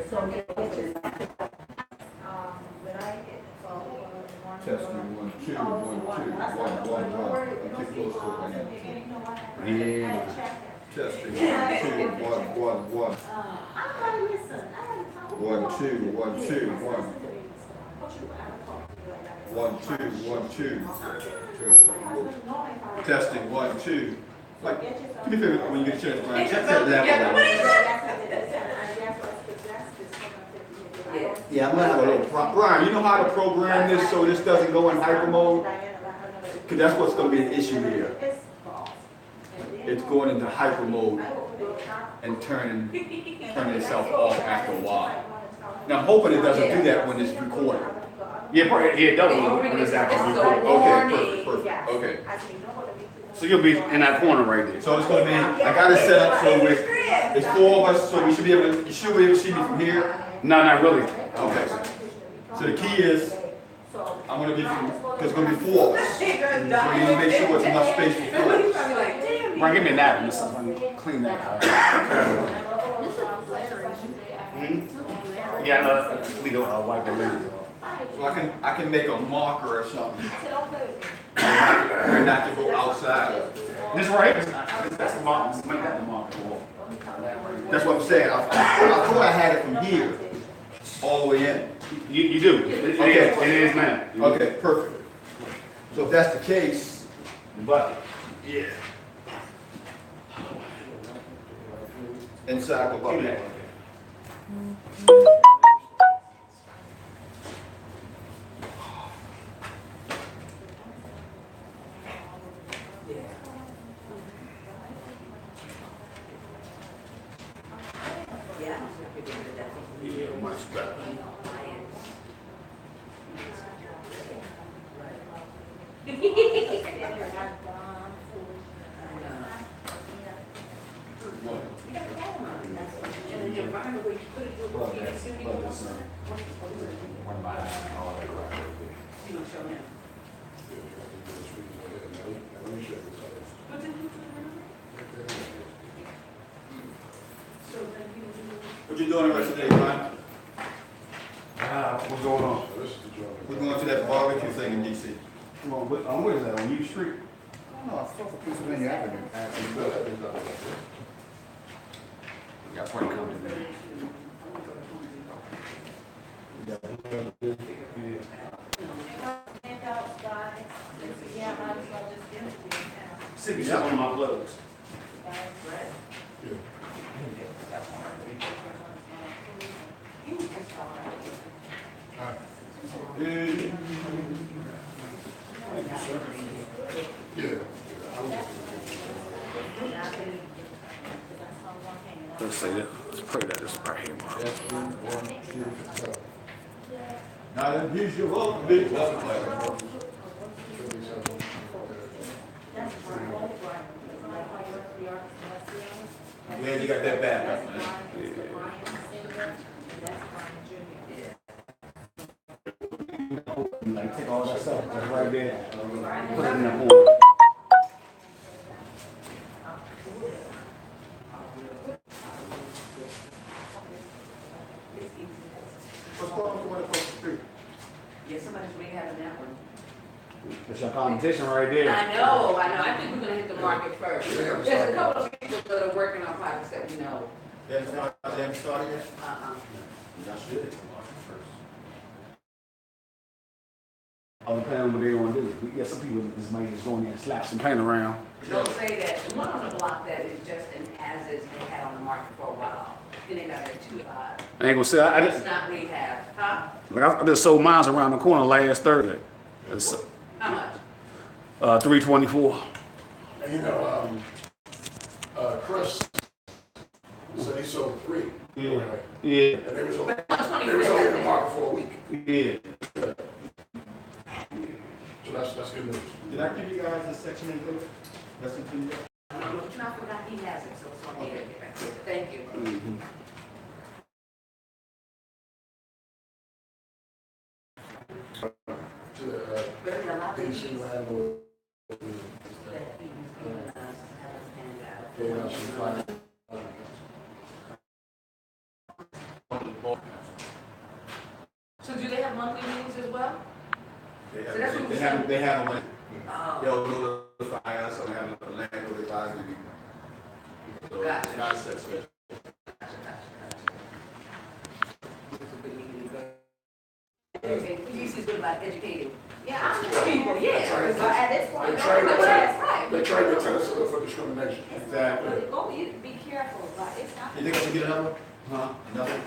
Testing 1 2 1 2 1 1 1. I'm too close to it. Yeah. Testing 1 2 1 1 1. 1 2 1 2 1. 1 2 1 2. Testing 1 2. Like, do me a favor when you get a chance, Brian. Check that level. Yeah, I'm gonna have a little Brian, you know how to program this so this doesn't go in hyper mode? Because that's what's going to be an issue here. It's going into hyper mode and turning itself off after a while. Now, I'm hoping it doesn't do that when it's recorded. Yeah, it does when it's actually recorded. Okay, perfect. Okay. So you'll be in that corner right there. So it's going to be, I got it set up so it's 4 of us, so we should be able to, you should be able to see me from here. No, not really. Okay. So the key is, I'm going to give you, because it's going to be 4 of us. So you need to make sure there's enough space for 4 of us. Brian, give me a napkin or something. Clean that out. Yeah, we don't wipe the lid. So I can make a marker or something. And not to go outside. This right here, that's the marker. Make that the marker. That's what I'm saying. I thought I had it from here all the way in. You do. It is now. Okay, perfect. So if that's the case, But yeah. Inside the bucket. yeah, much better. What you doing the rest of the day, Brian? What's going on? We're going to that barbecue thing in DC. Come on, what is that, on U Street? No, it's off of Pennsylvania Avenue. Yeah, point coming there. Sippy shot on my clothes. Let's say that. Let's pray that this right here, Mark. Not unusual, big one. Yeah, you got that back, man. Like take all that stuff that's right there, put it in the corner. What's going on with the street? Yeah, somebody's way having that one. It's your competition right there. I know. I think we're gonna hit the market first. There's a couple of people that are working on projects that we know. They haven't started yet? That's good. All depending on what they want to do. Yeah, some people just might just go in there and slap some paint around. Don't say that. The one on the block that is just an as-is they had on the market for a while. Then they got that 2.5. I ain't gonna say I It's just not rehab. Huh? like I just sold mine around the corner last Thursday. It's How much? $324. You know, Chris said he sold 3. Yeah. Yeah. And they was only, $123. they was only in the market for a week. Yeah. So that's good news. Did I give you guys a section info? That's what you got? I forgot he has it, so it's on here. Thank you. Mm-hmm. To the DC landlord. They actually find do they have monthly meetings as well? They So that's what have, we they have them, Oh, they'll notify us, or have a landlord advisory meeting. So, Gotcha. it's not a set schedule. okay, police is good about educating. Yeah, I'm People, just yeah. But at this point, They train That's the right. They train the tenants for discrimination. Exactly. go, you be careful, but it's not. You think I should get a number? Huh? Nothing?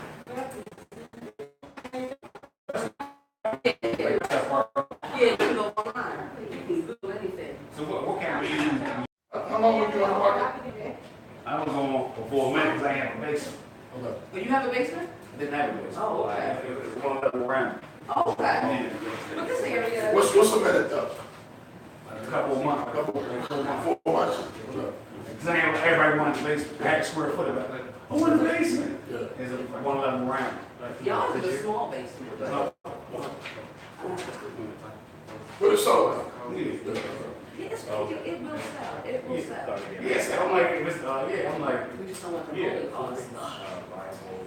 Yeah, you go online, you can Google anything. So what kind of meeting? How long were you on the market? I was on for 4 minutes, I had a basement. Okay. Do you have a basement? I didn't have a basement. Oh, okay. It was one level around. Oh, okay. But this area. What's the minute though? A couple of months. Couple, 4 months? Okay. Exam, everybody wanted the basement, I had a square foot of it. Like, who in the basement? Yeah. It's a one level round. Y'all is a small basement, but. No. But it's sold. Yeah. Yeah, it will sell, it will sell. Yes, I'm like, yeah, I'm like, We just don't want the yeah. rolling costs.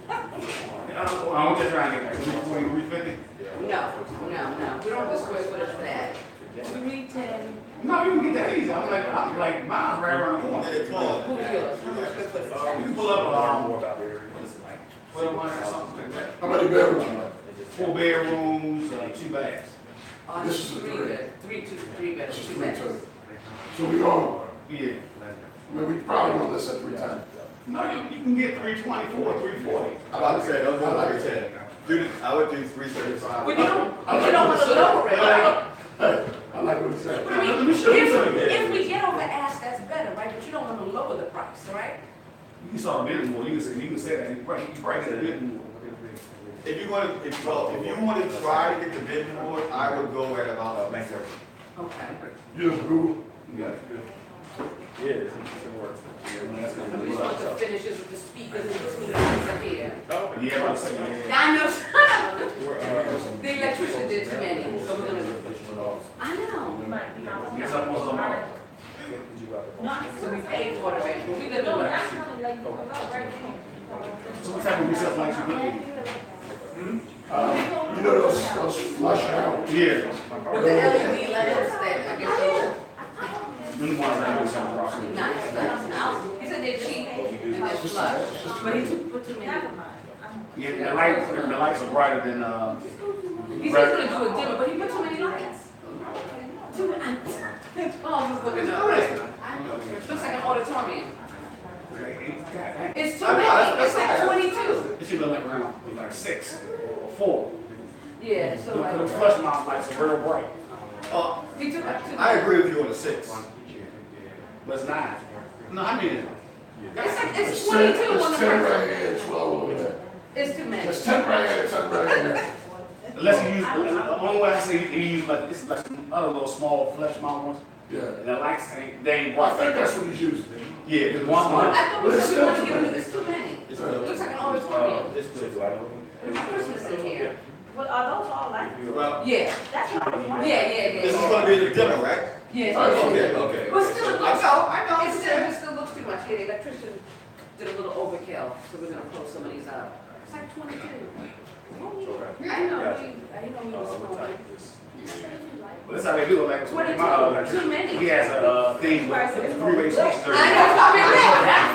I'm just trying to get like 350. No, we don't have the square footage for that. We need 10. No, you can get that easy. I'm like, mine's right around the corner. It's small. Who's yours? How much square footage? You can pull up, what is it, like 1,200 or something like that. How many bedrooms? 4 bedrooms, 2 baths. This is a three bedrooms, This is 2 three, bedrooms. two. So we don't, Yeah. I mean, we probably won't list at 310. No, you can get 324, 340. I'm about to say, don't go like I said. I would do 335. But you don't want to lower it, right? Hey, I like what you said. I mean, if we get over ask, that's better, right? But you don't want to lower the price, right? You can start a bit more, you can say that, you break it a bit more. If you want to, if you want to try to get the bid more, I would go at about a measure. Okay. You just Google. Yeah. We just want to finish this with the speakers and between the ones up here. Yeah, I'm saying, yeah. I know. The electrician did too many, so we're gonna. I know. Yes, I'm also on. So we paid for it, right? But we gonna do it. So what type of research lights you looking You know those flush out? Yeah. With the LED lamps that I guess they're Them ones that do something wrong. nice. He said they're cheap and they're flush, but he put too many. Yeah, the lights are brighter than, He said he's gonna do a dimmer, but he put too many lights. Too many. Oh, I'm just looking up. Looks like an auditorium. It's too many, it's like 22. it should look like around, like 6 or 4. Yeah, so The like, flush mount lights are real bright, he took up too I many. agree with you on the 6. but it's 9. No, I mean, It's like, it's It's 22 10, on the it's 10 first. right here, 12 over there. It's too many. It's 10 right here, 10 right here. unless you use, the only way I say you use like, it's like some other little small flush mount ones, Yeah. and the lights ain't, they ain't Well, I bright. think that's what he's using. Yeah, there's one. I thought we said we wanted to give him, it's too many. It's Looks like an auditorium. It's good. There's Christmas in here. But are those all like, Well, Yeah, that's not. yeah. this is gonna be the demo, right? Yeah. Okay, okay. But still, it I looks, know. it still looks too much. Yeah, the electrician did a little overkill, so we're gonna close some of these out. It's like 22. I know, we were small. But that's how they do it, like, 22, too many. he has a thing with 3-way switch. I know, it's gonna be lit.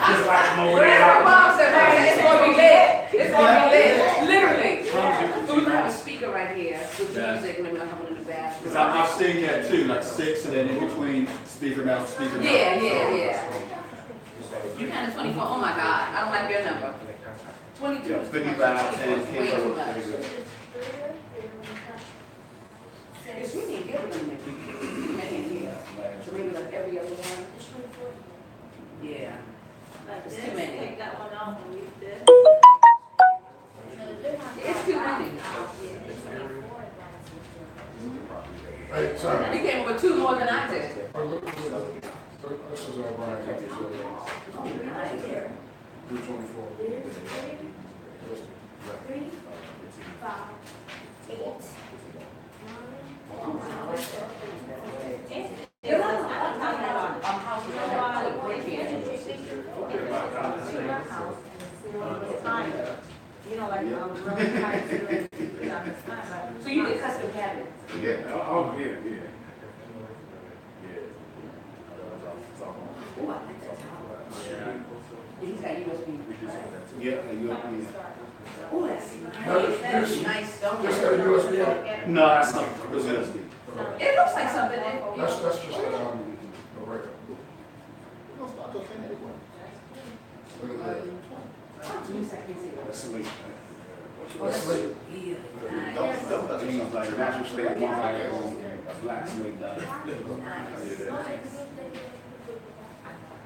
Just like from over Whatever there. Bob said, right, it's gonna be lit. It's gonna be lit, literally. So we're gonna have a speaker right here with music, and then we're gonna have one in the bathroom. Because I've seen that too, like 6 and then in between speaker mount, speaker mount. Yeah. You kind of 24, oh my God, I don't like your number. 22 is 55, 10, way too 10. much. It's really a good one, many in here. So maybe like every other one. Yeah, it's too many. Take that one off and leave this. It's too many. Hey, You sorry. came up with 2 more than I did. This is all Brian. 324. 3, 5, 8, 9, 10. Yeah, I'm talking about houses that have a great view. You know, like, really tight, So you did custom cabinets? Yeah, oh, yeah. Ooh, I like that tower. He's got USB. Yeah, you up here. Ooh, that's nice, that's nice stone. Just got a USB on it. No, that's not, it's USB. It looks like something that, you That's know. just a regular. Look at that. That's sweet. Oh, that's Sleep. really That means like natural state, one like a black snake dog.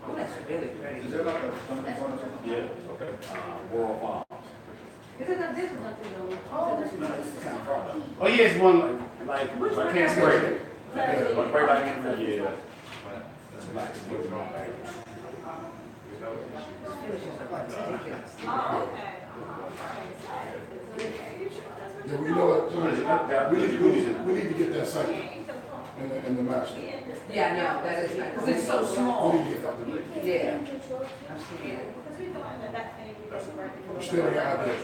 Oh, that's really pretty. Is there like a, Yeah. World Farms. Is it a different one, you know? Oh, Oh, yeah, it's one like I can't say it. But right back in there, yeah. That's black snake dog. Oh, okay. Yeah, we know it. We need to get that site in the master. yeah, no, that is nice, because it's so We small. need to get that to me. Yeah. I've seen it. I'm still in the idea.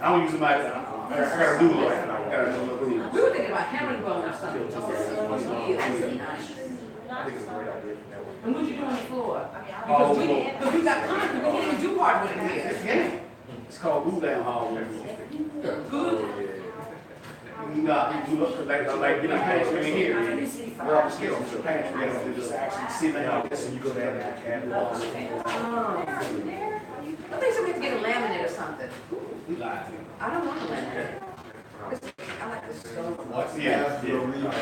I don't use my, I gotta do it. I gotta do it. We were thinking about herringbone or something. Yeah, that's nice. And what you do on the floor? Because we got concrete, we can't even do hardwood in here. It's called glue down hardwood. Yeah. Good. You look like, you know, pantry in here. We're up the scale, so pantry, and just actually cement out this, and you go down there and walls. I think somebody have to get a laminate or something. Live. I don't want a laminate. I like this stone. what's the Yeah, after yeah. rehab,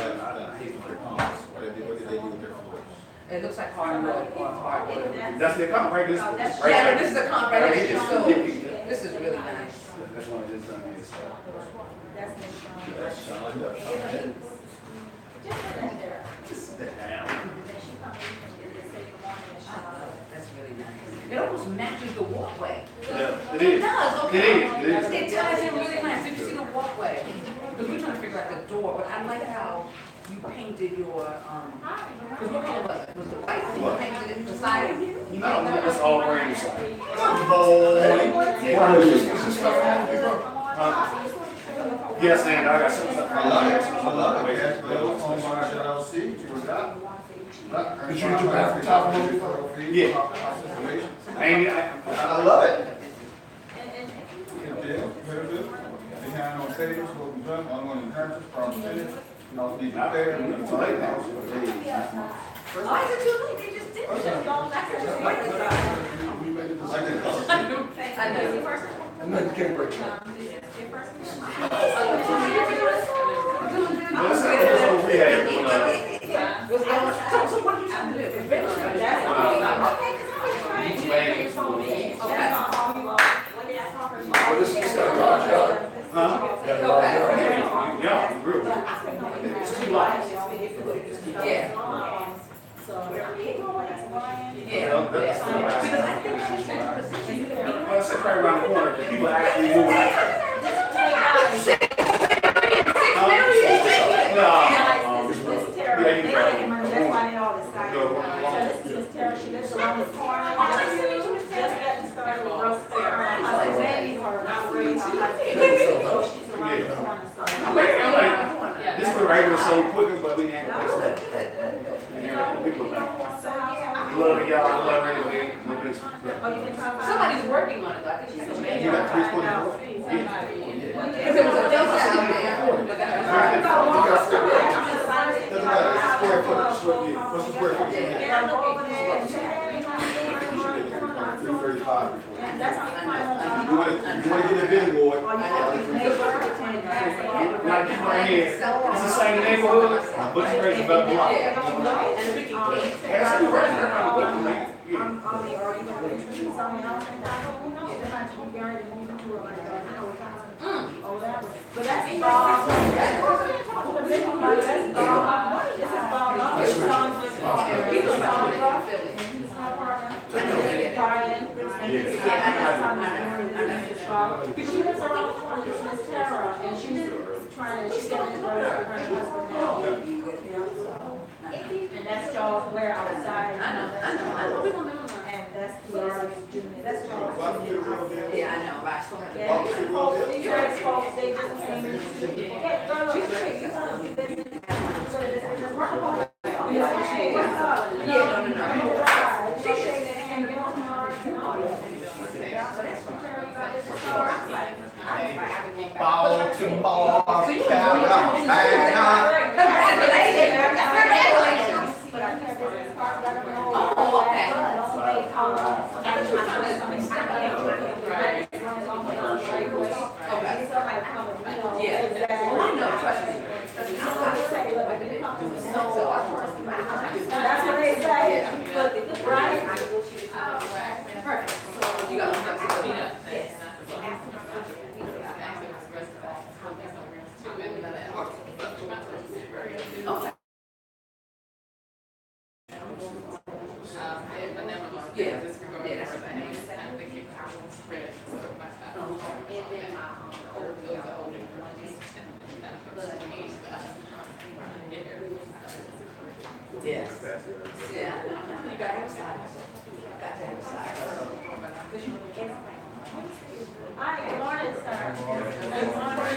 what did they do with their floors? It looks like hardwood or hardwood. That's the concrete, this, right Yeah, there. this is a concrete, Right this is here. so, this is really nice. That's one of this done here, so. That's shined up. That's really nice. It almost matches the walkway. Yeah, it It is. does, okay. It is. It ties in really nice. Did you see the walkway? Because we're trying to figure out the door, but I like how you painted your, because what color was it? Was it white? You painted it the side? You painted No, it? it's all brand new. Is this stuff on the paper? Yes, and I got some stuff. I love it, I love it. That's good. Homeowners LLC, you was that? Did you get your back top on it? Yeah. And I love it. Behind on tables, what we done, I'm on inheritance, property, I'll be I, prepared. it's late now. Why is it too late? They just did it. Just gone back and just waited. We made it this. Like the color. I know. And then you can't break it. Let's say it's over rehab. So what are you trying to do? But this got a garage yard. Huh? Yeah, real. It's 2 blocks. Yeah. Yeah. Because I think she's in a position. Well, it's right around the corner, the people actually move. This was right so quicker, but we ain't gonna fix that. People like, love y'all, love everybody. Somebody's working on it, I think she's a man. You got 324? Because there was a Delta out there. Doesn't matter, it's square footage. What's the square footage? 335. You wanna get a bid award? Like this right here, it's the same neighborhood, but it's crazy about the block. That's the rest of But that's she lives around the corner, this Miss Tara, and she's trying to, she's getting her husband now. And that's Charles Ware outside. I know. And that's Laura Junior, that's Charles. Yeah, I know, right, so. Yeah, these folks, these nice folks, they just came in. Yeah, girl, look, Baltimore, Carolina. That's what they say. Right? You got to Yes. Yeah. You got to have size. You got to have size. Hi, good morning, sir. Good morning.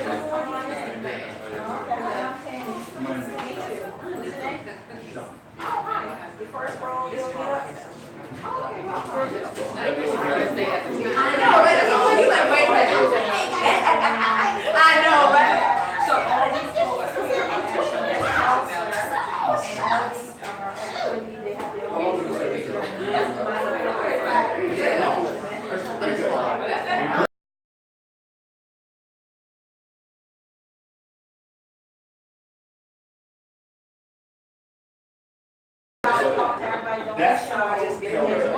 The first roll, you'll get up. I know, right? That's all you gotta wait for. I know, right? That's I just get it there.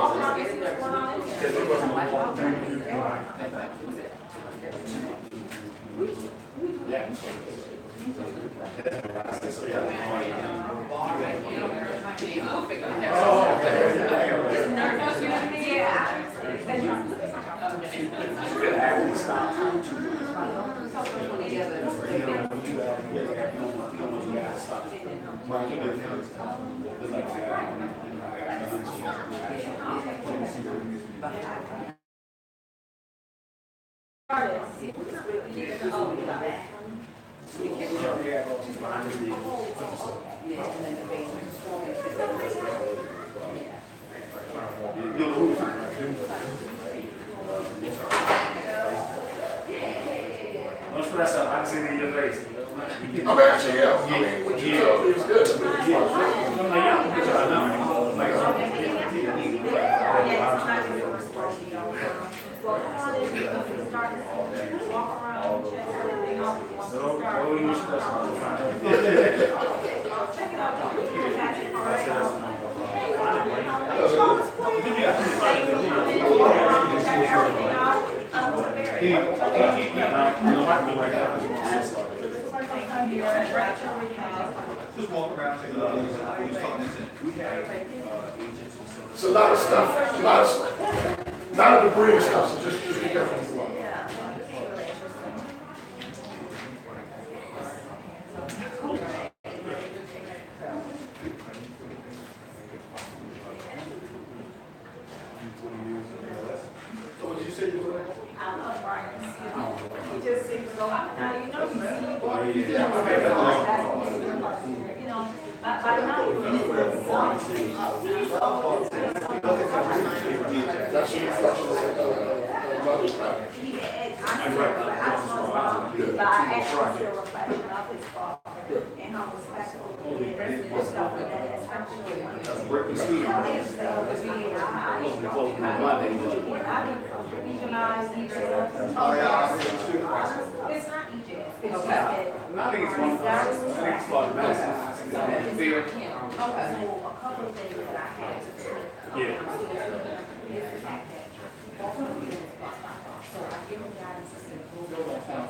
Don't stress out, I can see it in your face. I mean, actually, yeah, I mean, what you told me was good. Just walk around, take a look, who's talking this in. It's a lot of stuff, a lot of debris and stuff, so just be careful as well. So what did you say you were? I love Brian. He just seems so, now, you know, you see, you know, by now, That's the reflection of mother's back. But I actually feel a reflection of his father and how respectful he is and stuff like that, especially Oh, yeah. It's not Egypt. It's Okay. I think it's one of those, I think it's called medicine. Fear. Okay. So a couple of things that I had to do. Yeah. Is the fact that both of them is so I give him guidance to say, go to the house.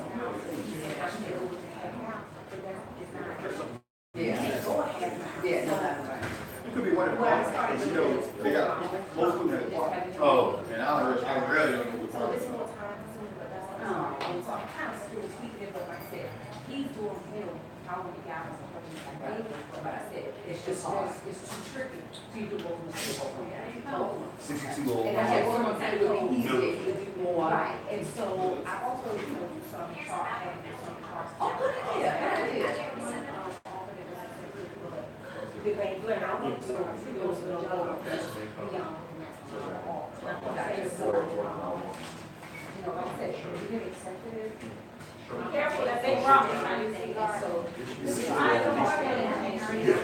I should be able to have him out, but that's not. Yeah. Go ahead. Yeah, no, that's right. It could be one of the problems, you know, they got, most of them have, Oh. and I really don't know what So it's more time consuming, but that's what and so I'm kind of still tweaking it, but like I said, he's doing, you know, probably guidance and everything like that. But I said, it's just, it's too tricky to do both of them. 62 old. And I said, well, I'm trying to do it easier, it would be more, Right, and so I also do some chart, and some charts. Oh, good idea, good idea. The bank, I went to, those are the lower, like I said, really sensitive. Be careful that they rock the kind of thing, so.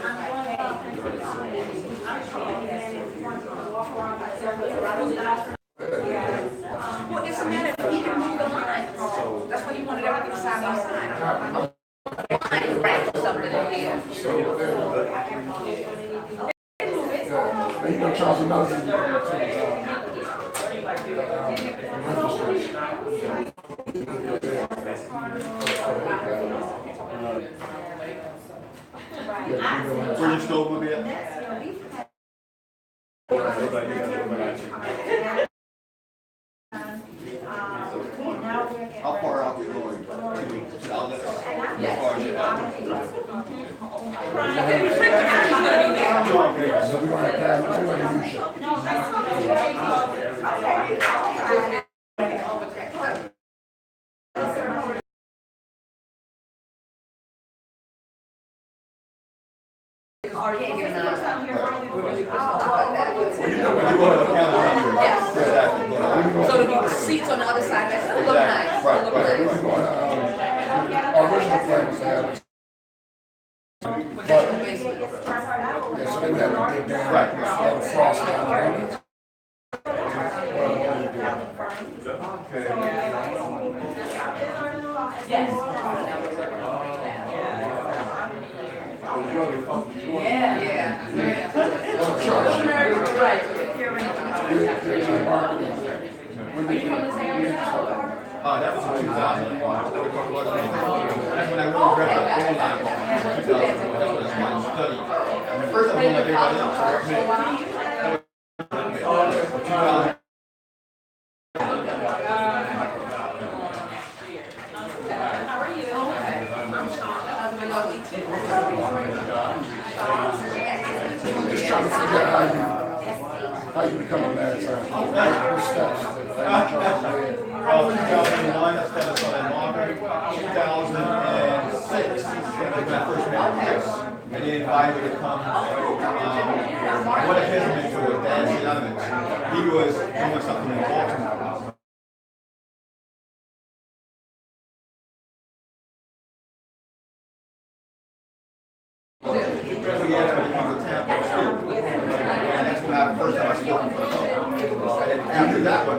I'm walk around myself, Well, it's a matter of you can move the line. That's why you wanted everything side by side. Line, right, something in here. And you know, Charles, another thing. Where your stove will be at? How far out we going? 2 weeks. How far is it out? So we're gonna have a new show. So the seats on the other side, that's look nice. Right, Look right, nice. Our original plan was to have. That's the basement. Yeah, so they never did that. Right. All the frost down. Yeah, yeah. Right. That was in 2001. That's when I wrote the whole line in 2001. That was my study. And first I was like everybody else. Just trying to figure out how you become a mad scientist. 2001, I started studying laundry. 2006, was my first math course. And they invited me to come. One of his mentors, Dan Zianovich, he was doing something in Baltimore. So he asked me to come to Tampa to school. And that's when I first time I spoke in front of him. And after that one,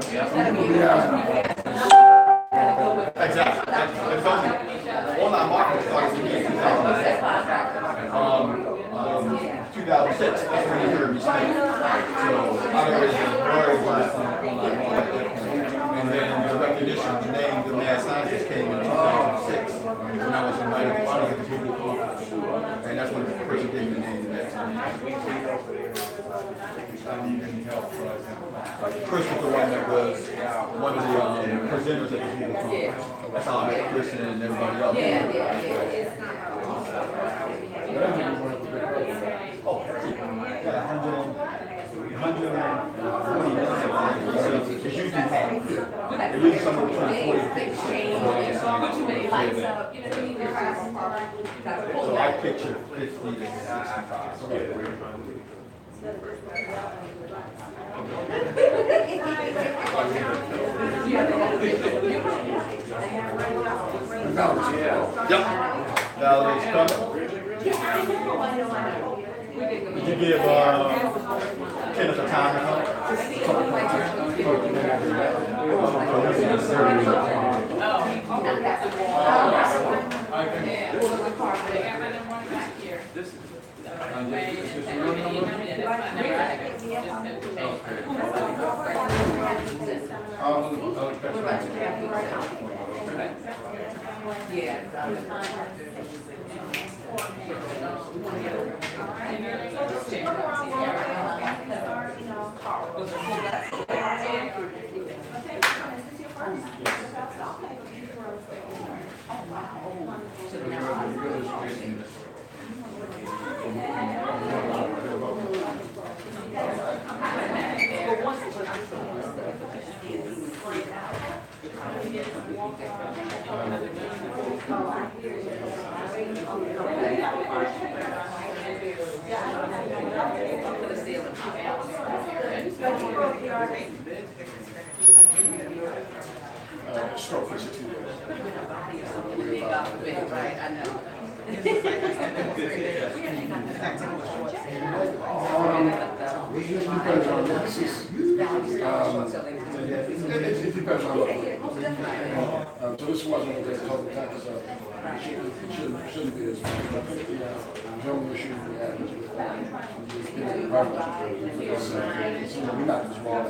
exactly. It's only online marketing started with me in 2006. 2006, that's when you heard me speak. So I've already been very blessed on online marketing. And then the recognition, the name, the Mad Scientist came in 2006 when I was invited to speak at the People Conference. And that's when the person gave me the name, the Mad Scientist. Chris was the one that was one of the presenters at the People Conference. That's how I met Chris and everybody else. Oh, yeah, 140 minutes. It's usually they're usually somewhere between 40 and 50. So I picture 50 to 65. Yep. Now it's coming. Did you give Kenneth a time to come? Stroke is too. Right, I know. It depends on what this is. It depends on what. So this wasn't a great public tax, so it shouldn't be as much. I think the gentleman issue we had was with we're not as wrong.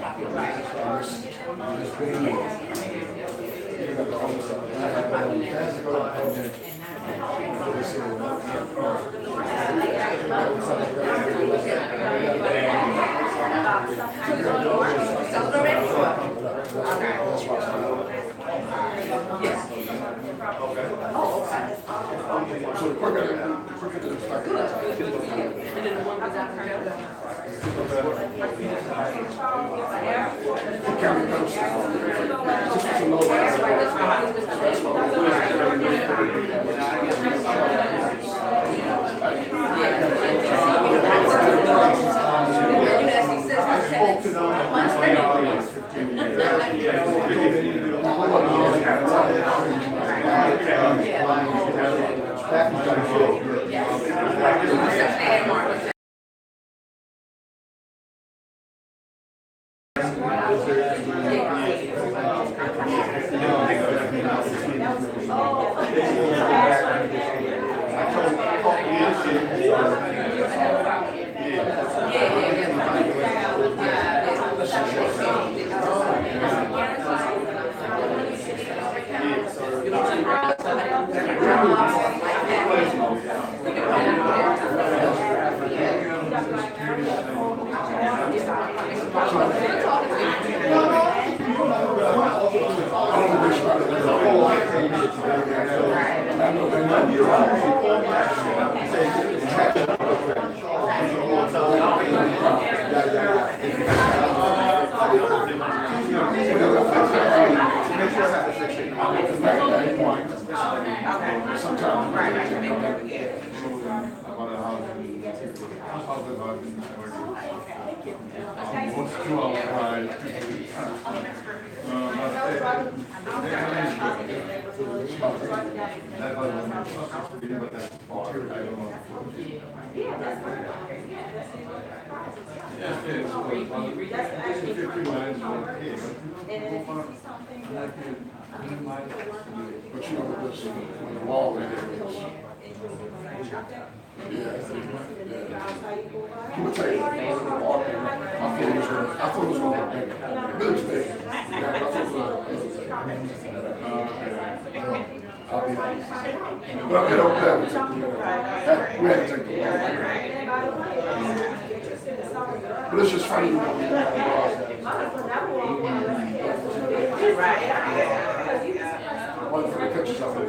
This big, you got the whole stuff. So the quicker the start. The county comes to But you know, this, when the wall is I'm gonna tell you, I thought it was gonna be really big. I thought it was I'll be honest. But I don't have we had to take the wall. But it's just funny, one for the pictures of it.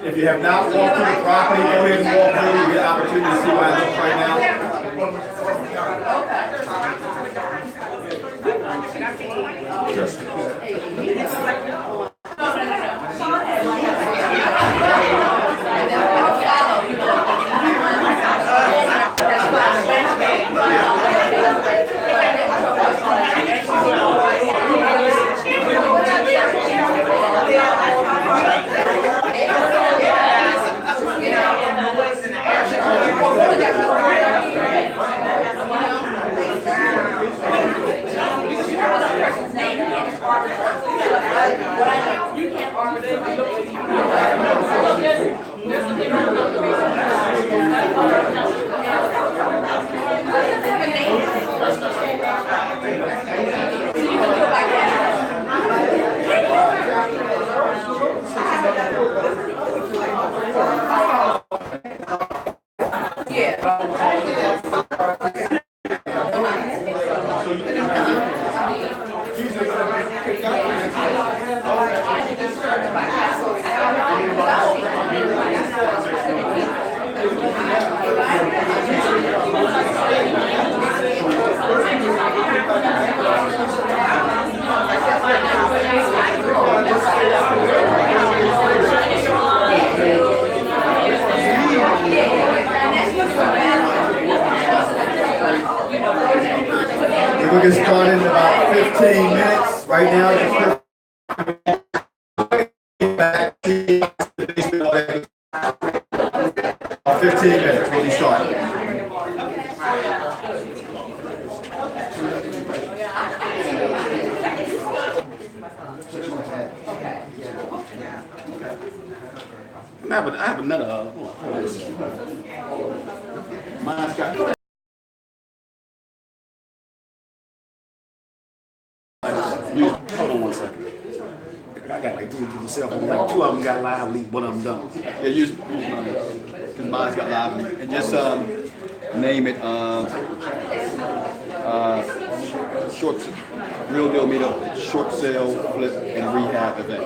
If you have not walked through the property, go ahead and walk through. You get an opportunity to see what it looks right now. We're gonna get started in about 15 minutes. Right now, just back to the basement. 15 minutes, we'll be starting. I have another. Mine's got. Hold on one second. I got like 3 of myself. Like 2 of them got live leak, one of them done. Yeah, use mine. Because mine's got live leak. And just name it short real deal meetup, short sale, flip, and rehab event.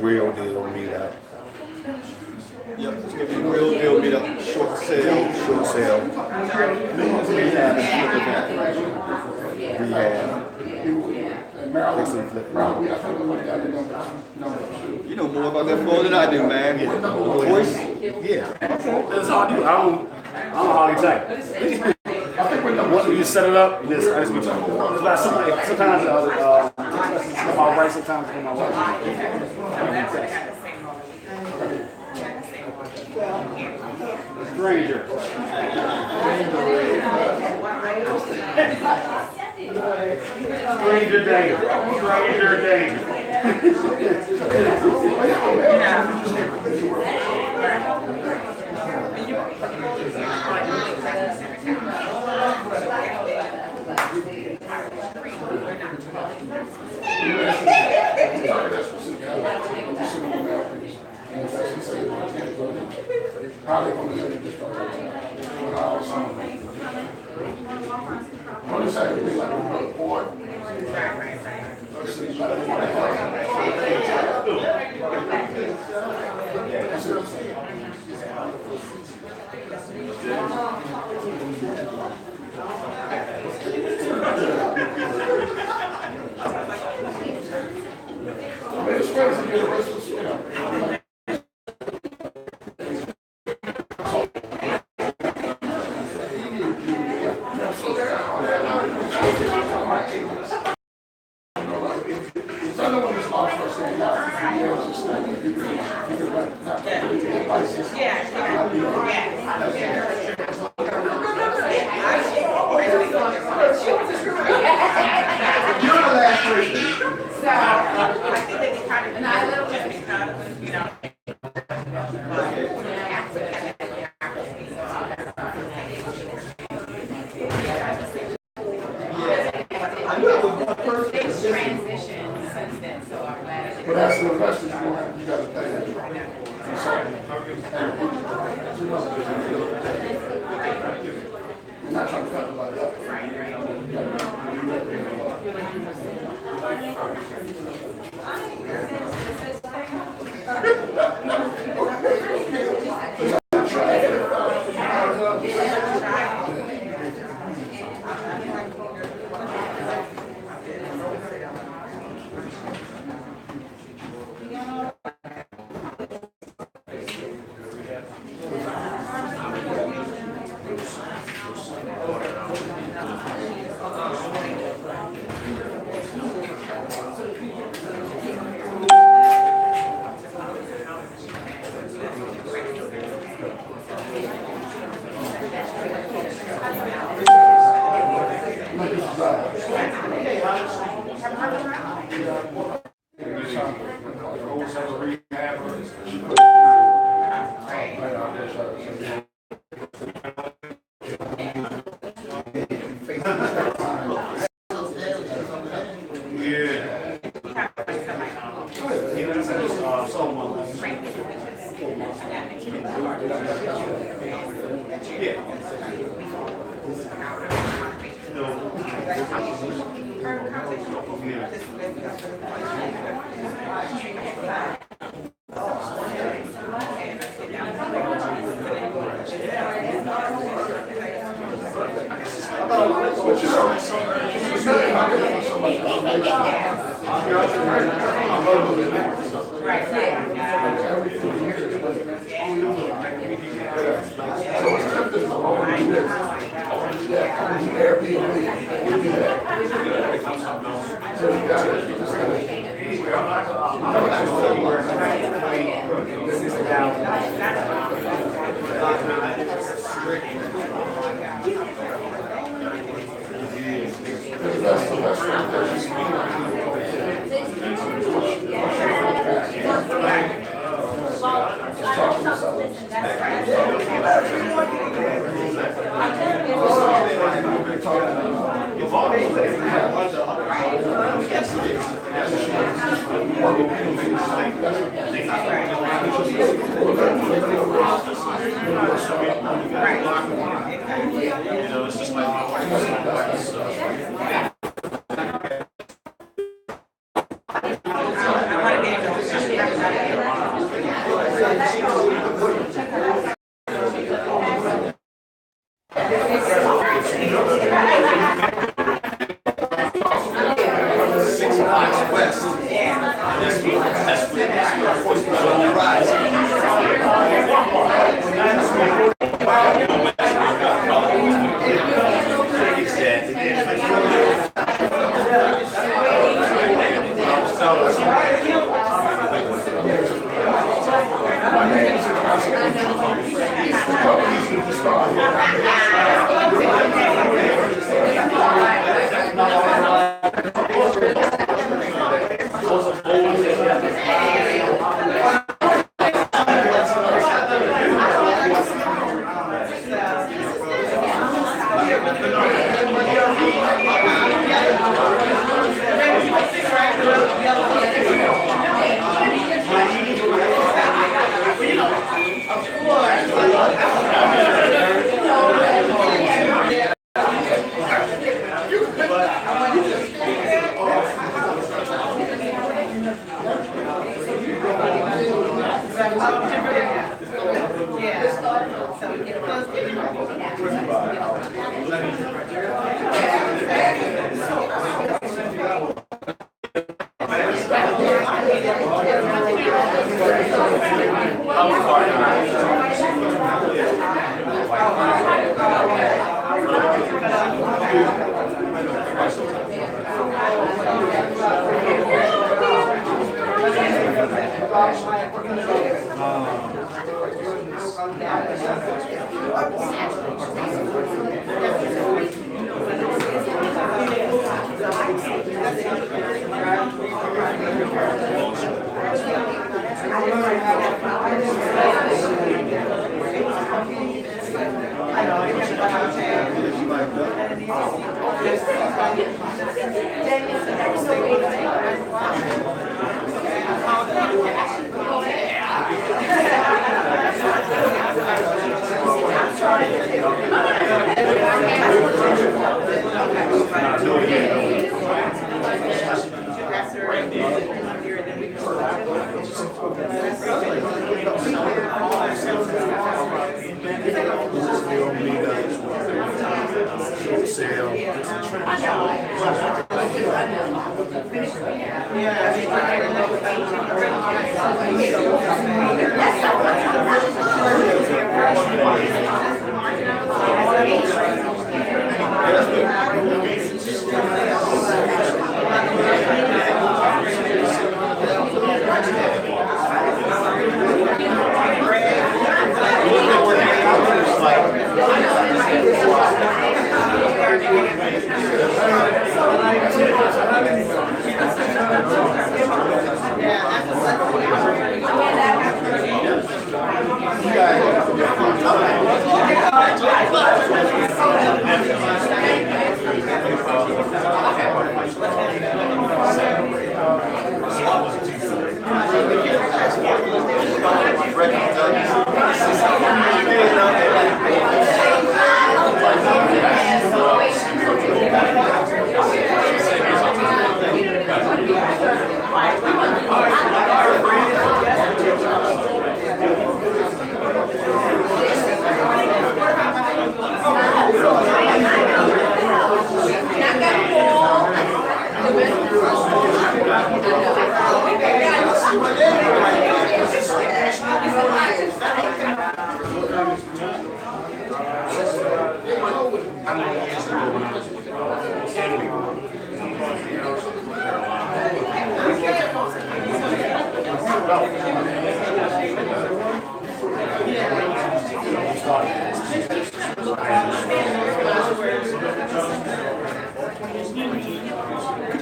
Real deal meetup. Yep, it's gonna be real deal meetup, short sale, rehab, and flip event. Rehab. Fix and flip. You know more about that floor than I do, man. Voice? Yeah. That's all I do. I don't hardly type. Once we just set it up, this I just be talking. Sometimes my right, sometimes my left. Stranger. Stranger danger. Stranger danger. Transition since then, so I'm glad. But as an investor, you gotta pay that. You're not trying to cut nobody up.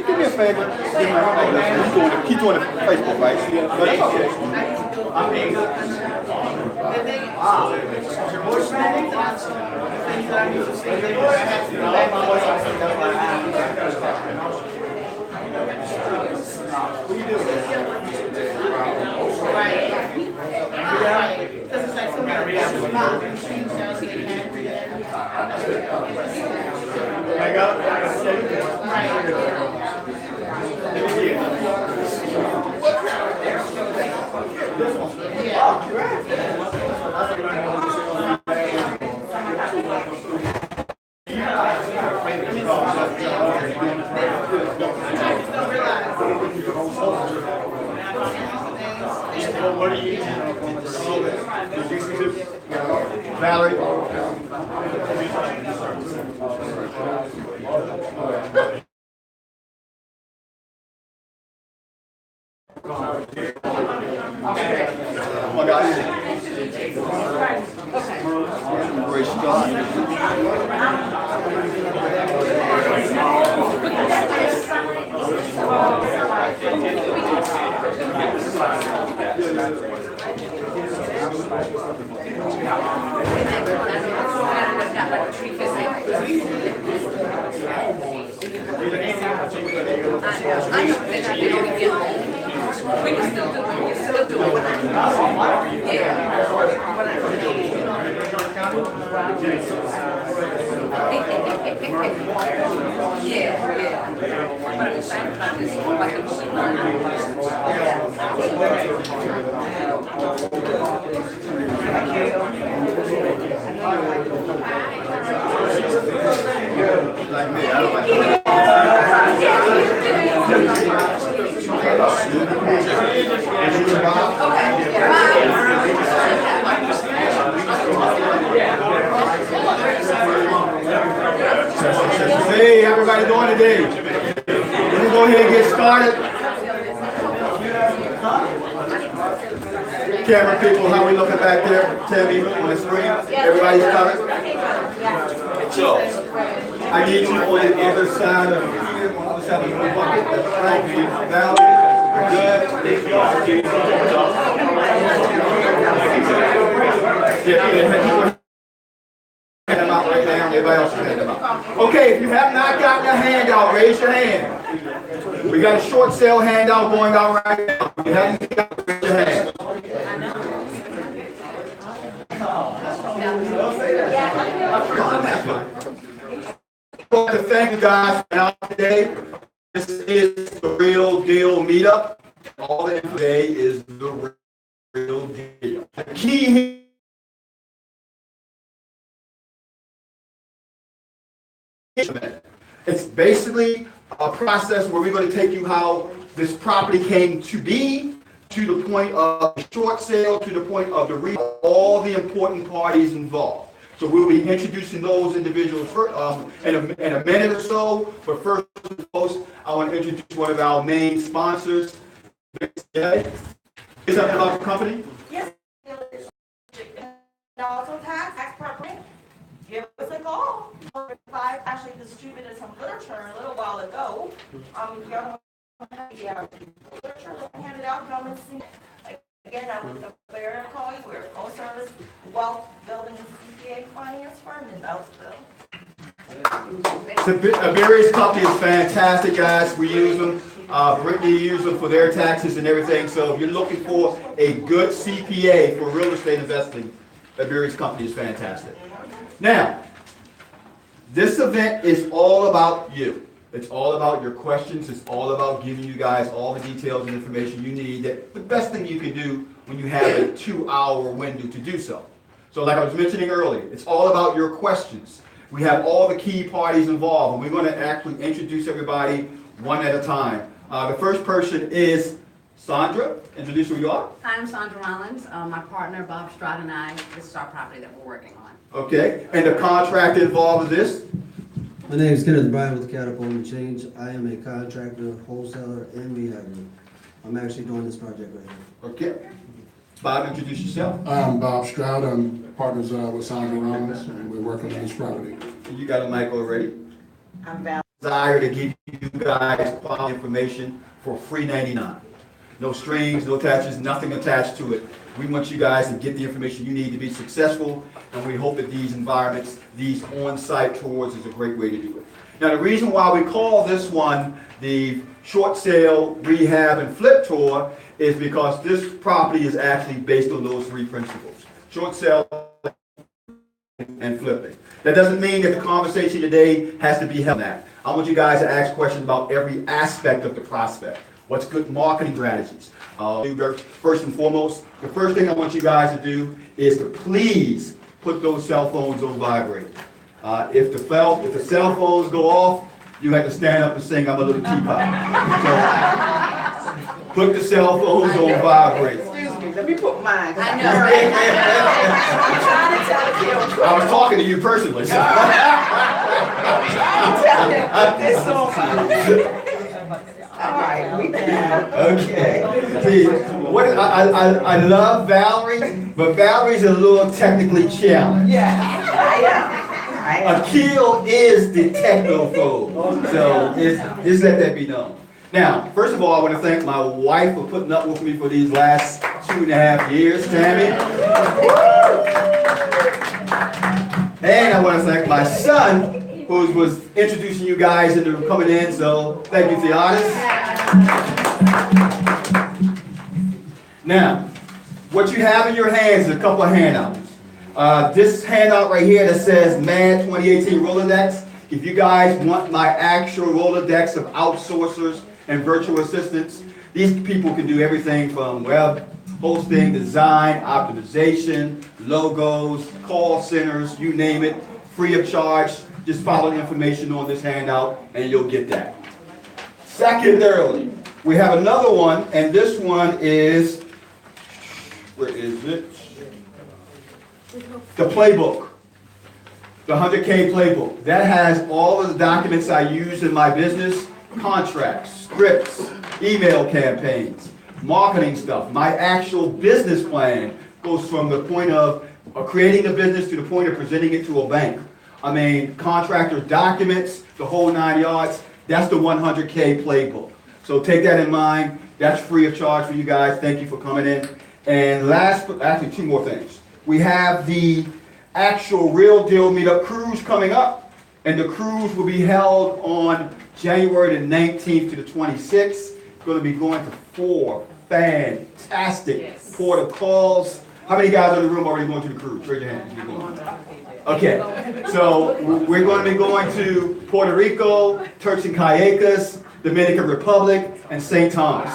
Do me a favor. Keep doing it Facebook, right? Valerie. Oh, guys. Grace We can still do it. We can still do it. Yeah. But at the same time, it's like a like me, I don't like Hey, how everybody doing today? We're gonna go ahead and get started. Camera people, how we looking back there? Tell me on the screen. Everybody's coming? So, I need you on the other side of here, on the other side of the bucket. Thank you. Valerie, good. Yeah, hand them out right now. Everybody else hand them out. Okay, if you have not gotten a handout, raise your hand. We got a short sale handout going out right now. If you haven't got it, raise your hand. I want to thank you guys for out today. This is the Real Deal Meetup. all the info today is the real deal. The key here, it's basically a process where we're going to take you how this property came to be, to the point of the short sale, to the point of the all the important parties involved. So we'll be introducing those individuals in a minute or so. But first and foremost, I want to introduce one of our main sponsors. Is that about the company? Yes. And also tax preparation. Give us a call. I actually distributed some literature a little while ago. If y'all don't have the literature, hand it out, come and see. Again, I was a fair employee. We're a full-service wealth building CPA finance firm in Beltsville. The various company is fantastic, guys. We use them. Brittany uses them for their taxes and everything. So if you're looking for a good CPA for real estate investing, the various company is fantastic. Now, this event is all about you. It's all about your questions. It's all about giving you guys all the details and information you need. That the best thing you can do when you have a 2-hour window to do so. So like I was mentioning earlier, it's all about your questions. We have all the key parties involved, and we're going to actually introduce everybody one at a time. The first person is Sandra. Introduce who you are. Hi, I'm Sandra Rollins. My partner, Bob Stroud, and I, this is our property that we're working on. Okay, and the contractor involved with this? My name is Kenneth Bryan with Catapult and Change. I am a contractor, wholesaler, and rehab. I'm actually doing this project right now. Okay. Bob, introduce yourself. I'm Bob Stroud. I'm partners with Sandra Rollins, and we're working on this property. You got a mic already. I'm Val. Desire to give you guys quality information for free 99. No strings, no attachments, nothing attached to it. We want you guys to get the information you need to be successful, and we hope that these environments, these on-site tours is a great way to do it. Now, the reason why we call this one the short sale, rehab, and flip tour is because this property is actually based on those 3 principles: short sale and flipping. That doesn't mean that the conversation today has to be held on that. I want you guys to ask questions about every aspect of the prospect. What's good marketing strategies? First and foremost, the first thing I want you guys to do is to please put those cell phones on vibrate. If the cell phones go off, you have to stand up and sing "I'm a Little Teapot." So, put the cell phones on vibrate. Excuse me, let me put mine. I know, right? I'm trying to tell you. I was talking to you personally. So. I'm telling you, put this on. All right, we can. Okay. See, I love Valerie, but Valerie's a little technically challenged. Yeah, I am. Akil is the technophobe, so just let that be known. Now, first of all, I want to thank my wife for putting up with me for these last 2.5 years, Tammy. And I want to thank my son, who was introducing you guys into coming in, so thank you, Theodis. Now, what you have in your hands is a couple of handouts. This handout right here that says MAD 2018 Rolodex. If you guys want my actual Rolodex of outsourcers and virtual assistants, these people can do everything from web hosting, design, optimization, logos, call centers, you name it, free of charge. Just follow the information on this handout and you'll get that. Secondarily, we have another one, and this one is, where is it? The playbook, the 100K playbook. That has all of the documents I use in my business, contracts, scripts, email campaigns, marketing stuff. My actual business plan goes from the point of creating a business to the point of presenting it to a bank. I mean, contractor documents, the whole 9 yards. That's the 100K playbook. So take that in mind. That's free of charge for you guys. Thank you for coming in. And last, but actually 2 more things. We have the actual Real Deal Meetup cruise coming up. And the cruise will be held on January the 19th to the 26th. It's going to be going to 4 fantastic port of calls. How many guys in the room already going to the cruise? Raise your hand if you're going. Okay, so we're going to be going to Puerto Rico, Turks and Caicos, Dominican Republic, and St. Thomas.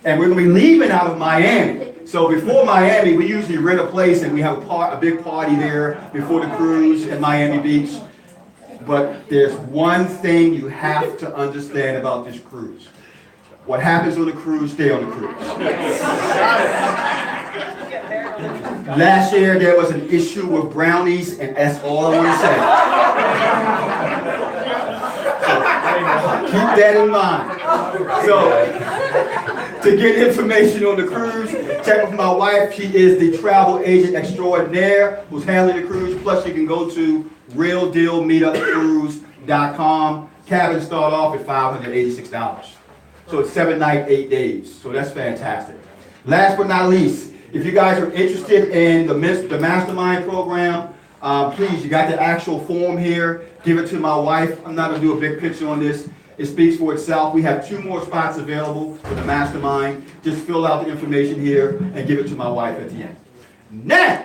And we're gonna be leaving out of Miami. So before Miami, we usually rent a place and we have a big party there before the cruise in Miami Beach. But there's one thing you have to understand about this cruise. What happens on the cruise, stay on the cruise. Last year, there was an issue with brownies, and that's all I want to say. So, keep that in mind. So, to get information on the cruise, check with my wife. She is the travel agent extraordinaire who's handling the cruise. Plus, you can go to realdealmeetupcruise.com. Cabins start off at $586. So it's 7 nights, 8 days. So that's fantastic. Last but not least, if you guys are interested in the mastermind program, please, you got the actual form here. Give it to my wife. I'm not going to do a big picture on this. It speaks for itself. We have 2 more spots available for the mastermind. Just fill out the information here and give it to my wife at the end. Now,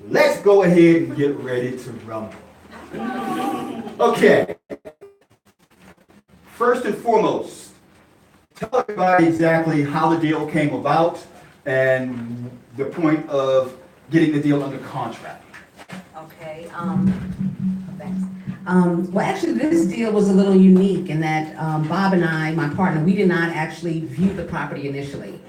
let's go ahead and get ready to rumble. Okay. First and foremost, tell everybody exactly how the deal came about and the point of getting the deal under contract. Okay, thanks. Well, actually, this deal was a little unique in that Bob and I, my partner, we did not actually view the property initially.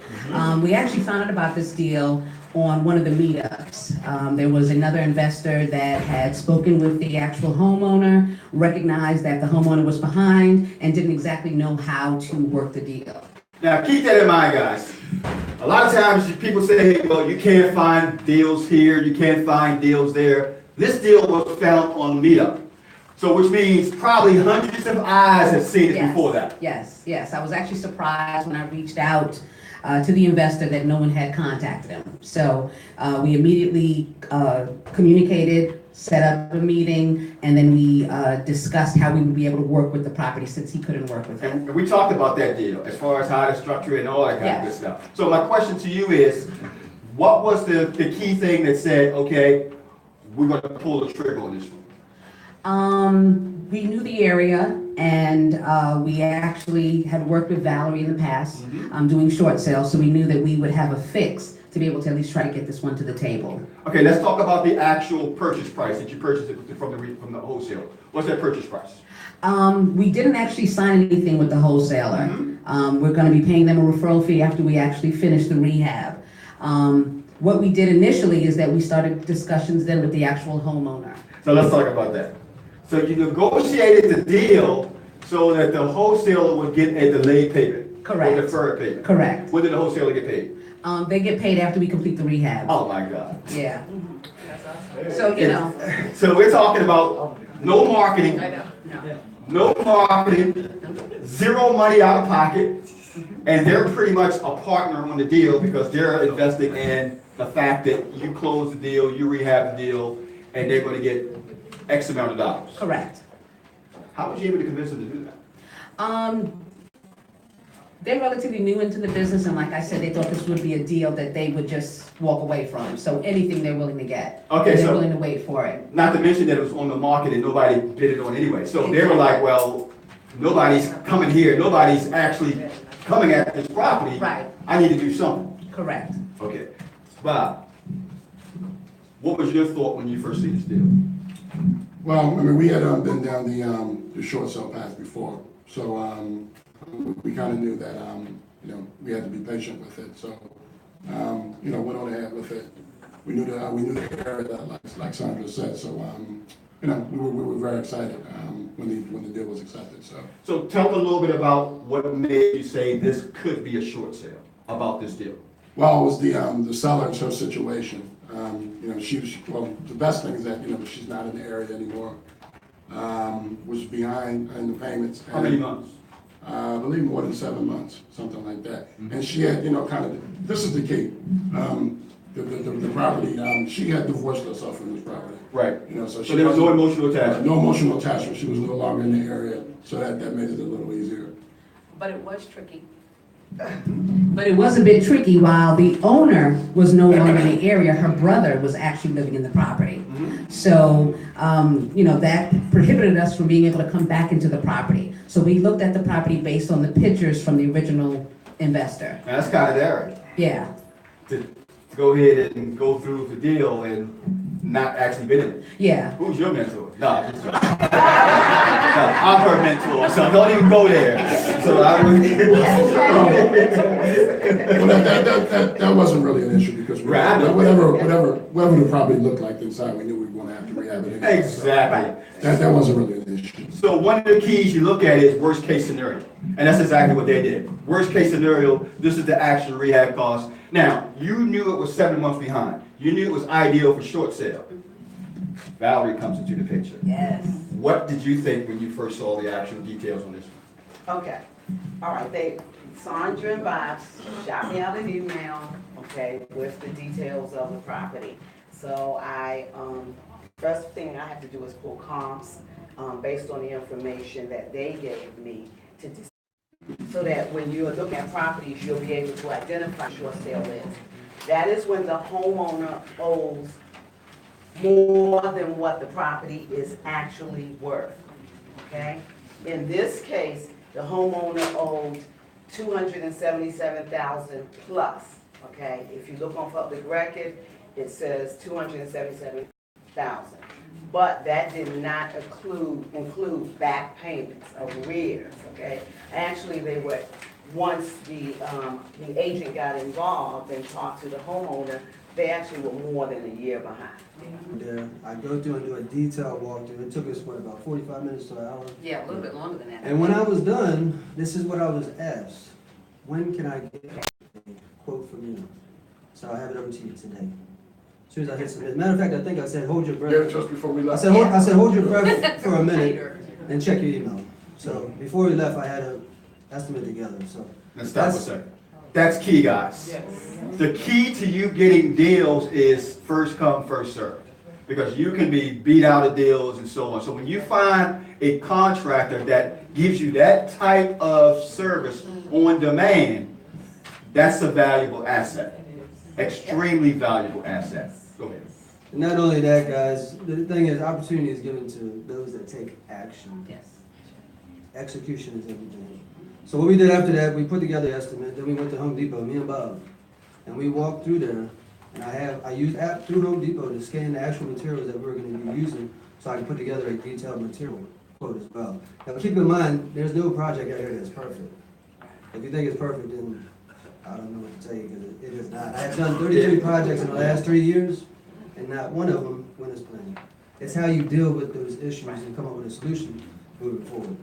We actually found out about this deal on one of the meetups. There was another investor that had spoken with the actual homeowner, recognized that the homeowner was behind, and didn't exactly know how to work the deal. Now, keep that in mind, guys. A lot of times people say, hey, well, you can't find deals here, you can't find deals there. This deal was found on Meetup. So which means probably hundreds of eyes have seen it before that. Yes. I was actually surprised when I reached out to the investor that no one had contacted him. So we immediately communicated, set up a meeting, and then we discussed how we would be able to work with the property since he couldn't work with it. And we talked about that deal as far as how to structure it and all that kind of good stuff. So my question to you is, what was the key thing that said, okay, we're going to pull the trigger on this one? We knew the area, and we actually had worked with Valerie in the past, doing short sales, so we knew that we would have a fix to be able to at least try to get this one to the table. Okay, let's talk about the actual purchase price that you purchased it from the wholesaler. What's that purchase price? We didn't actually sign anything with the wholesaler. We're going to be paying them a referral fee after we actually finish the rehab. What we did initially is that we started discussions then with the actual homeowner. So let's talk about that. So you negotiated the deal so that the wholesaler would get a delayed payment. Correct. Or deferred payment. Correct. When did the wholesaler get paid? They get paid after we complete the rehab. Oh my God. Yeah. So, you know. So we're talking about no marketing. No marketing, zero money out of pocket, and they're pretty much a partner on the deal because they're investing in the fact that you close the deal, you rehab the deal, and they're going to get X amount of dollars. Correct. How was you able to convince them to do that? They're relatively new into the business, and like I said, they thought this would be a deal that they would just walk away from. So anything they're willing to get. Okay, they're so willing to wait for it. Not to mention that it was on the market and nobody bid it on anyway. So they were like, well, nobody's coming here, nobody's actually coming at this property. Right. I need to do something. Correct. Okay. Bob, what was your thought when you first seen this deal? Well, I mean, we had been down the short sale path before, so we kind of knew that you know, we had to be patient with it. So you know, went on ahead with it. We knew the area, like Sandra said. So you know, we were very excited when the deal was accepted. So tell me a little bit about what made you say this could be a short sale about this deal. Well, it was the seller's her situation. You know, well, the best thing is that, you know, she's not in the area anymore. Was behind in the payments. How many months? I believe more than 7 months, something like that. And she had, you know, kind of, this is the key. The property, she had divorced herself from this property. Right. You know, so there was no emotional attachment. No emotional attachment. She was no longer in the area, so that made it a little easier. But it was tricky. But it was a bit tricky. While the owner was no longer in the area, her brother was actually living in the property. So, you know, that prohibited us from being able to come back into the property. So we looked at the property based on the pictures from the original investor. Now, that's kind of daring, Yeah, to go ahead and go through the deal and not actually bid in it. yeah. Who's your mentor? No, I'm just joking. No, I'm her mentor, so don't even go there. So I would. Well, that wasn't really an issue because Right, I know. whatever the property looked like inside, we knew we were gonna have to rehab it anyway. So Exactly. That wasn't really an issue. So one of the keys you look at is worst case scenario. And that's exactly what they did. Worst case scenario, this is the actual rehab cost. Now, you knew it was 7 months behind. You knew it was ideal for short sale. Valerie comes into the picture. Yes. What did you think when you first saw the actual details on this one? Okay, all right, Sandra and Bob shot me out an email, okay, with the details of the property. So first thing I have to do is pull comps, based on the information that they gave me so that when you're looking at properties, you'll be able to identify short sale is. That is when the homeowner owes more than what the property is actually worth, okay? In this case, the homeowner owed $277,000 plus, okay? If you look on public record, it says $277,000. But that did not include back payments, arrears, okay? Actually, they were, once the agent got involved and talked to the homeowner, they actually were more than a year behind. There, I go through and do a detailed walkthrough. It took us, about 45 minutes to an hour? Yeah, a little bit longer than that. And when I was done, this is what I was asked. When can I get a quote from you? So I have it over to you today. As soon as I hit submit. Matter of fact, I think I said, hold your Yeah, breath. just before we I left. said, hold your breath for a minute and check your email. So before we left, I had an estimate together, so. Let's stop a second. That's key, guys. The key to you getting deals is first come, first served. Because you can be beat out of deals and so on. So when you find a contractor that gives you that type of service on demand, that's a valuable asset. Extremely valuable asset. Go ahead. And not only that, guys, the thing is, opportunity is given to those that take action. Yes. Execution is everything. So what we did after that, we put together an estimate, then we went to Home Depot, me and Bob, and we walked through there, and I used app through Home Depot to scan the actual materials that we're gonna be using, so I can put together a detailed material quote as well. Now, keep in mind, there's no project out here that's perfect. If you think it's perfect, then I don't know what to tell you, because it is not. I have done 33 projects in the last 3 years, and not one of them went as planned. It's how you deal with those issues and come up with a solution moving forward.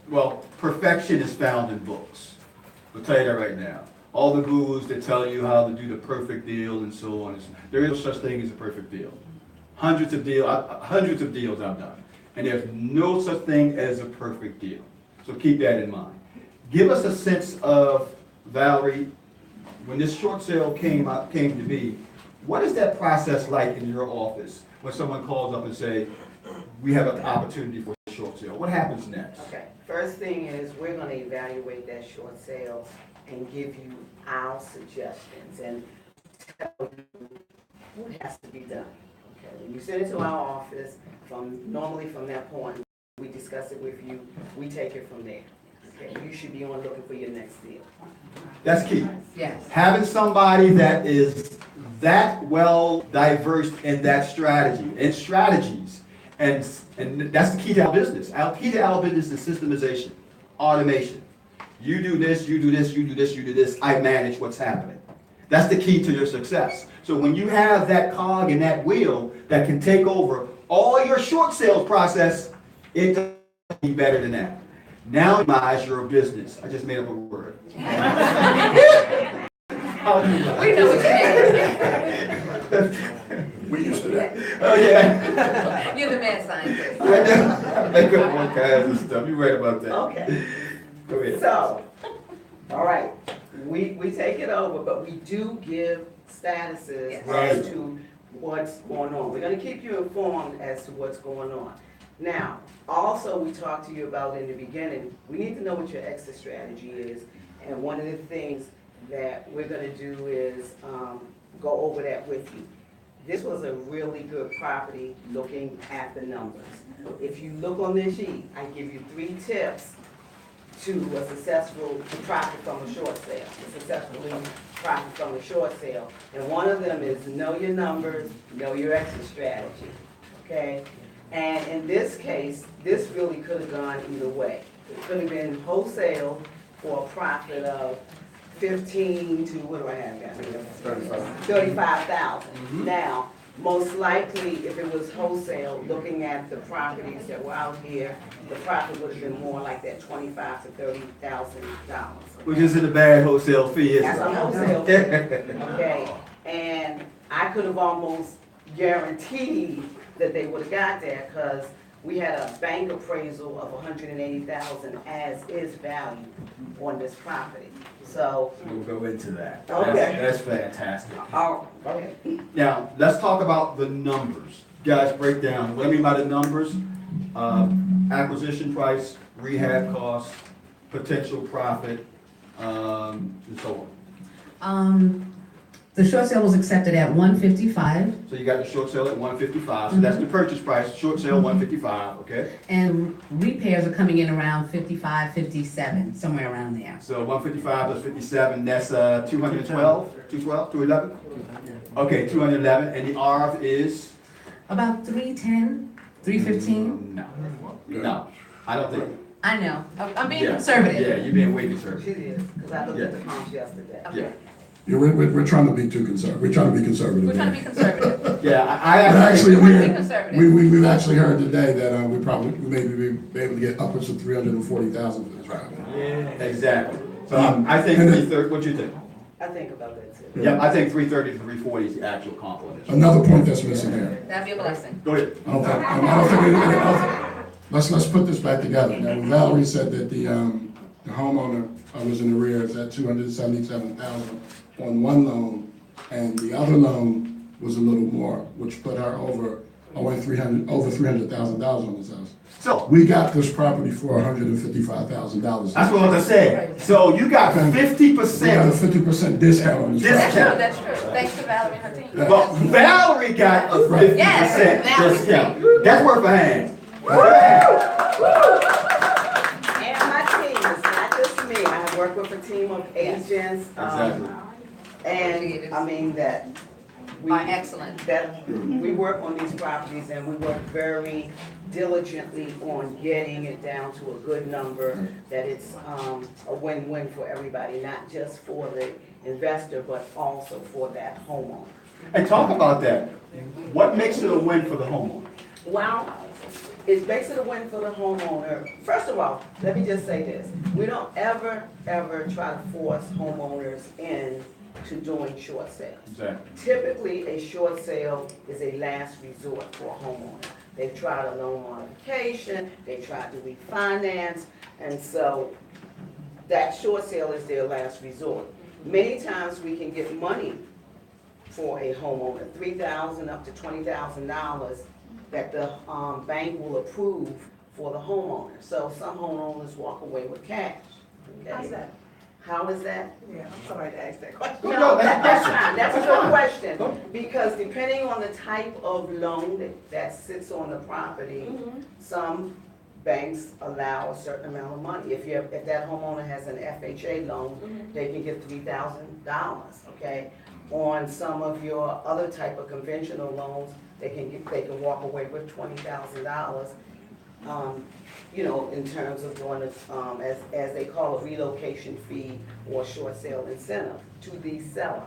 Well, perfection is found in books. I'll tell you that right now. All the gurus that tell you how to do the perfect deal and so on. There is no such thing as a perfect deal. Hundreds of deals I've done. And there's no such thing as a perfect deal. So keep that in mind. Give us a sense of, Valerie, when this short sale came to be, what is that process like in your office when someone calls up and say, we have an opportunity for a short sale? What happens next? Okay, first thing is, we're gonna evaluate that short sale and give you our suggestions and tell you what has to be done. Okay, when you send it to our office, normally from that point, we discuss it with you, we take it from there. Okay, you should be on looking for your next deal. That's key. Yes. Having somebody that is that well diverse in that strategy and strategies. And that's the key to our business. Our key to our business is systemization, automation. You do this, you do this, you do this, you do this. I manage what's happening. That's the key to your success. So when you have that cog and that wheel that can take over all your short sales process, it doesn't be better than that. Now optimize your business. I just made up a word. We know what you mean. We used to that. Oh, yeah. You're the mad scientist. I make up all kinds of stuff. You're right about that. Okay. Go ahead. So, all right, we take it over, but we do give statuses Right. as to what's going on. We're gonna keep you informed as to what's going on. Now, also, we talked to you about in the beginning, we need to know what your exit strategy is. And one of the things that we're gonna do is go over that with you. This was a really good property looking at the numbers. If you look on this sheet, I give you 3 tips to a successful profit from a short sale, a successful profit from a short sale. And one of them is know your numbers, know your exit strategy, okay? And in this case, this really could have gone either way. It could have been wholesale for a profit of 15 to, what do I have down here? 35,000. Now, most likely, if it was wholesale, looking at the properties that were out here, the profit would have been more like that $25,000 to $30,000. Which isn't a bad wholesale fee, is That's a it? wholesale fee, okay? And I could have almost guaranteed that they would have got there, because we had a bank appraisal of 180,000 as is value on this property. So, We'll go into that. Okay. That's fantastic. okay. Now, let's talk about the numbers. Guys, break down, what I mean by the numbers, acquisition price, rehab costs, potential profit, and so on. The short sale was accepted at 155, So you got the short sale at 155, so that's the purchase price, short sale 155, okay? and repairs are coming in around 55, 57, somewhere around there. So 155 plus 57, that's 212, 212, 211? Okay, 211, and the ARV is? About 310, 315. No, I don't think. I know, I'm being Yeah, conservative. Yeah, you're being way conservative. She is, because I looked at the comps yesterday. Yeah, Yeah, we're trying to be too conservative, we're trying to be conservative. We're trying to be conservative. yeah, I But actually, actually, We want to be conservative. we've actually heard today that, we probably, we maybe be able to get upwards of 340,000 for this property. exactly. So I think And then- 330, what you think? I think about that too. Yeah, I think 330 to 340 is the actual comp on this. Another point that's missing here. That'd be a blessing. Go ahead. I don't think, let's put this back together. Now, Valerie said that the homeowner was in arrears at 277,000 on one loan, and the other loan was a little more, which put her over $300,000 on this house. So, We got this property for $155,000. that's what I said. So you got We got a 50%. 50% discount on this Discount. property. That's true. Thanks to Valerie and her team. Well, Valerie got a 50% Yes, Valerie. discount. That's worth a hand. And my team, it's not just me, I have worked with a team of agents. Exactly. And, I mean, that we. Are excellent. That we work on these properties and we work very diligently on getting it down to a good number, that it's, a win-win for everybody, not just for the investor, but also for that homeowner. And talk about that. What makes it a win for the homeowner? Well, it makes it a win for the homeowner. First of all, let me just say this. We don't ever try to force homeowners into doing short sales. Exactly. Typically, a short sale is a last resort for a homeowner. They've tried a loan modification, they tried to refinance, and so that short sale is their last resort. Many times we can get money for a homeowner, $3,000 up to $20,000 that the bank will approve for the homeowner. So some homeowners walk away with cash. Okay? How's that? How is that? Yeah, I'm sorry to ask that question. No, that's fine, that's a That's good fine. question, because depending on the type of loan that sits on the property, some banks allow a certain amount of money. If that homeowner has an FHA loan, they can get $3,000, okay? On some of your other type of conventional loans, they can walk away with $20,000, you know, in terms of doing it, as they call a relocation fee or short sale incentive to the seller.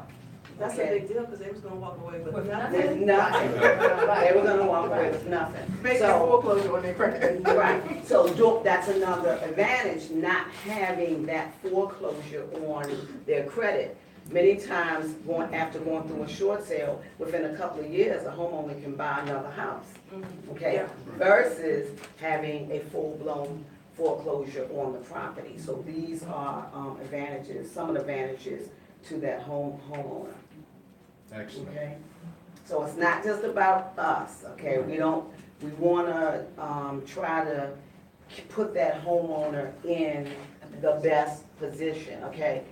That's a Okay? big deal, because they was gonna walk away with With nothing. nothing. They were gonna walk away with nothing. Make a So, foreclosure on their credit. right, so that's another advantage, not having that foreclosure on their credit. Many times, after going through a short sale, within a couple of years, a homeowner can buy another house, okay? Yeah. Versus having a full-blown foreclosure on the property. So these are advantages, some of the advantages to that homeowner. Excellent. Okay, so it's not just about us, okay, we wanna, try to put that homeowner in the best position, okay?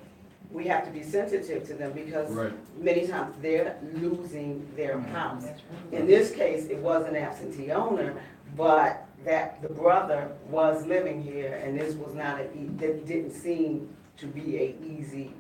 we have to be sensitive to them because Right. many times they're losing their house. In this case, it was an absentee owner, but that the brother was living here and this was not that didn't seem to be a easy,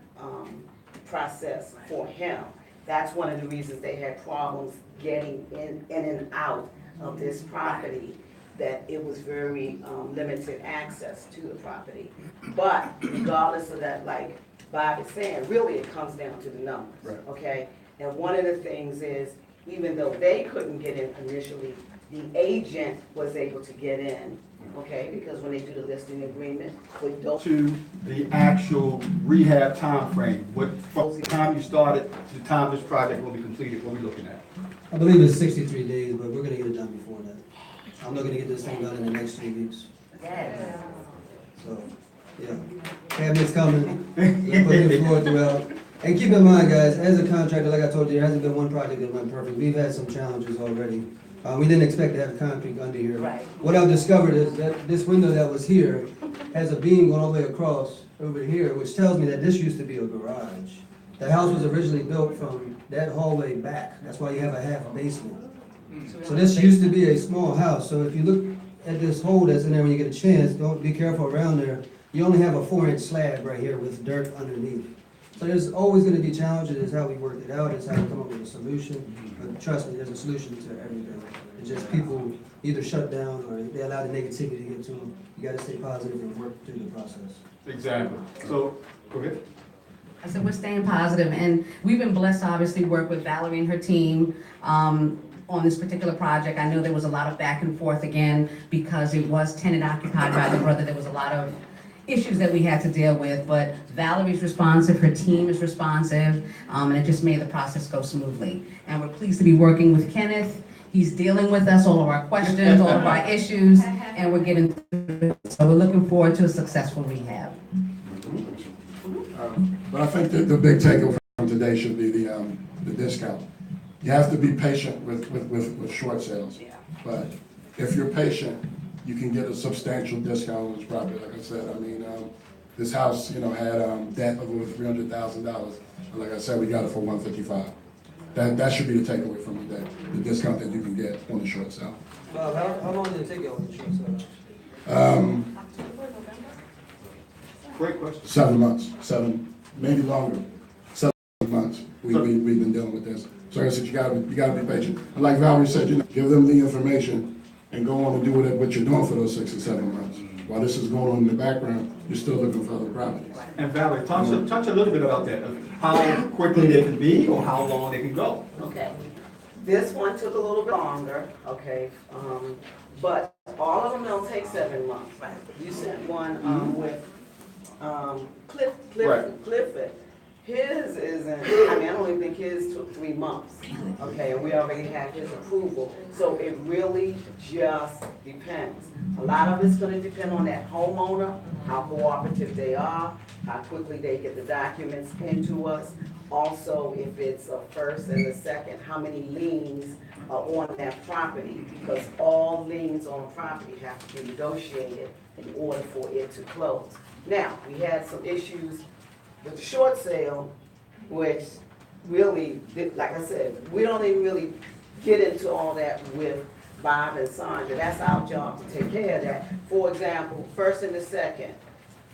process for him. That's one of the reasons they had problems getting in and out of this property, that it was very limited access to the property. But regardless of that, like Bob is saying, really it comes down to the numbers, Right. okay? And one of the things is, even though they couldn't get in initially, the agent was able to get in, okay? Because when they do the listing agreement, with those To the actual rehab time frame, what, from the time you started to the time this project will be completed, what are we looking at? I believe it's 63 days, but we're gonna get it done before that. I'm looking to get this thing done in the next 3 weeks. So, yeah, cabinet's coming, we're putting it forward throughout. And keep in mind, guys, as a contractor, like I told you, there hasn't been one project that went perfect. We've had some challenges already. We didn't expect to have concrete under here. Right. What I've discovered is that this window that was here has a beam going all the way across over here, which tells me that this used to be a garage. The house was originally built from that hallway back. That's why you have a half basement. So this used to be a small house. So if you look at this hole that's in there when you get a chance, don't be careful around there. You only have a 4-inch slab right here with dirt underneath. So there's always gonna be challenges. It's how we worked it out. It's how we come up with a solution. But trust me, there's a solution to everything. It's just people either shut down or they allow the negativity to get to them. You gotta stay positive and work through the process. Exactly. So, go ahead. I said, we're staying positive, and we've been blessed to obviously work with Valerie and her team on this particular project. I know there was a lot of back and forth again, because it was tenant occupied by the brother. There was a lot of issues that we had to deal with, but Valerie's responsive, her team is responsive, and it just made the process go smoothly. And we're pleased to be working with Kenneth. He's dealing with us, all of our questions, all of our issues, and we're getting through it. So we're looking forward to a successful rehab. But I think that the big takeaway from today should be the discount. You have to be patient with short sales. But if you're patient, you can get a substantial discount on this property. Like I said, I mean, this house, you know, had debt of over $300,000. And like I said, we got it for $155. That should be the takeaway from the day, the discount that you can get on the short sale. Bob, how long did it take you on the short sale? Great question. 7 months, maybe longer, 7 months. We've been dealing with this. So like I said, you gotta be patient. And like Valerie said, you know, give them the information and go on and do what you're doing for those 6 or 7 months. While this is going on in the background, you're still looking for other properties. And Valerie, touch a little bit about that, of how quickly they can be or how long they can go. Okay. This one took a little bit longer, okay, but all of them don't take 7 months. You sent one, with, Right. Clifford. His isn't, I mean, I don't even think his took 3 months, okay, and we already have his approval. So it really just depends. A lot of it's gonna depend on that homeowner, how cooperative they are, how quickly they get the documents into us. Also, if it's a first and a second, how many liens are on that property? Because all liens on a property have to be negotiated in order for it to close. Now, we had some issues with the short sale, which really, like I said, we don't even really get into all that with Bob and Sandra. That's our job to take care of that. For example, first and the second.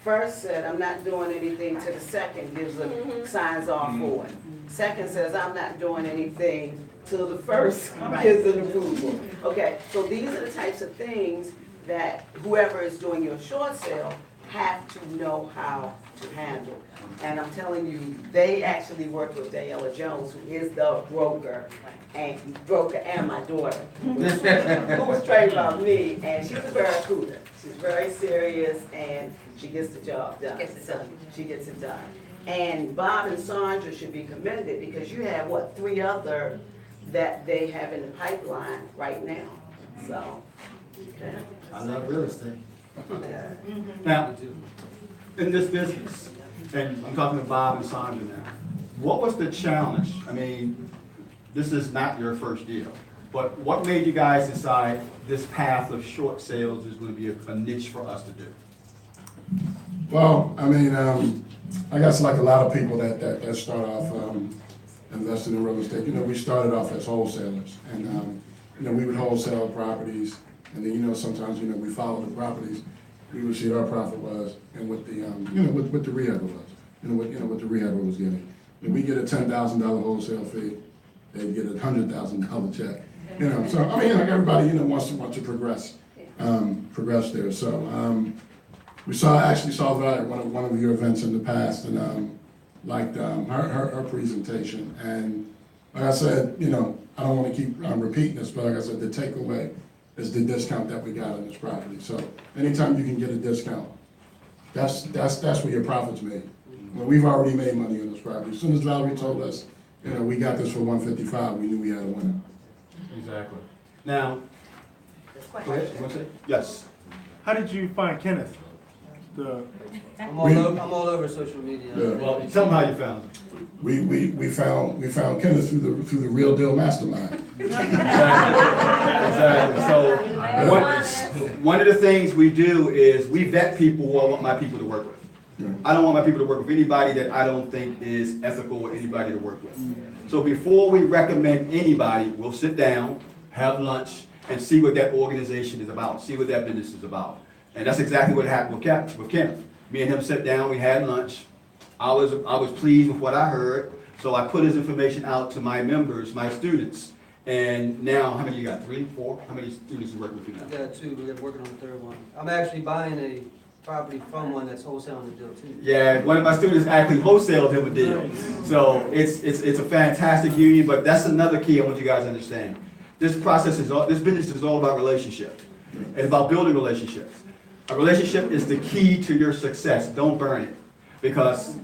First said, I'm not doing anything to the second, gives them signs off for it. Second says, I'm not doing anything till the first gives an approval. Okay, so these are the types of things that whoever is doing your short sale have to know how to handle. And I'm telling you, they actually worked with Dayella Jones, who is the broker and my daughter, who was trained by me, and she's a barracuda. She's very serious, and she gets the job done. She gets it done. And Bob and Sandra should be commended, because you have, what, 3 other that they have in the pipeline right now, so. Okay. I love real estate. Now, in this business, and I'm talking to Bob and Sandra now, what was the challenge? I mean, this is not your first deal, but what made you guys decide this path of short sales is going to be a niche for us to do? Well, I mean, I guess like a lot of people that start off, investing in real estate, we started off as wholesalers. And, we would wholesale properties, and then, sometimes, we follow the properties. We would see what our profit was and what the, what the rehab was, what the rehab was getting. If we get a $10,000 wholesale fee, they get a $100,000 check. So, I mean, everybody, wants to progress, progress there. So, we actually saw that at one of your events in the past, and liked her presentation. And like I said, I don't want to keep repeating this, but like I said, the takeaway is the discount that we got on this property. So anytime you can get a discount, that's where your profit's made. Well, we've already made money on this property. As soon as Valerie told us, we got this for $155, we knew we had a winner. Exactly. Now, go ahead, you want to say? Yes. How did you find Kenneth? I'm all over social media. Yeah. Well, tell them how you found him. We found Kenneth through the Real Deal Mastermind. Exactly. So one of the things we do is we vet people who I want my people to work with. I don't want my people to work with anybody that I don't think is ethical or anybody to work with. So before we recommend anybody, we'll sit down, have lunch, and see what that organization is about, see what that business is about. And that's exactly what happened with Kenneth. Me and him sat down, we had lunch. I was pleased with what I heard, so I put his information out to my members, my students. And now, how many you got? 3, 4? How many students you work with you now? We got 2, we're working on the third one. I'm actually buying a property from one that's wholesaling the deal too. Yeah, one of my students actually wholesaled him a deal. So it's a fantastic union, but that's another key I want you guys to understand. This business is all about relationship. It's about building relationships. A relationship is the key to your success. Don't burn it. Because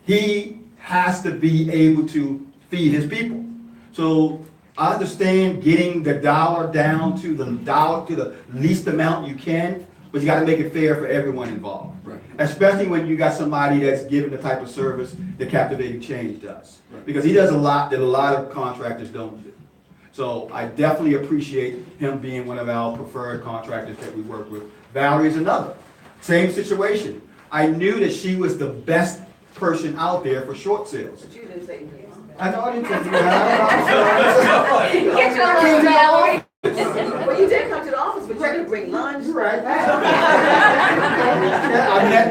he has to be able to feed his people. So I understand getting the dollar down to the least amount you can, but you gotta make it fair for everyone involved. Right. Especially when you got somebody that's giving the type of service that Captivating Change does. Right. Because he does a lot that a lot of contractors don't do. So I definitely appreciate him being one of our preferred contractors that we work with. Valerie is another. Same situation. I knew that she was the best person out there for short sales. But you didn't say anything. I know I didn't take you out. Well, you did come to the office, but you didn't bring lunch. Right.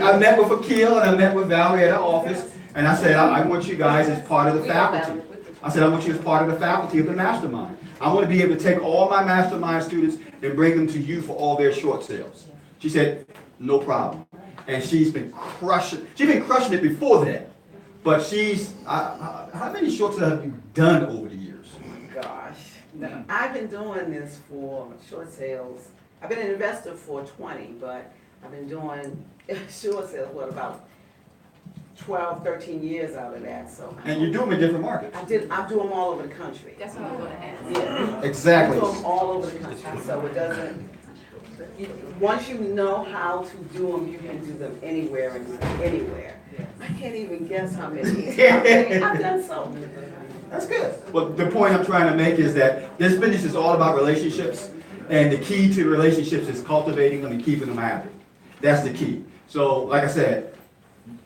I met with Akil and I met with Valerie at her office, and I said, I want you guys as part of the faculty. I said, I want you as part of the faculty of the mastermind. I want to be able to take all my mastermind students and bring them to you for all their short sales. She said, no problem. And she's been crushing it before that. But how many short sales have you done over the years? Gosh, I've been doing this for short sales. I've been an investor for 20, but I've been doing short sales, about 12, 13 years out of that, so. And you do them in different markets. I do them all over the country. That's what I'm gonna ask. Yeah. Exactly. I do them all over the country, so it doesn't, once you know how to do them, you can do them anywhere and anywhere. I can't even guess how many. I've done so. That's good. Well, the point I'm trying to make is that this business is all about relationships, and the key to relationships is cultivating them and keeping them happy. That's the key. So, like I said,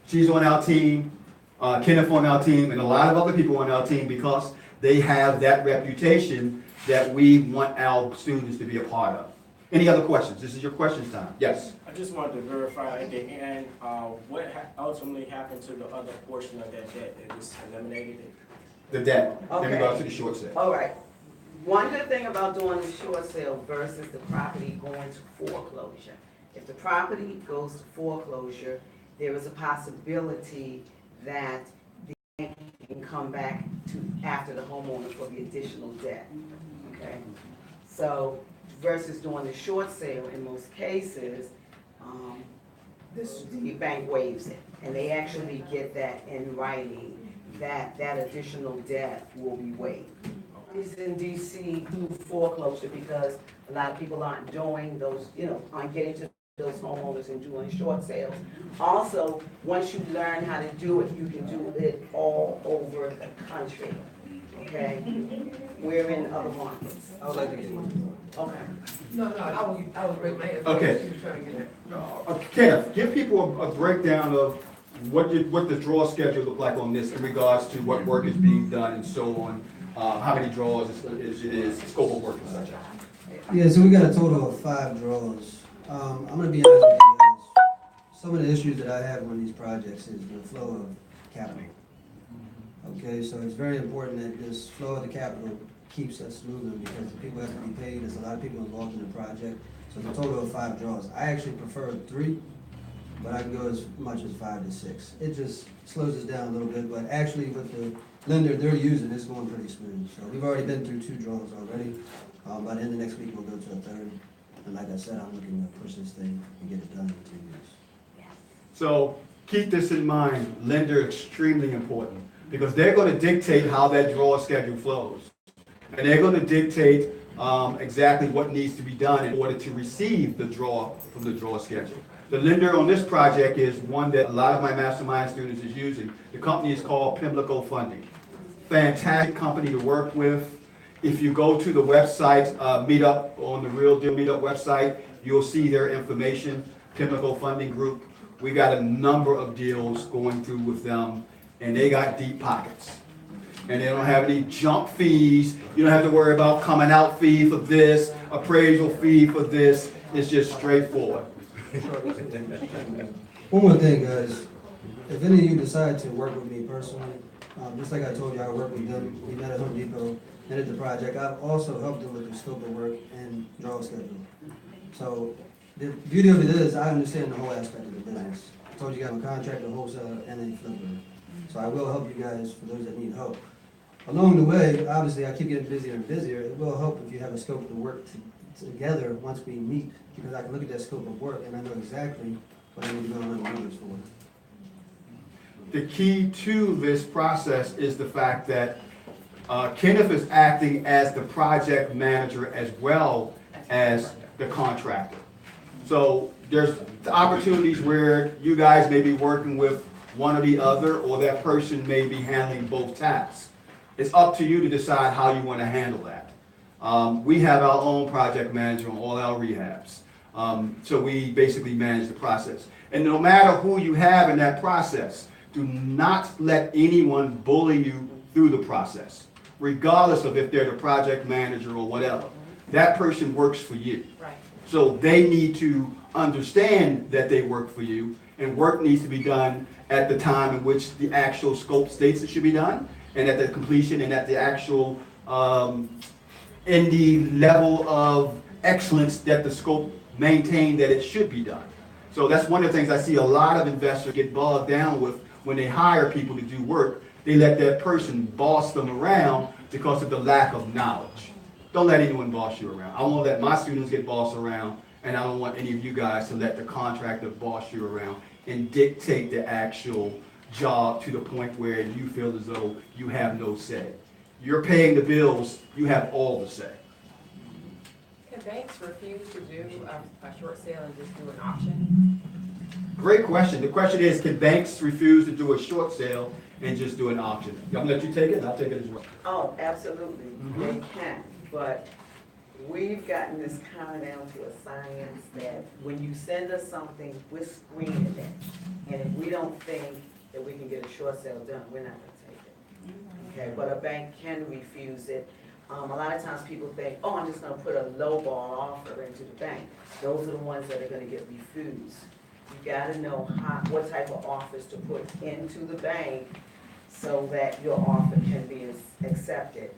she's on our team, Kenneth on our team, and a lot of other people on our team because they have that reputation that we want our students to be a part of. Any other questions? This is your questions time. Yes. I just wanted to verify at the end, what ultimately happened to the other portion of that debt? It was eliminated? The debt. Then we go Okay. to the short sale. All right. One good thing about doing the short sale versus the property going to foreclosure. If the property goes to foreclosure, there is a possibility that the bank can come back to after the homeowner for the additional debt, okay? So versus doing the short sale, in most cases, the bank waives it, and they actually get that in writing, that additional debt will be waived. Is in DC do foreclosure because a lot of people aren't doing those, aren't getting to those homeowners and doing short sales. Also, once you learn how to do it, you can do it all over the country, okay? We're in other markets. I would like to get one. Okay. No, I was breaking my head. Okay. Kenneth, give people a breakdown of what the draw schedule look like on this in regards to what work is being done and so on? How many draws it is, scope of work and such? Yeah, so we got a total of 5 draws. I'm gonna be honest with you guys. Some of the issues that I have on these projects is the flow of capital. Okay, so it's very important that this flow of the capital keeps us moving because the people have to be paid. There's a lot of people involved in the project. So it's a total of 5 draws. I actually prefer 3, but I can go as much as 5 to 6. It just slows us down a little bit, but actually with the lender they're using, it's going pretty smooth. So we've already been through 2 draws already. By the end of next week, we'll go to a 3rd. And like I said, I'm looking to push this thing and get it done in 2 years. So keep this in mind, lender extremely important, because they're gonna dictate how that draw schedule flows. And they're gonna dictate exactly what needs to be done in order to receive the draw from the draw schedule. The lender on this project is one that a lot of my mastermind students is using. The company is called Pimlico Funding. Fantastic company to work with. If you go to the website, Meetup, on the Real Deal Meetup website, you'll see their information, Pimlico Funding Group. We got a number of deals going through with them, and they got deep pockets. And they don't have any junk fees. You don't have to worry about coming out fee for this, appraisal fee for this. It's just straightforward. One more thing, guys. If any of you decide to work with me personally, just like I told you, I work with them. We met at Home Depot, ended the project. I've also helped them with the scope of work and draw schedule. So the beauty of it is I understand the whole aspect of the business. I told you I'm a contractor, wholesaler, and a flipper. So I will help you guys for those that need help. Along the way, obviously, I keep getting busier and busier. It will help if you have a scope of work together once we meet, because I can look at that scope of work and I know exactly what I need to go on numbers for. The key to this process is the fact that Kenneth is acting as the project manager as well as the contractor. So there's opportunities where you guys may be working with one or the other, or that person may be handling both tasks. It's up to you to decide how you want to handle that. We have our own project manager on all our rehabs. So we basically manage the process. And no matter who you have in that process, do not let anyone bully you through the process, regardless of if they're the project manager or whatever. That person works for you. Right. So they need to understand that they work for you, and work needs to be done at the time in which the actual scope states it should be done, and at the completion and at the actual, in the level of excellence that the scope maintained that it should be done. So that's one of the things I see a lot of investors get bogged down with when they hire people to do work. They let that person boss them around because of the lack of knowledge. Don't let anyone boss you around. I won't let my students get bossed around, and I don't want any of you guys to let the contractor boss you around and dictate the actual job to the point where you feel as though you have no say. You're paying the bills, you have all the say. Can banks refuse to do a short sale and just do an auction? Great question. The question is, can banks refuse to do a short sale and just do an auction? I'm gonna let you take it, and I'll take it as well. Oh, absolutely, they can, but we've gotten this kind of down to a science that when you send us something, we're screening it. And if we don't think that we can get a short sale done, we're not gonna take it. Okay, but a bank can refuse it. A lot of times people think, oh, I'm just gonna put a lowball offer into the bank. Those are the ones that are gonna get refused. You gotta know what type of offers to put into the bank so that your offer can be accepted,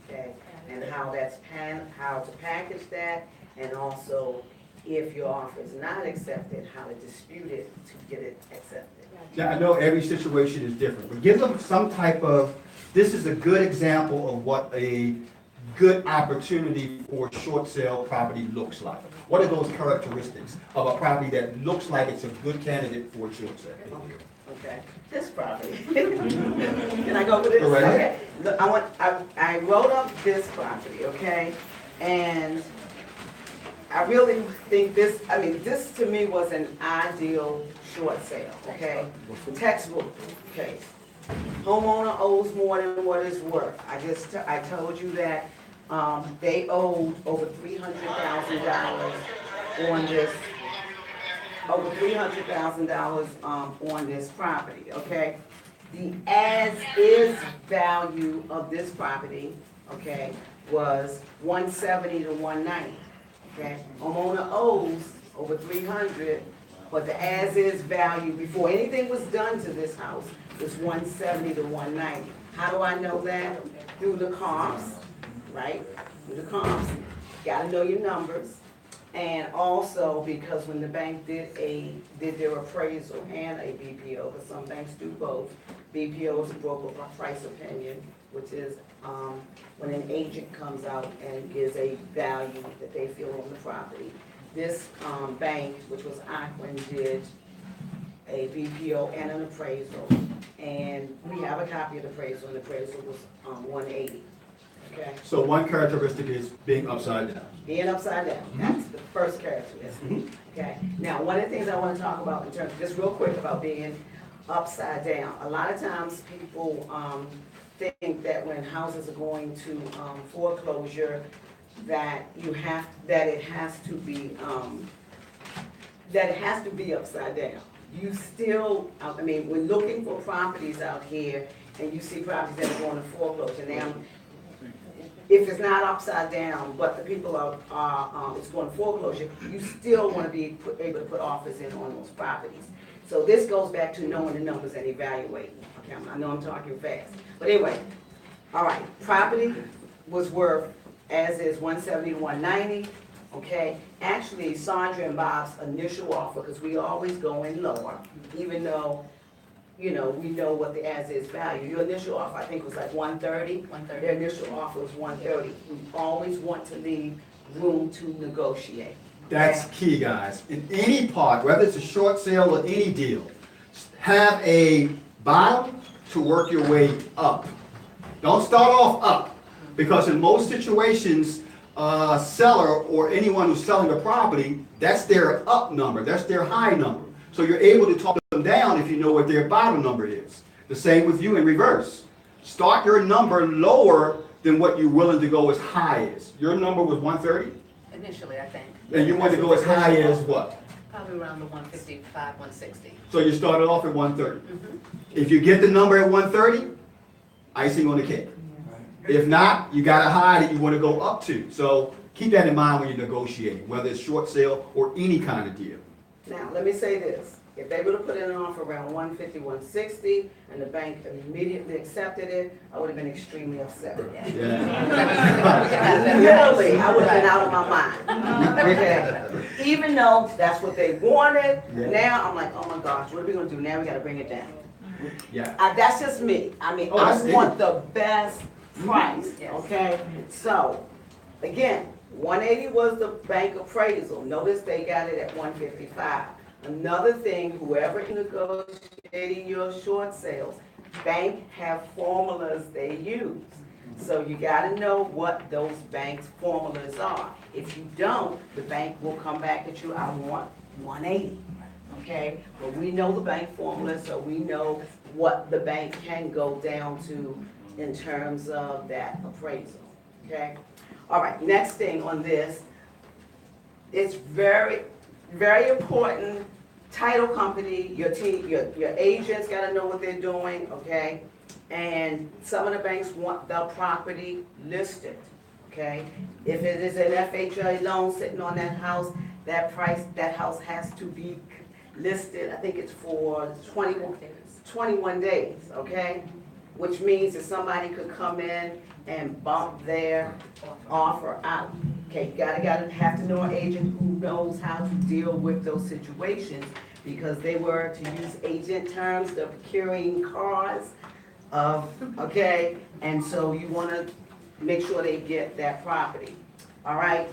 okay? And how to package that, and also if your offer is not accepted, how to dispute it to get it accepted. Yeah, I know every situation is different, but give them some type of, this is a good example of what a good opportunity for short sale property looks like. What are those characteristics of a property that looks like it's a good candidate for a short sale? Okay, this property. Can I go with this? Go right ahead. Okay. Look, I wrote up this property, okay? And I really think this to me was an ideal short sale, okay? Textbook case. Homeowner owes more than what it's worth. I told you that they owed over $300,000 on this over $300,000, on this property, okay? The as-is value of this property, okay, was 170 to 190, okay? Homeowner owes over 300, but the as-is value before anything was done to this house was 170 to 190. How do I know that? Through the comps, right? Through the comps, gotta know your numbers. And also because when the bank did their appraisal and a BPO, because some banks do both. BPO is a broker price opinion, which is when an agent comes out and gives a value that they feel on the property. This bank, which was Aquin, did a BPO and an appraisal, and we have a copy of the appraisal, and the appraisal was 180. Okay, So one characteristic is being upside down. being upside down, that's the first characteristic. Okay, now one of the things I want to talk about in terms, just real quick about being upside down. A lot of times people think that when houses are going to foreclosure, that it has to be upside down. You still, I mean, we're looking for properties out here, and you see properties that are going to foreclosure. Now, if it's not upside down, but the people are it's going to foreclosure, you still want to be able to put offers in on those properties. So this goes back to knowing the numbers and evaluating. Okay, I know I'm talking fast, but anyway, all right. Property was worth as is 170 to 190. Okay, actually Sandra and Bob's initial offer, because we always go in lower, even though, you know, we know what the as-is value. Your initial offer, I think, was like 130. 130. Their initial offer was 130. We always want to leave room to negotiate. That's key, guys. In any part, whether it's a short sale or any deal, have a bottom to work your way up. Don't start off up, because in most situations, seller or anyone who's selling a property, that's their up number, that's their high number. So you're able to talk them down if you know what their bottom number is. The same with you in reverse. Start your number lower than what you're willing to go as high as. Your number was 130, Initially, I think. and you want to go as high as what? Probably around the 155, 160. So you started off at 130. If you get the number at 130, icing on the cake. If not, you got a high that you want to go up to. So keep that in mind when you're negotiating, whether it's short sale or any kind of deal. Now, let me say this. If they would have put in an offer around 150, 160, and the bank immediately accepted it, I would have been extremely upset. Yeah. Literally, I would have been out of my mind. Okay. Even though that's what they wanted, Yeah. now I'm like, oh my gosh, what are we gonna do? Now we gotta bring it down. Yeah. That's just me. I mean, Oh, I that's want the best price, Yes. okay? So, again, 180 was the bank appraisal. Notice they got it at 155. Another thing, whoever is negotiating your short sales, bank have formulas they use. So you gotta know what those banks' formulas are. If you don't, the bank will come back at you, I want 180, okay? But we know the bank formula, so we know what the bank can go down to in terms of that appraisal, okay? All right, next thing on this, it's very, very important. Title company, your team, your agents gotta know what they're doing, okay? And some of the banks want the property listed, okay? If it is an FHA loan sitting on that house, that house has to be listed, I think it's for 21 days, okay? Which means that somebody could come in and bump their offer out. Okay, you gotta have to know an agent who knows how to deal with those situations, because they were, to use agent terms, they're procuring cars of, okay? And so you wanna make sure they get that property, all right?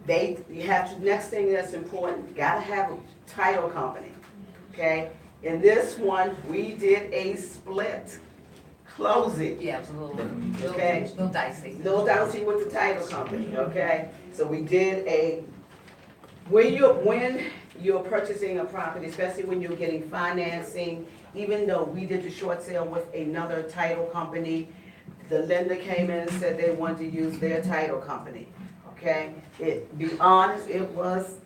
Next thing that's important, you gotta have a title company, okay? In this one, we did a split closing. Yeah, it was Okay. little dicey. Little dicey with the title company, okay? So we did when you're purchasing a property, especially when you're getting financing, even though we did the short sale with another title company, the lender came in and said they wanted to use their title company, okay? Be honest, it was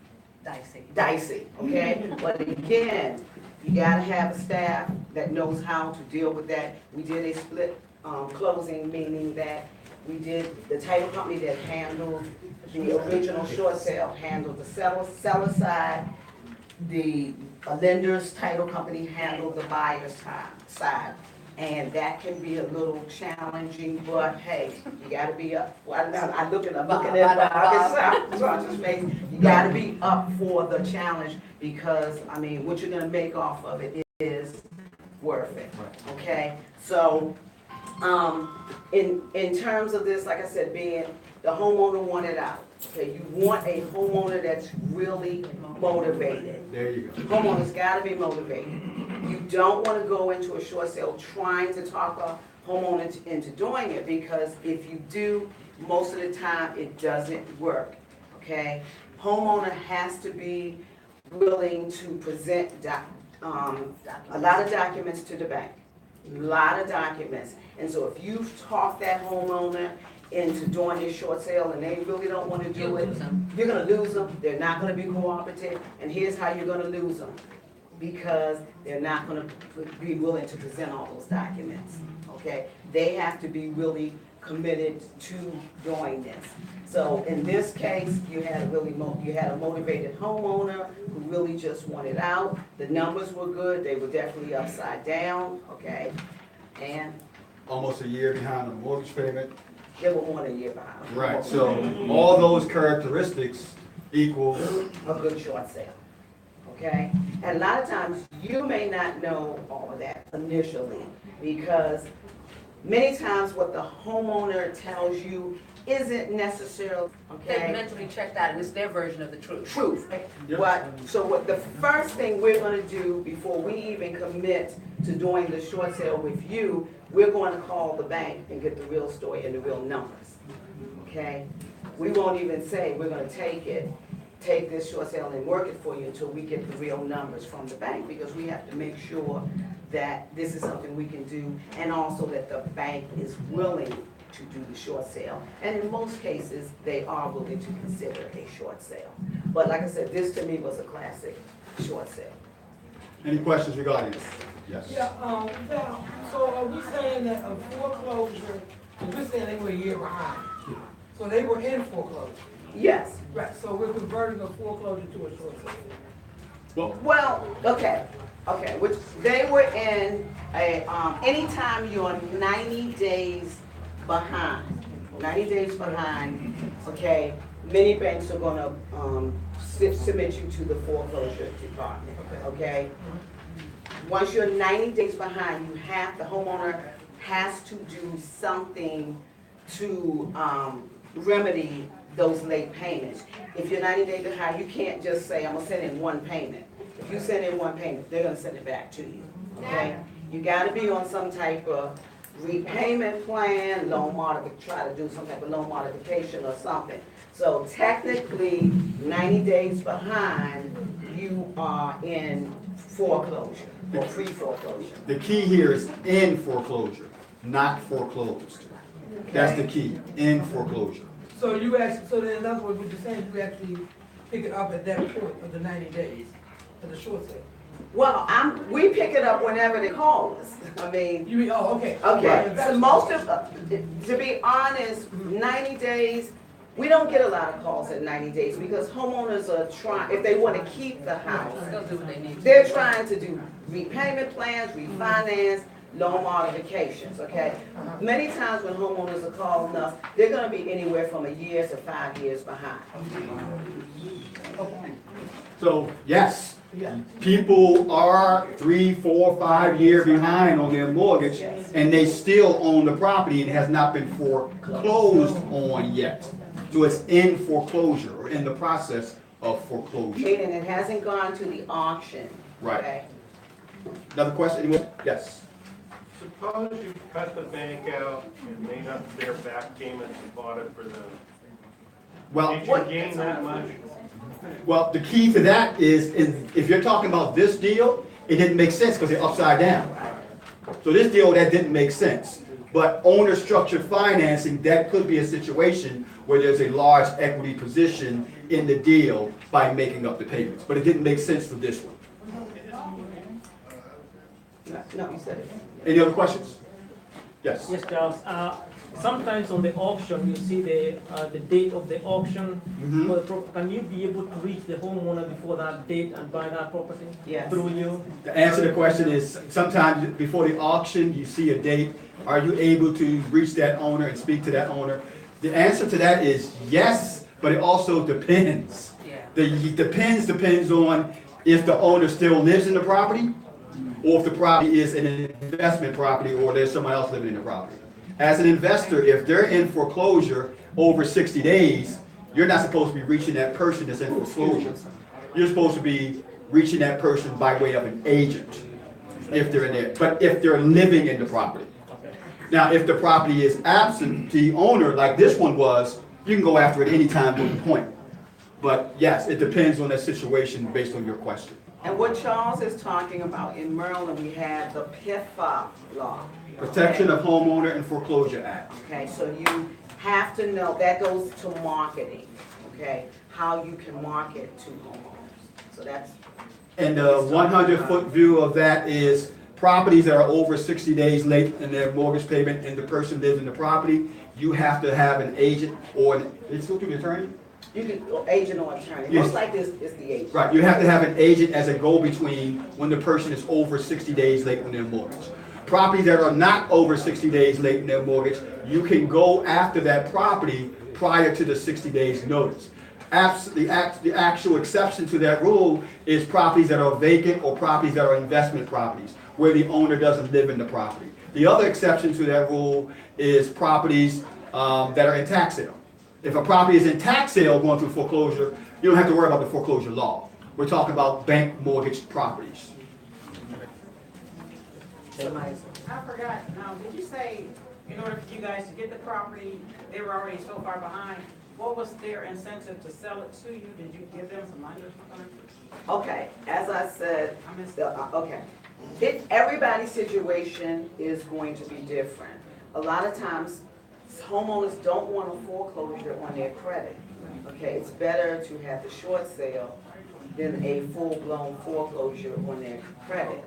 dicey, okay? But again, you gotta have a staff that knows how to deal with that. We did a split closing, meaning that we did, the title company that handled the original short sale handled the seller side. The lender's title company handled the buyer's side. And that can be a little challenging, but hey, you gotta be up. Well, I'm looking at Bob's face. You gotta be up for the challenge because, I mean, what you're gonna make off of it is worth it, okay? So, in terms of this, like I said, being the homeowner wanted out. Okay, you want a homeowner that's really motivated. There you go. Homeowners gotta be motivated. You don't wanna go into a short sale trying to talk a homeowner into doing it, because if you do, most of the time, it doesn't work, okay? Homeowner has to be willing to present a lot of documents to the bank. A lot of documents. And so if you talk that homeowner into doing this short sale and they really don't want to do it, you're gonna lose them. They're not gonna be cooperative. And here's how you're gonna lose them. Because they're not gonna be willing to present all those documents, okay? They have to be really committed to doing this. So in this case, you had a motivated homeowner who really just wanted out. The numbers were good. They were definitely upside down, okay? And Almost a year behind the mortgage payment. they were more than a year behind. Right, so all those characteristics equal. A good short sale, okay? And a lot of times, you may not know all of that initially, because many times what the homeowner tells you isn't necessarily, They've okay? mentally checked out, and it's their version of the truth. Truth. What the first thing we're gonna do before we even commit to doing the short sale with you, we're going to call the bank and get the real story and the real numbers, okay? We won't even say we're gonna take this short sale and work it for you until we get the real numbers from the bank, because we have to make sure that this is something we can do, and also that the bank is willing to do the short sale. And in most cases, they are willing to consider a short sale. But like I said, this to me was a classic short sale. Any questions regarding this? Yes. Yeah, now, so are we saying that a foreclosure, we're saying they were a year behind? So they were in foreclosure? Yes. Right, so we're converting a foreclosure to a short sale? Well, okay, which they were in a, anytime you're 90 days behind, okay, many banks are gonna, submit you to the foreclosure department, okay? Once you're 90 days behind, the homeowner has to do something to, remedy those late payments. If you're 90 days behind, you can't just say, I'm gonna send in one payment. If you send in one payment, they're gonna send it back to you, okay? You gotta be on some type of repayment plan, try to do some type of loan modification or something. So technically, 90 days behind, you are in foreclosure or pre-foreclosure. The key here is in foreclosure, not foreclosed. That's the key, in foreclosure. So you actually, so then in other words, what you're saying, you actually pick it up at that point of the 90 days, for the short sale? Well, we pick it up whenever they call us. I mean. Okay. Okay, so most of, to be honest, 90 days, we don't get a lot of calls at 90 days, because homeowners are trying, if they want to keep the house, they're trying to do repayment plans, refinance, loan modifications, okay? Many times when homeowners are calling us, they're gonna be anywhere from a year to 5 years behind. So, yes, people are 3, 4, 5 years behind on their mortgage, and they still own the property and has not been foreclosed on yet. So it's in foreclosure, or in the process of foreclosure. And it hasn't gone to the auction, Right. okay? Another question, anyone? Yes. Suppose you cut the bank out and made up their back payments and bought it for them. Well, Did you gain that much? Well, the key to that is, if you're talking about this deal, it didn't make sense because they're upside down. So this deal, that didn't make sense. But owner structured financing, that could be a situation where there's a large equity position in the deal by making up the payments. But it didn't make sense for this one. No, you said it. Any other questions? Yes. Yes, Charles. Sometimes on the auction, you see the date of the auction. Mhm. For the can you be able to reach the homeowner before that date and buy that property? Yes. Through you? The answer to the question is, sometimes before the auction, you see a date. Are you able to reach that owner and speak to that owner? The answer to that is yes, but it also depends. Depends on if the owner still lives in the property, or if the property is an investment property, or there's someone else living in the property. As an investor, if they're in foreclosure over 60 days, you're not supposed to be reaching that person that's in foreclosure. You're supposed to be reaching that person by way of an agent, if they're in there, but if they're living in the property. Now, if the property is absent, the owner, like this one was, you can go after it any time with a point. But yes, it depends on that situation based on your question. And what Charles is talking about, in Maryland, we have the PIFA law. Protection of Homeowner and Foreclosure Act. Okay, so you have to know, that goes to marketing, okay? How you can market to homeowners. So that's. And the 100-foot view of that is properties that are over 60 days late in their mortgage payment and the person lives in the property, you have to have an agent or, it's still through the attorney? You can, agent or attorney, Yes. most likely it's the agent. Right, you have to have an agent as a go-between when the person is over 60 days late on their mortgage. Properties that are not over 60 days late in their mortgage, you can go after that property prior to the 60 days notice. The actual exception to that rule is properties that are vacant or properties that are investment properties, where the owner doesn't live in the property. The other exception to that rule is properties that are in tax sale. If a property is in tax sale going through foreclosure, you don't have to worry about the foreclosure law. We're talking about bank mortgage properties. I forgot, did you say in order for you guys to get the property, they were already so far behind? What was their incentive to sell it to you? Did you give them some money or something? Okay, as I said, okay. Everybody's situation is going to be different. A lot of times, homeowners don't want a foreclosure on their credit. Okay, it's better to have the short sale than a full-blown foreclosure on their credit.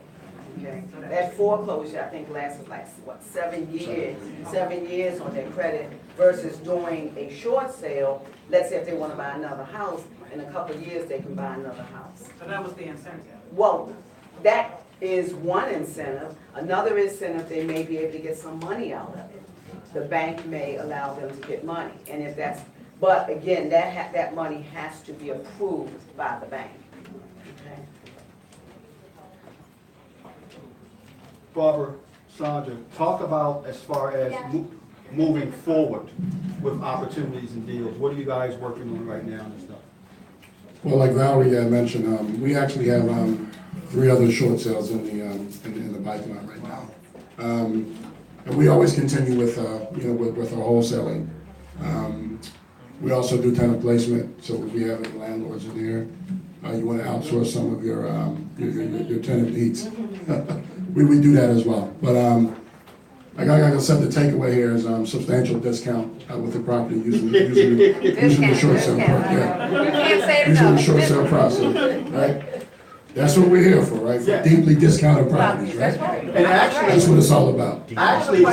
Okay, that foreclosure, I think, lasted like, what, 7 years? 7 years on their credit versus doing a short sale. Let's say if they want to buy another house, in a couple of years, they can buy another house. So that was the incentive? Well, that is one incentive. Another incentive, they may be able to get some money out of it. The bank may allow them to get money. And if that's, but again, that money has to be approved by the bank. Okay. Barbara, Sandra, talk about as far as moving forward with opportunities and deals. What are you guys working on right now and stuff? Well, like Valerie had mentioned, we actually have 3 other short sales in the pipeline right now. And we always continue with with our wholesaling. We also do tenant placement, so if we have any landlords in here, you want to outsource some of your tenant needs. we do that as well. But like I said, the takeaway here is substantial discount with the property using the short sale process. Using the short sale process, right? That's what we're here for, right? For deeply discounted properties, right? And actually, that's what it's all about. Actually,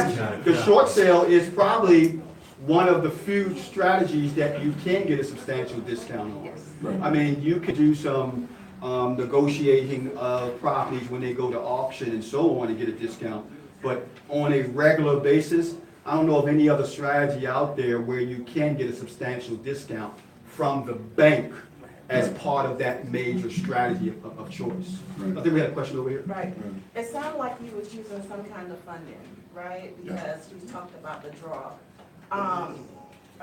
the short sale is probably one of the few strategies that you can get a substantial discount on. Right. I mean, you could do some negotiating of properties when they go to auction and so on and get a discount. But on a regular basis, I don't know of any other strategy out there where you can get a substantial discount from the bank as part of that major strategy of choice. Right. I think we had a question over here. Right. It sounded like you was using some kind of funding, right? Because you talked about the draw.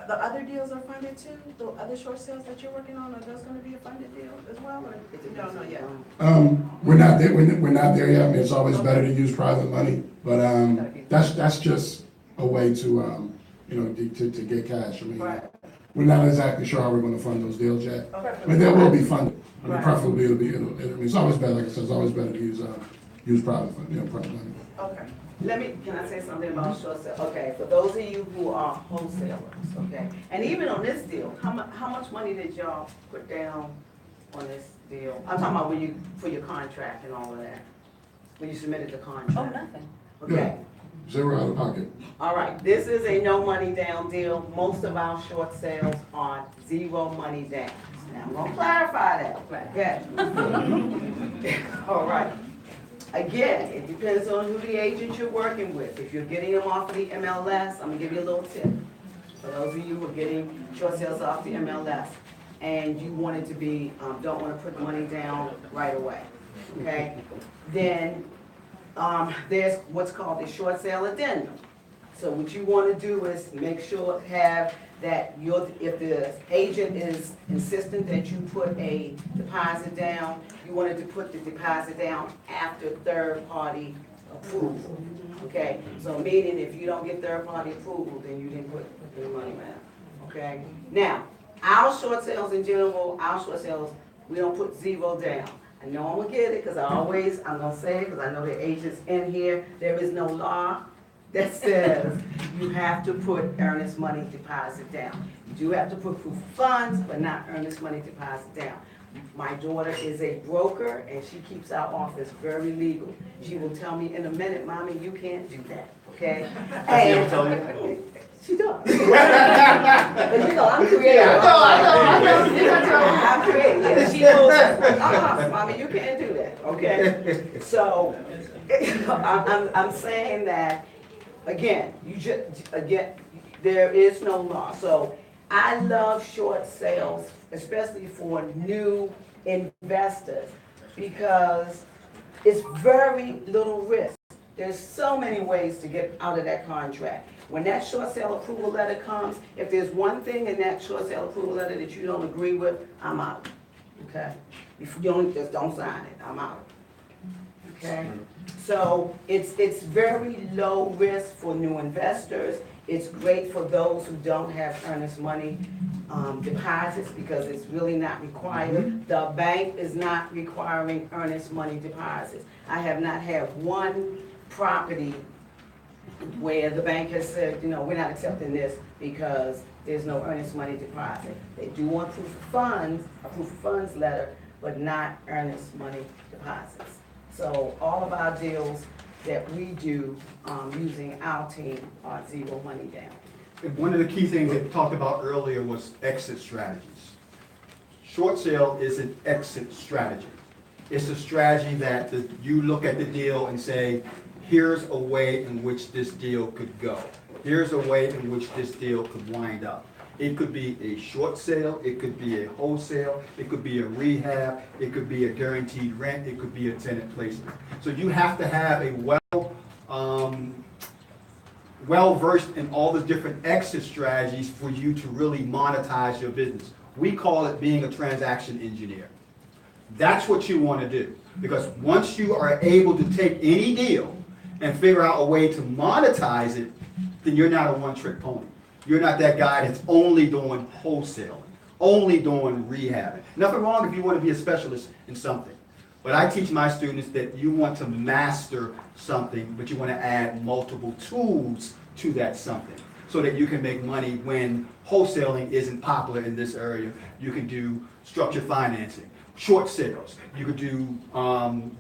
The other deals are funded too? The other short sales that you're working on, are those gonna be a funded deal as well, or you don't know yet? We're not there. We're not there yet. I mean, it's always better to use private money, but that's just a way to to get cash. I mean, we're not exactly sure how we're going to fund those deals yet. I mean, there will be funding. I mean, preferably it'll be. I mean, it's always better. Like I said, it's always better to use private money. Okay. can I say something about short sale? Okay, for those of you who are wholesalers, okay, and even on this deal, how much money did y'all put down on this deal? I'm talking about for your contract and all of that, when you submitted the contract. Oh, nothing. Okay, Zero out of pocket. all right, this is a no money down deal. Most of our short sales are zero money down. Now, I'm gonna clarify that, okay? All right. Again, it depends on who the agent you're working with. If you're getting them off of the MLS, I'm gonna give you a little tip. For those of you who are getting short sales off the MLS, and you want it to be, don't wanna put money down right away, okay? Then, there's what's called the short sale addendum. So what you wanna do is make sure, have that if the agent is insistent that you put a deposit down, you wanted to put the deposit down after third-party approval, okay? So meaning if you don't get third-party approval, then you didn't put the money down, okay? Now, our short sales in general, we don't put zero down. I know I'm gonna get it, because I'm gonna say it, because I know the agents in here, there is no law that says you have to put earnest money deposit down. You do have to put proof of funds, but not earnest money deposit down. My daughter is a broker, and she keeps our office very legal. She will tell me in a minute, Mommy, you can't do that, okay? And tell you? she does. But you know, I'm creative. I'm creative, yeah. She knows, Mommy, you can't do that, okay? So, I'm saying that, again, there is no law. So I love short sales, especially for new investors, because it's very little risk. There's so many ways to get out of that contract. When that short sale approval letter comes, if there's one thing in that short sale approval letter that you don't agree with, I'm out, okay? If you don't, just don't sign it, I'm out, okay? So it's very low risk for new investors. It's great for those who don't have earnest money deposits, because it's really not required. The bank is not requiring earnest money deposits. I have not had one property where the bank has said, you know, we're not accepting this because there's no earnest money deposit. They do want proof of funds, a proof of funds letter, but not earnest money deposits. So all of our deals that we do using our team are zero money down. And one of the key things that we talked about earlier was exit strategies. Short sale is an exit strategy. It's a strategy that you look at the deal and say, here's a way in which this deal could go. Here's a way in which this deal could wind up. It could be a short sale, it could be a wholesale, it could be a rehab, it could be a guaranteed rent, it could be a tenant placement. So you have to have a well-versed in all the different exit strategies for you to really monetize your business. We call it being a transaction engineer. That's what you want to do, because once you are able to take any deal and figure out a way to monetize it, then you're not a one-trick pony. You're not that guy that's only doing wholesaling, only doing rehabbing. Nothing wrong if you want to be a specialist in something. But I teach my students that you want to master something, but you want to add multiple tools to that something so that you can make money when wholesaling isn't popular in this area. You can do structured financing, short sales. You could do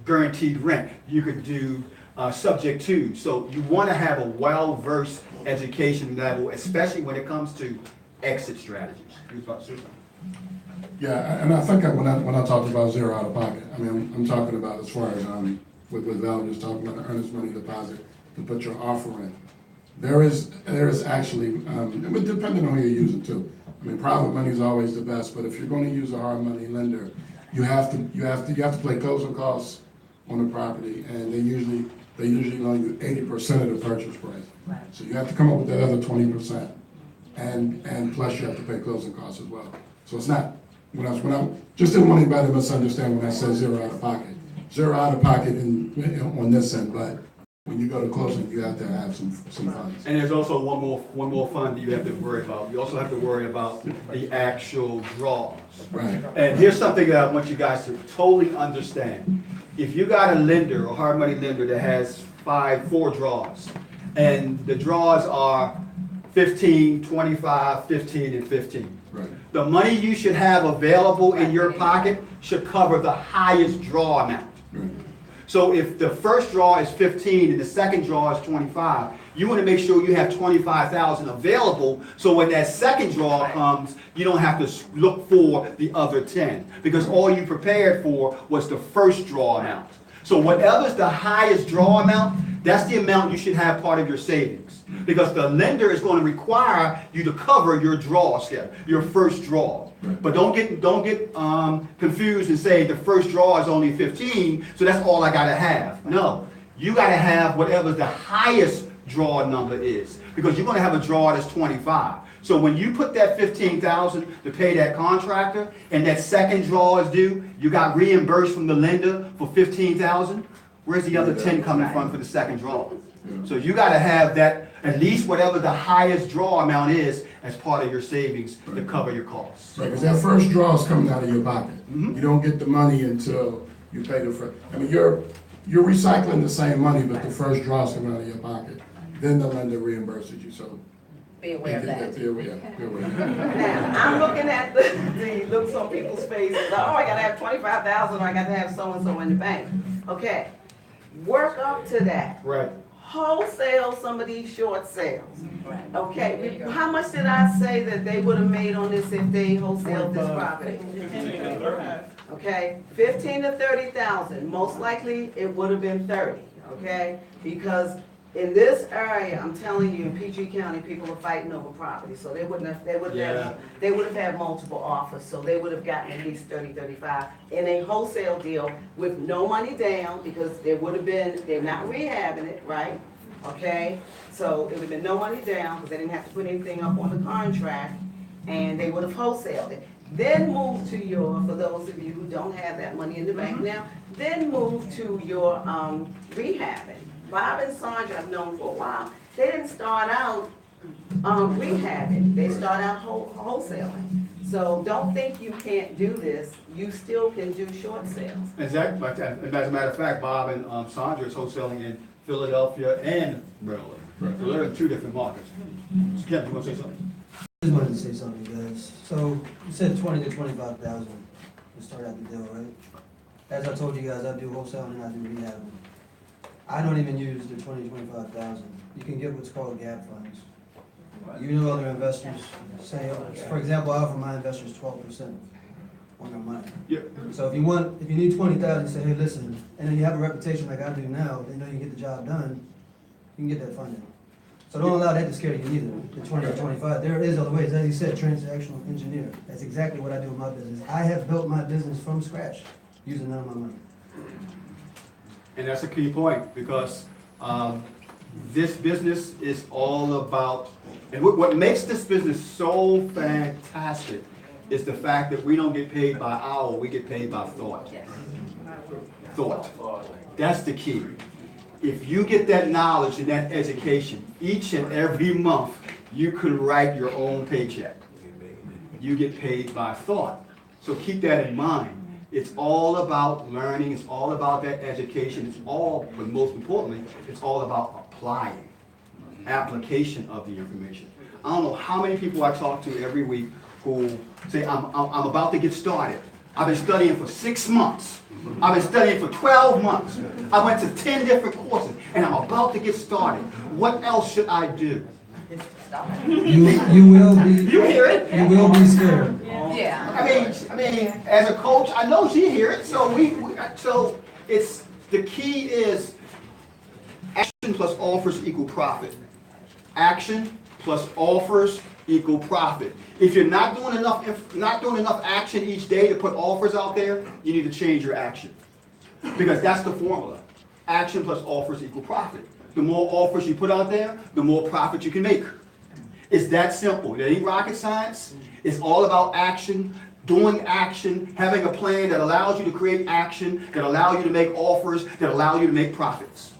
guaranteed rent. You could do subject to. So you want to have a well-versed education level, especially when it comes to exit strategies. Yeah, and I think when I talked about zero out of pocket, I mean, I'm talking about as far as what Val just talking about, the earnest money deposit to put your offer in. There is actually, but depending on who you're using too. I mean, private money is always the best, but if you're going to use a hard money lender, you have to play closing costs on the property, and they usually loan you 80% of the purchase price. Right. So you have to come up with that other 20%, and plus you have to pay closing costs as well. So it's not, when I just didn't want anybody to misunderstand when I said zero out of pocket. Zero out of pocket on this end, but when you go to closing, you have to have some funds. And there's also one more fund that you have to worry about. You also have to worry about the actual draws. Right. And here's something that I want you guys to totally understand. If you got a lender, a hard money lender that has 4 draws. And the draws are 15, 25, 15, and 15. Right. The money you should have available in your pocket should cover the highest draw amount. Right. So if the first draw is 15 and the second draw is 25, you want to make sure you have 25,000 available, so when that second draw comes, you don't have to look for the other 10, because all you prepared for was the first draw amount. So whatever's the highest draw amount, that's the amount you should have part of your savings, because the lender is going to require you to cover your draw step, your first draw. But don't get confused and say the first draw is only 15, so that's all I gotta have. No, you gotta have whatever the highest draw number is, because you're gonna have a draw that's 25. So when you put that 15,000 to pay that contractor, and that second draw is due, you got reimbursed from the lender for 15,000. Where's the other 10 coming from for the second draw? So you gotta have that, at least whatever the highest draw amount is, as part of your savings to cover your costs. Right, because that first draw is coming out of your pocket. You don't get the money until you pay the first. I mean, you're recycling the same money, but the first draw is coming out of your pocket. Then the lender reimburses you, so. Be aware of that. Be aware. Now, I'm looking at the looks on people's faces, oh, I gotta have 25,000, or I gotta have so-and-so in the bank. Okay, work up to that. Right. Wholesale some of these short sales. Okay, how much did I say that they would have made on this if they wholesaled this property? Okay, 15 to 30,000, most likely it would have been 30, okay? Because in this area, I'm telling you, in PG County, people are fighting over property, so they would have had multiple offers, so they would have gotten at least 30, 35 in a wholesale deal with no money down, because there would have been, they're not rehabbing it, right? Okay, so it would have been no money down, because they didn't have to put anything up on the contract, and they would have wholesaled it. Then move to your, for those of you who don't have that money in the bank now, then move to your rehabbing. Bob and Sandra I've known for a while. They didn't start out rehabbing. They start out wholesaling. So don't think you can't do this. You still can do short sales. Exactly. As a matter of fact, Bob and Sandra is wholesaling in Philadelphia and Maryland. So they're in 2 different markets. So Kevin, you want to say something? I just wanted to say something, guys. So you said 20 to 25,000 to start out the deal, right? As I told you guys, I do wholesaling and I do rehabbing. I don't even use the 20 to 25,000. You can get what's called gap funds. You know, other investors say, for example, I offer my investors 12% on their money. Yeah. So if you need 20,000, say, hey, listen, and then you have a reputation like I do now, they know you get the job done, you can get that funding. So don't allow that to scare you either, the 20 or 25. There is other ways, as you said, transactional engineer. That's exactly what I do in my business. I have built my business from scratch using none of my money. And that's a key point, because this business is all about, and what makes this business so fantastic is the fact that we don't get paid by hour, we get paid by thought. Thought. That's the key. If you get that knowledge and that education, each and every month, you can write your own paycheck. You get paid by thought. So keep that in mind. It's all about learning, it's all about that education, it's all, but most importantly, it's all about applying, application of the information. I don't know how many people I talk to every week who say, I'm about to get started. I've been studying for 6 months. I've been studying for 12 months. I went to 10 different courses, and I'm about to get started. What else should I do? You will be. You hear it? You will be scared. Yeah. I mean, as a coach, I know she hear it. So it's the key is action plus offers equal profit. Action plus offers equal profit. If you're not doing enough action each day to put offers out there, you need to change your action, because that's the formula. Action plus offers equal profit. The more offers you put out there, the more profit you can make. It's that simple. It ain't rocket science. It's all about action, doing action, having a plan that allows you to create action, that allows you to make offers, that allow you to make profits.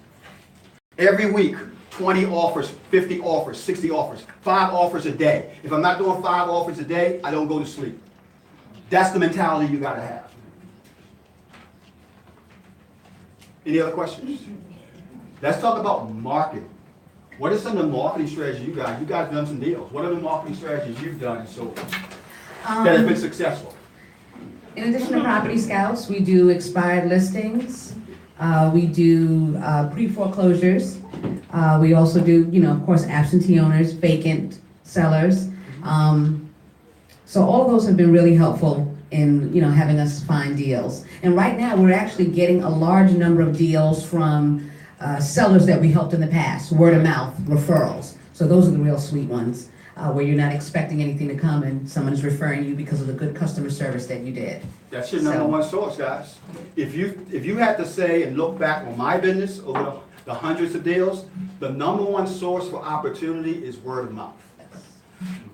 Every week, 20 offers, 50 offers, 60 offers, 5 offers a day. If I'm not doing 5 offers a day, I don't go to sleep. That's the mentality you gotta have. Any other questions? Let's talk about marketing. What are some of the marketing strategies you guys done some deals. What are the marketing strategies you've done and so that have been successful? In addition to Property Scouts, we do expired listings. We do pre-foreclosures. We also do, of course, absentee owners, vacant sellers. So all of those have been really helpful in, having us find deals. And right now, we're actually getting a large number of deals from sellers that we helped in the past, word of mouth, referrals. So those are the real sweet ones, where you're not expecting anything to come and someone's referring you because of the good customer service that you did. That's your number one source, guys. If you had to say and look back on my business over the hundreds of deals, the number one source for opportunity is word of mouth.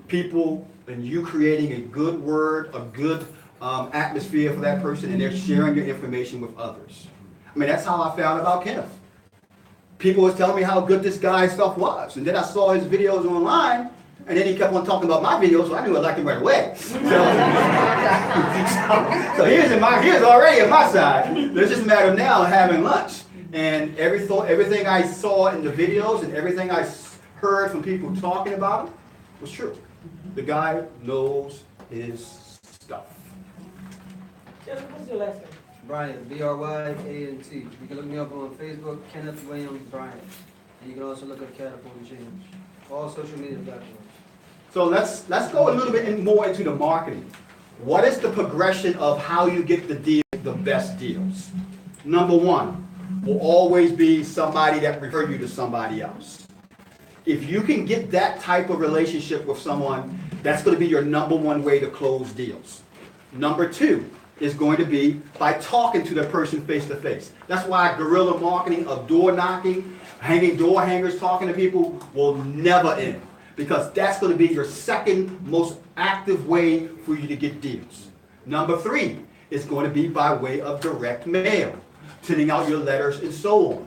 People and you creating a good word, a good atmosphere for that person, and they're sharing your information with others. I mean, that's how I found about Kenneth. People was telling me how good this guy's stuff was, and then I saw his videos online, and then he kept on talking about my videos, so I knew I liked him right away. So here's already on my side. It's just a matter of now having lunch, and everything I saw in the videos and everything I heard from people talking about him was true. The guy knows his stuff. What's your last name? Bryant, B-R-Y-A-N-T. You can look me up on Facebook, Kenneth Williams Bryant. And you can also look up Catapult and Change. All social media platforms. So let's go a little bit more into the marketing. What is the progression of how you get the best deals? Number one will always be somebody that referred you to somebody else. If you can get that type of relationship with someone, that's going to be your number one way to close deals. Number two is going to be by talking to the person face to face. That's why guerrilla marketing of door knocking, hanging door hangers, talking to people will never end. Because that's going to be your second most active way for you to get deals. Number three is going to be by way of direct mail, sending out your letters and so on.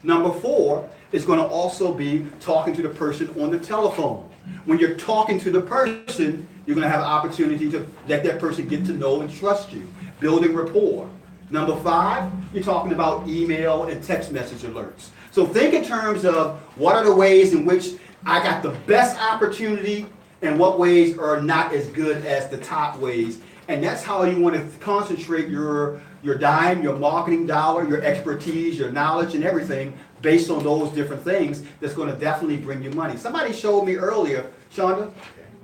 Number four is going to also be talking to the person on the telephone. When you're talking to the person, you're going to have an opportunity to let that person get to know and trust you, building rapport. Number five, you're talking about email and text message alerts. So think in terms of what are the ways in which I got the best opportunity and what ways are not as good as the top ways. And that's how you want to concentrate your dime, your marketing dollar, your expertise, your knowledge and everything based on those different things that's going to definitely bring you money. Somebody showed me earlier, Shonda,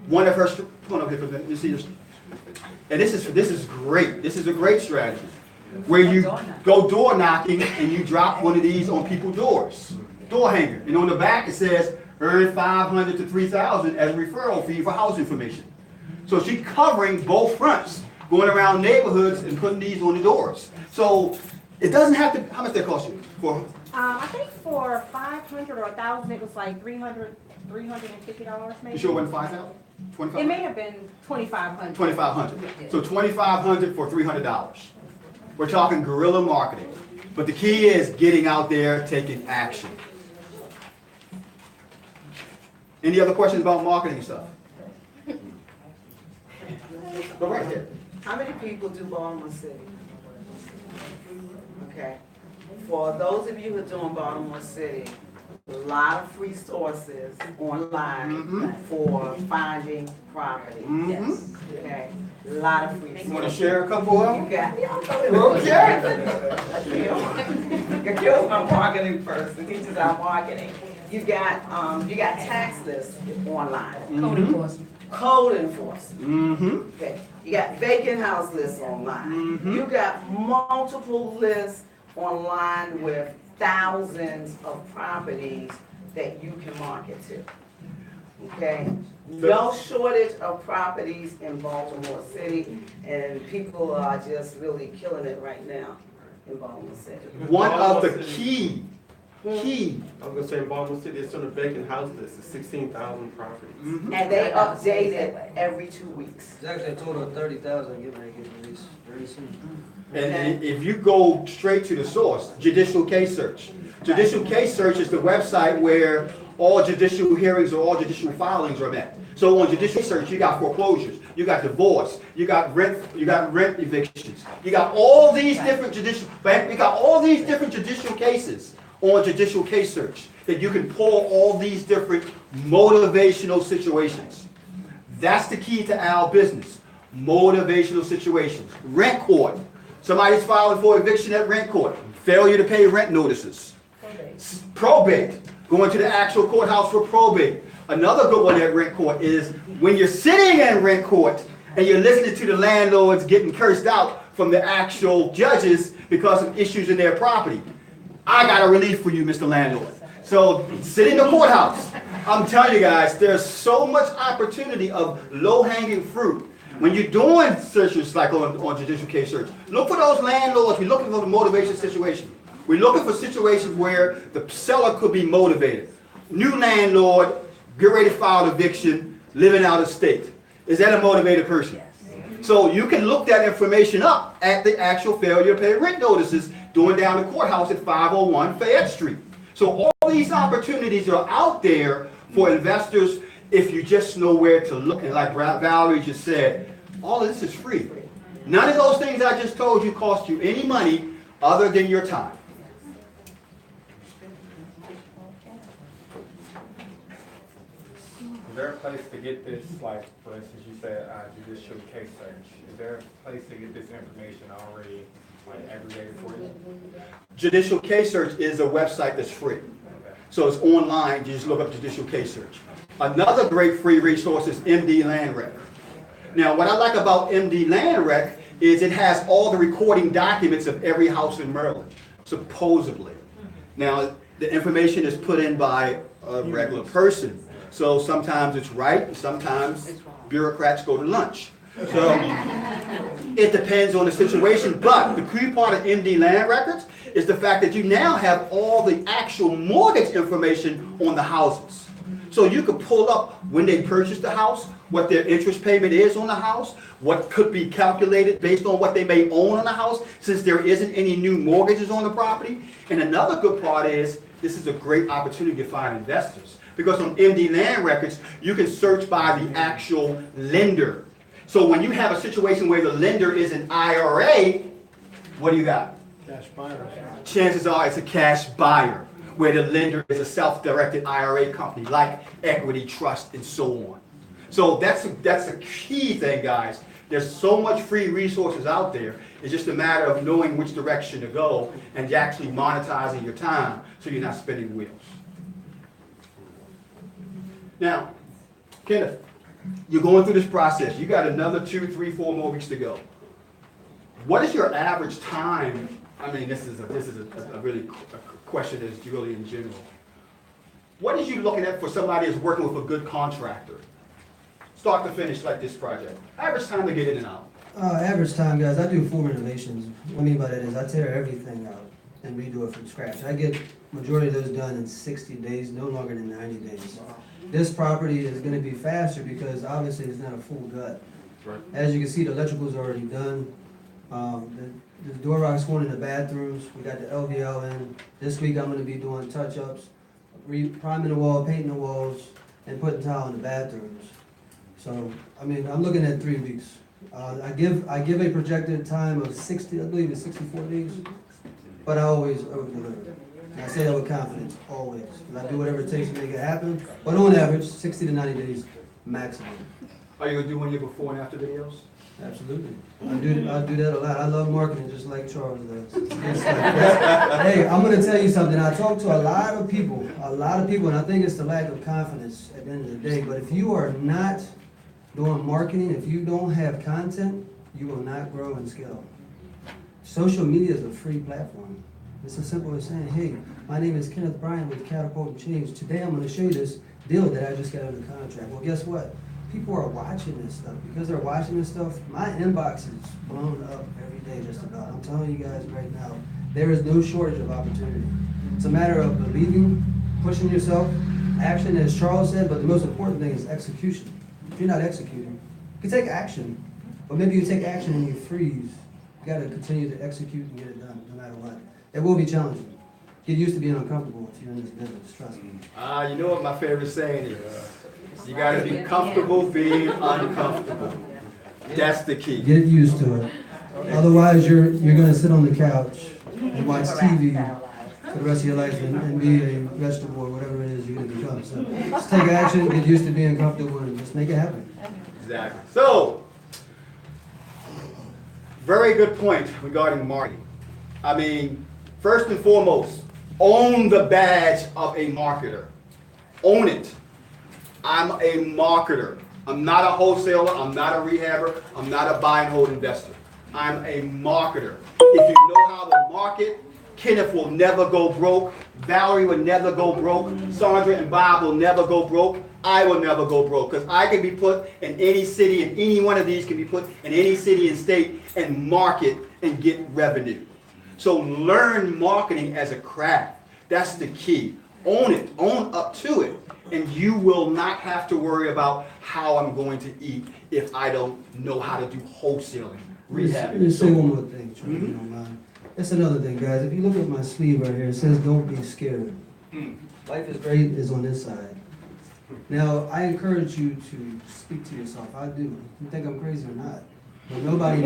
one of her, come on up here for a minute, you see this? And this is great. This is a great strategy. Where you go door knocking and you drop one of these on people's doors, door hanger. And on the back it says, earn $500 to $3,000 as a referral fee for house information. So she's covering both fronts, going around neighborhoods and putting these on the doors. So it doesn't have to, how much that cost you? I think for 500 or 1,000, it was like $350 maybe. You sure it wasn't 5,000? 25? It may have been 2,500. 2,500. So 2,500 for $300. We're talking guerrilla marketing. But the key is getting out there, taking action. Any other questions about marketing and stuff? Go right there. How many people do Baltimore City? Okay. For those of you who are doing Baltimore City, a lot of free sources online for finding property. Yes. Okay. A lot of free sources. You want to share a couple of them? You got, Okay. Gil's my marketing person. He teaches our marketing. You got tax lists online. Code enforcement. Code enforcement. Okay. You got vacant house lists online. You got multiple lists online with thousands of properties that you can market to. Okay? No shortage of properties in Baltimore City, and people are just really killing it right now in Baltimore City. One of the key. I was gonna say in Baltimore City, it's on the vacant house list, it's 16,000 properties. And they update it every 2 weeks. It's actually a total of 30,000 getting ready to get released very soon. And if you go straight to the source, Judicial Case Search. Judicial Case Search is the website where all judicial hearings or all judicial filings are met. So on Judicial Search, you got foreclosures, you got divorce, you got rent evictions, you got all these different judicial cases on judicial case search, that you can pull all these different motivational situations. That's the key to our business. Motivational situations. Rent court. Somebody's filing for eviction at rent court. Failure to pay rent notices. Probate. Going to the actual courthouse for probate. Another good one at rent court is when you're sitting in rent court and you're listening to the landlords getting cursed out from the actual judges because of issues in their property. I got a relief for you, Mr. Landlord. So sit in the courthouse. I'm telling you guys, there's so much opportunity of low-hanging fruit. When you're doing searches like on judicial case search, look for those landlords. We're looking for the motivation situation. We're looking for situations where the seller could be motivated. New landlord, get ready to file eviction, living out of state. Is that a motivated person? So you can look that information up at the actual failure to pay rent notices going down the courthouse at 501 Fayette Street. So all these opportunities are out there for investors if you just know where to look. And like Valerie just said, all of this is free. None of those things I just told you cost you any money other than your time. Is there a place to get this, like, for instance, you said judicial case search. Is there a place to get this information already, like, aggregated for you? Judicial case search is a website that's free. So it's online, you just look up judicial case search. Another great free resource is MD Land Rec. Now, what I like about MD Land Rec is it has all the recording documents of every house in Maryland, supposedly. Now, the information is put in by a regular person. So sometimes it's right, and sometimes bureaucrats go to lunch. So it depends on the situation, but the key part of MD Land Records is the fact that you now have all the actual mortgage information on the houses. So you could pull up when they purchased the house, what their interest payment is on the house, what could be calculated based on what they may own on the house, since there isn't any new mortgages on the property. And another good part is, this is a great opportunity to find investors. Because on MD Land Records, you can search by the actual lender. So when you have a situation where the lender is an IRA, what do you got? Cash buyer. Chances are it's a cash buyer, where the lender is a self-directed IRA company like Equity Trust and so on. So that's a key thing, guys. There's so much free resources out there. It's just a matter of knowing which direction to go and actually monetizing your time so you're not spinning wheels. Now, Kenneth, you're going through this process. You got another 2, 3, 4 more weeks to go. What is your average time? I mean, this is a really a question that's really in general. What is you looking at for somebody that's working with a good contractor? Start to finish like this project. Average time to get in and out. Average time, guys, I do full renovations. What I mean by that is I tear everything out and redo it from scratch. I get majority of those done in 60 days, no longer than 90 days. This property is going to be faster because obviously it's not a full gut. Right. As you can see, the electrical's already done. The door rocks going in the bathrooms. We got the LVL in. This week I'm going to be doing touch-ups, priming the wall, painting the walls, and putting tile in the bathrooms. So, I mean, I'm looking at 3 weeks. I give a projected time of 60, I believe it's 64 days, but I always over-deliver. And I say that with confidence, always. And I do whatever it takes to make it happen, but on average, 60 to 90 days maximum. Are you going to do one year before and after videos? Absolutely. I do that a lot. I love marketing just like Charles does. Hey, I'm going to tell you something. I talk to a lot of people, and I think it's the lack of confidence at the end of the day. But if you are not doing marketing, if you don't have content, you will not grow and scale. Social media is a free platform. It's as simple as saying, hey, my name is Kenneth Bryant with Catapult and Change. Today I'm going to show you this deal that I just got under contract. Well, guess what? People are watching this stuff. Because they're watching this stuff, my inbox is blown up every day just about. I'm telling you guys right now, there is no shortage of opportunity. It's a matter of believing, pushing yourself, action, as Charles said, but the most important thing is execution. If you're not executing, you can take action, but maybe you take action and you freeze. You got to continue to execute and get it done, no matter what. It will be challenging. Get used to being uncomfortable if you're in this business, trust me. You know what my favorite saying is? You got to be comfortable being uncomfortable. That's the key. Get used to it. Otherwise, you're going to sit on the couch and watch TV for the rest of your life and be a vegetable or whatever it is you're gonna become. So just take action, get used to being comfortable, and just make it happen. Exactly. So, very good point regarding marketing. I mean, first and foremost, own the badge of a marketer. Own it. I'm a marketer. I'm not a wholesaler. I'm not a rehabber. I'm not a buy and hold investor. I'm a marketer. If you know how to market, Kenneth will never go broke. Valerie will never go broke. Sandra and Bob will never go broke. I will never go broke because I can be put in any city, and any one of these can be put in any city and state and market and get revenue. So learn marketing as a craft. That's the key. Own it. Own up to it. And you will not have to worry about how I'm going to eat if I don't know how to do wholesaling, rehabbing. Let me say one more thing, Charlie, if you don't mind. That's another thing, guys. If you look at my sleeve right here, it says, "Don't be scared." Life is great is on this side. Now, I encourage you to speak to yourself. I do. You think I'm crazy or not? But nobody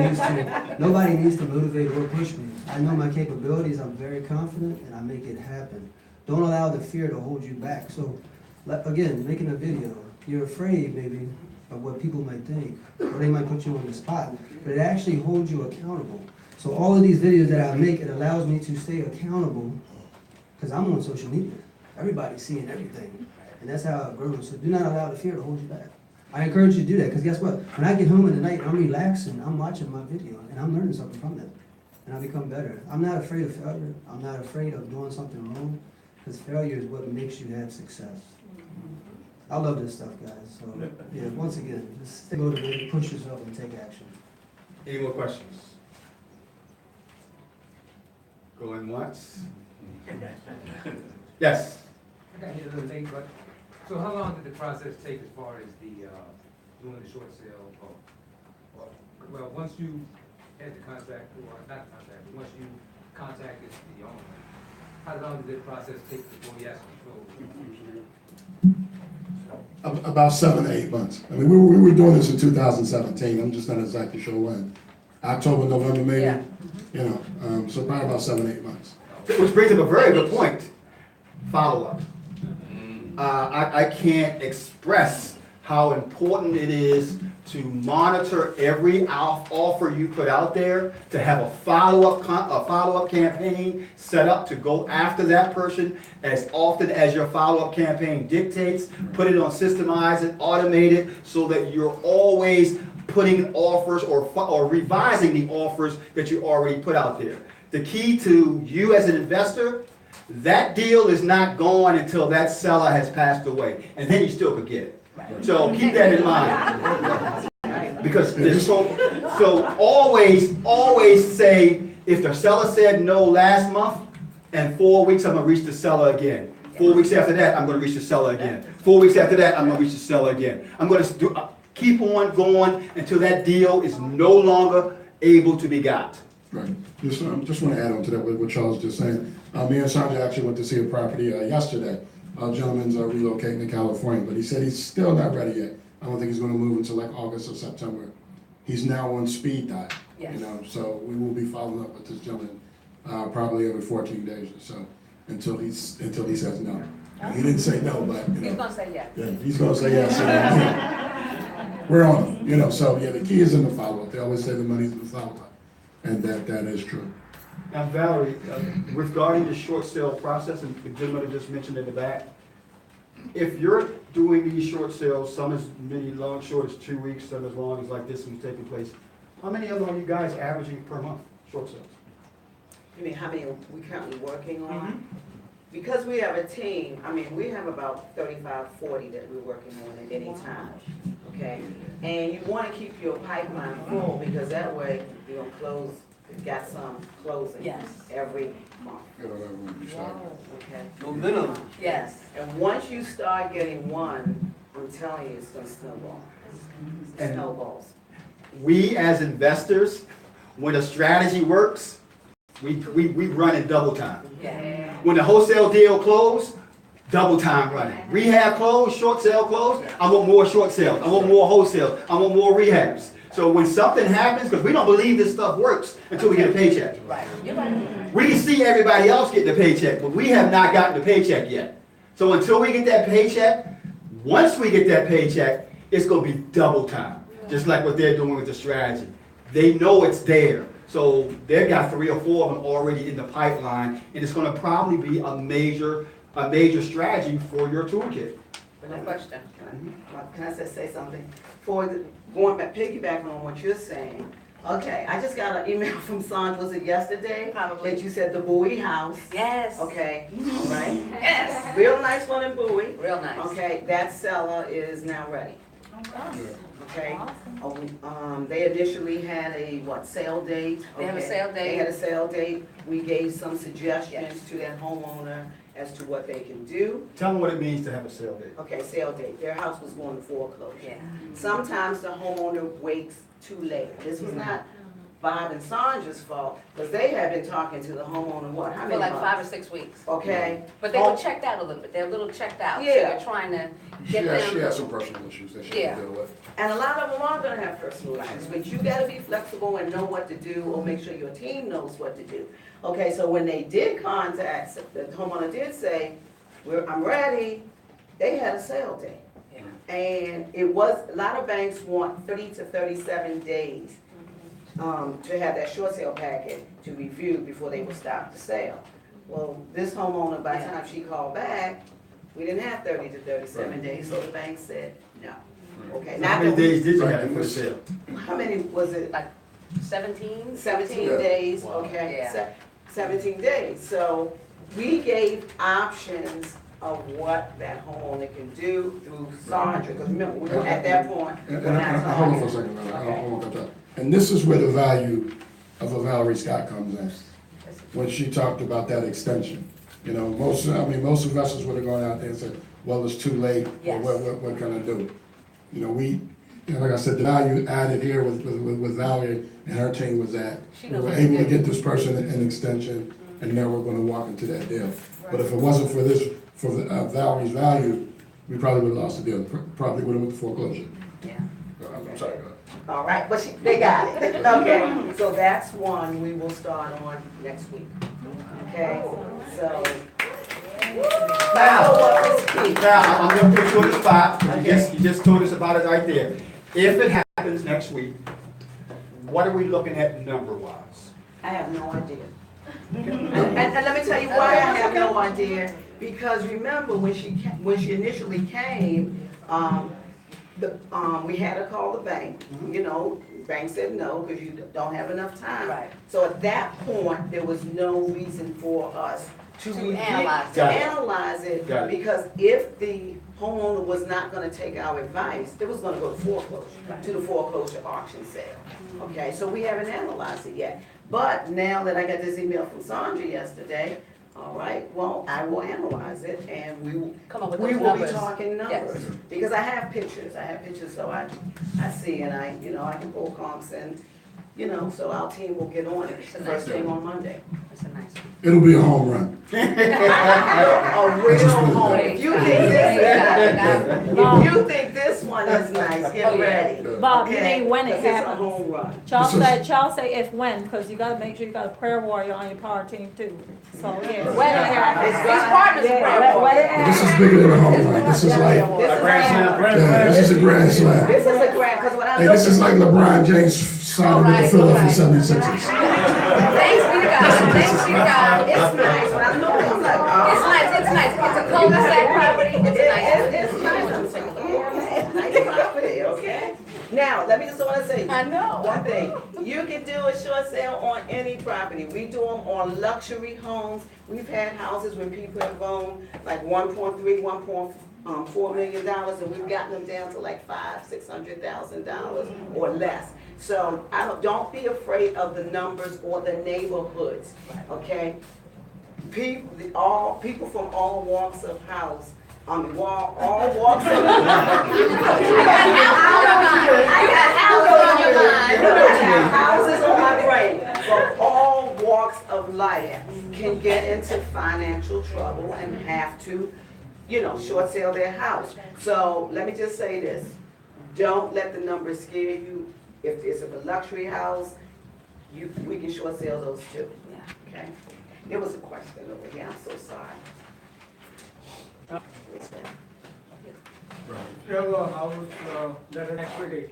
needs to motivate or push me. I know my capabilities. I'm very confident, and I make it happen. Don't allow the fear to hold you back. So, again, making a video, you're afraid maybe of what people might think, or they might put you on the spot, but it actually holds you accountable. So all of these videos that I make, it allows me to stay accountable because I'm on social media. Everybody's seeing everything, and that's how I've grown. So do not allow the fear to hold you back. I encourage you to do that because guess what? When I get home in the night, I'm relaxing, I'm watching my video, and I'm learning something from it, and I become better. I'm not afraid of failure. I'm not afraid of doing something wrong because failure is what makes you have success. I love this stuff, guys. So, yeah, once again, just stay motivated, push yourself, and take action. Any more questions? Going once? Yes. I got here a little late, but, so how long did the process take as far as the, doing the short sale? Well, once you had the contract, or not the contract, but once you contacted the owner, how long did the process take before you actually closed? About 7 to 8 months. I mean, we were doing this in 2017. I'm just not exactly sure when. October, November, maybe. Yeah. You know, so probably about 7 to 8 months. Which brings up a very good point. Follow-up. I can't express how important it is to monitor every offer you put out there, to have a follow-up campaign set up to go after that person as often as your follow-up campaign dictates. Put it on, systemize it, automate it, so that you're always putting offers or revising the offers that you already put out there. The key to you as an investor, that deal is not gone until that seller has passed away, and then you still could get it. So keep that in mind. Because so always say, if the seller said no last month, and 4 weeks I'm gonna reach the seller again. 4 weeks after that, I'm gonna reach the seller again. 4 weeks after that, I'm gonna reach the seller again. I'm gonna keep on going until that deal is no longer able to be got. Right. Just want to add on to that, what Charles just saying. Me and Sandra actually went to see a property yesterday. A gentleman's relocating to California, but he said he's still not ready yet. I don't think he's going to move until like August or September. He's now on speed dial. Yes. You know, so we will be following up with this gentleman probably every 14 days or so until he says no. He didn't say no, but you know, He's gonna say yes. Yeah, he's going to say yes. So, we're on him. You know, so yeah, the key is in the follow up. They always say the money's in the follow up, and that is true. Now, Valerie, regarding the short sale process, and the gentleman just mentioned in the back, if you're doing these short sales, some as many long, short as 2 weeks, some as long as like this one's taking place, how many of them are you guys averaging per month, short sales? You mean how many we currently working on? Because we have a team, I mean, we have about 35, 40 that we're working on at any time, okay? And you want to keep your pipeline full because that way you're going to close, got some closing every month. Okay. Momentum. Yes. And once you start getting one, I'm telling you, it's going to snowball. And Snowballs. we as investors, when a strategy works, we run in double time. Yeah. When the wholesale deal closed, double time running. Rehab closed, short sale closed, I want more short sales. I want more wholesale. I want more rehabs. So when something happens, because we don't believe this stuff works until we get a paycheck. Right, you're right. We can see everybody else getting a paycheck, but we have not gotten the paycheck yet. So until we get that paycheck, once we get that paycheck, it's gonna be double time, just like what they're doing with the strategy. They know it's there, so they've got 3 or 4 of them already in the pipeline, and it's gonna probably be a major strategy for your toolkit. No question. Can I just say something? Going back, piggybacking on what you're saying, okay, I just got an email from Sandra, was it yesterday? Probably. That you said the Bowie house. Yes. Okay, all right? Yes. Real nice one in Bowie. Real nice. Okay, that seller is now ready. Okay? They initially had a, sale date? They have a Okay. sale date. They had a sale date. We gave some suggestions to that homeowner as to what they can do. Tell them what it means to have a sale date. Okay, sale date. Their house was going to foreclosure. Yeah. Sometimes the homeowner waits too late. This was not Bob and Sandra's fault, because they had been talking to the homeowner, how For many like months? 5 or 6 weeks. Okay. But they were checked out a little bit. They're a little checked out. So Yeah. we're trying to She get them. has some personal issues that she Yeah. can deal with. And a lot of them are gonna have personal issues, but you gotta be flexible and know what to do, or make sure your team knows what to do. Okay, so when they did contact, the homeowner did say, I'm ready, they had a sale date. And it was, a lot of banks want 30 to 37 days to have that short sale packet to review before they would stop the sale. Well, this homeowner, by the time she called back, we didn't have 30 to 37 days, so the bank said no. Okay. How many days did you have for the sale? How many was it? Like 17? 17 Yeah. days, Wow. okay. Yeah. 17 days. So we gave options of what that homeowner can do through Sandra, because remember, we were at that point. And we're not hold on for a talking. second, I don't want to cut that. And this is where the value of a Valerie Scott comes in. When she talked about that extension. You know, most investors would have gone out there and said, well, it's too late, or Yes. what can I do? You know, like I said, the value added here with Valerie and her team was that She we knows were what to able to do. get this person an extension, and now we're gonna walk into that deal. But if it wasn't for this, for Valerie's value, we probably would have lost the deal, probably would have went to foreclosure. Yeah. I'm sorry. All right, but they got it. Okay, so that's one we will start on next week. Okay, so. Now, I'm gonna put you on the spot. You just told us about it right there. If it happens next week, what are we looking at number-wise? I have no idea. And let me tell you why I have no idea, because remember, when she initially came, we had her call the bank, bank said no, because you don't have enough time. Right. So at that point, there was no reason for us to analyze it. to analyze it, Got it. because if the homeowner was not gonna take our advice, it was gonna go to foreclosure, to the foreclosure auction sale. Okay, so we haven't analyzed it yet. But now that I got this email from Sandra yesterday, all right, well, I will analyze it, and Come up with we those will be numbers. talking numbers. Yes. Because I have pictures, so I see, and I can pull comps, and, so our team will get on it first thing on Monday. That's a nice one. It'll be a home run. A real home. If you think this one is nice, get ready. Bob, you Okay? mean when it 'Cause it's a happens. home run. Charles say if when, because you gotta make sure you got a prayer warrior on your power team too. So, yeah, when it happens. These partners are prayer When it But this is happens. bigger than a home run. This is like, yeah, this is a grand slam. This is a grand, because when I Hey, this is like LeBron James signing with the Philadelphia 76ers. Thanks be to God. Thanks be to God. It's nice, when I look, I'm like, oh. It's nice. It's nice. It's a cul-de-sac property. It's a nice. It's nice, I'm saying, yeah, nice property, okay? Now, let me just want to say. I know. One thing, you can do a short sale on any property. We do them on luxury homes. We've had houses when people have owned like $1.3, $1.4 million, and we've gotten them down to like $500,000-$600,000 or less. So don't be afraid of the numbers or the neighborhoods, okay? People from all walks of house, all walks of houses on my brain, from all walks of life can get into financial trouble and have to, short sale their house. So let me just say this, don't let the numbers scare you. if it's a luxury house, we can short sale those too. Okay? There was a question over here, I'm so sorry. If you have a house that is equity,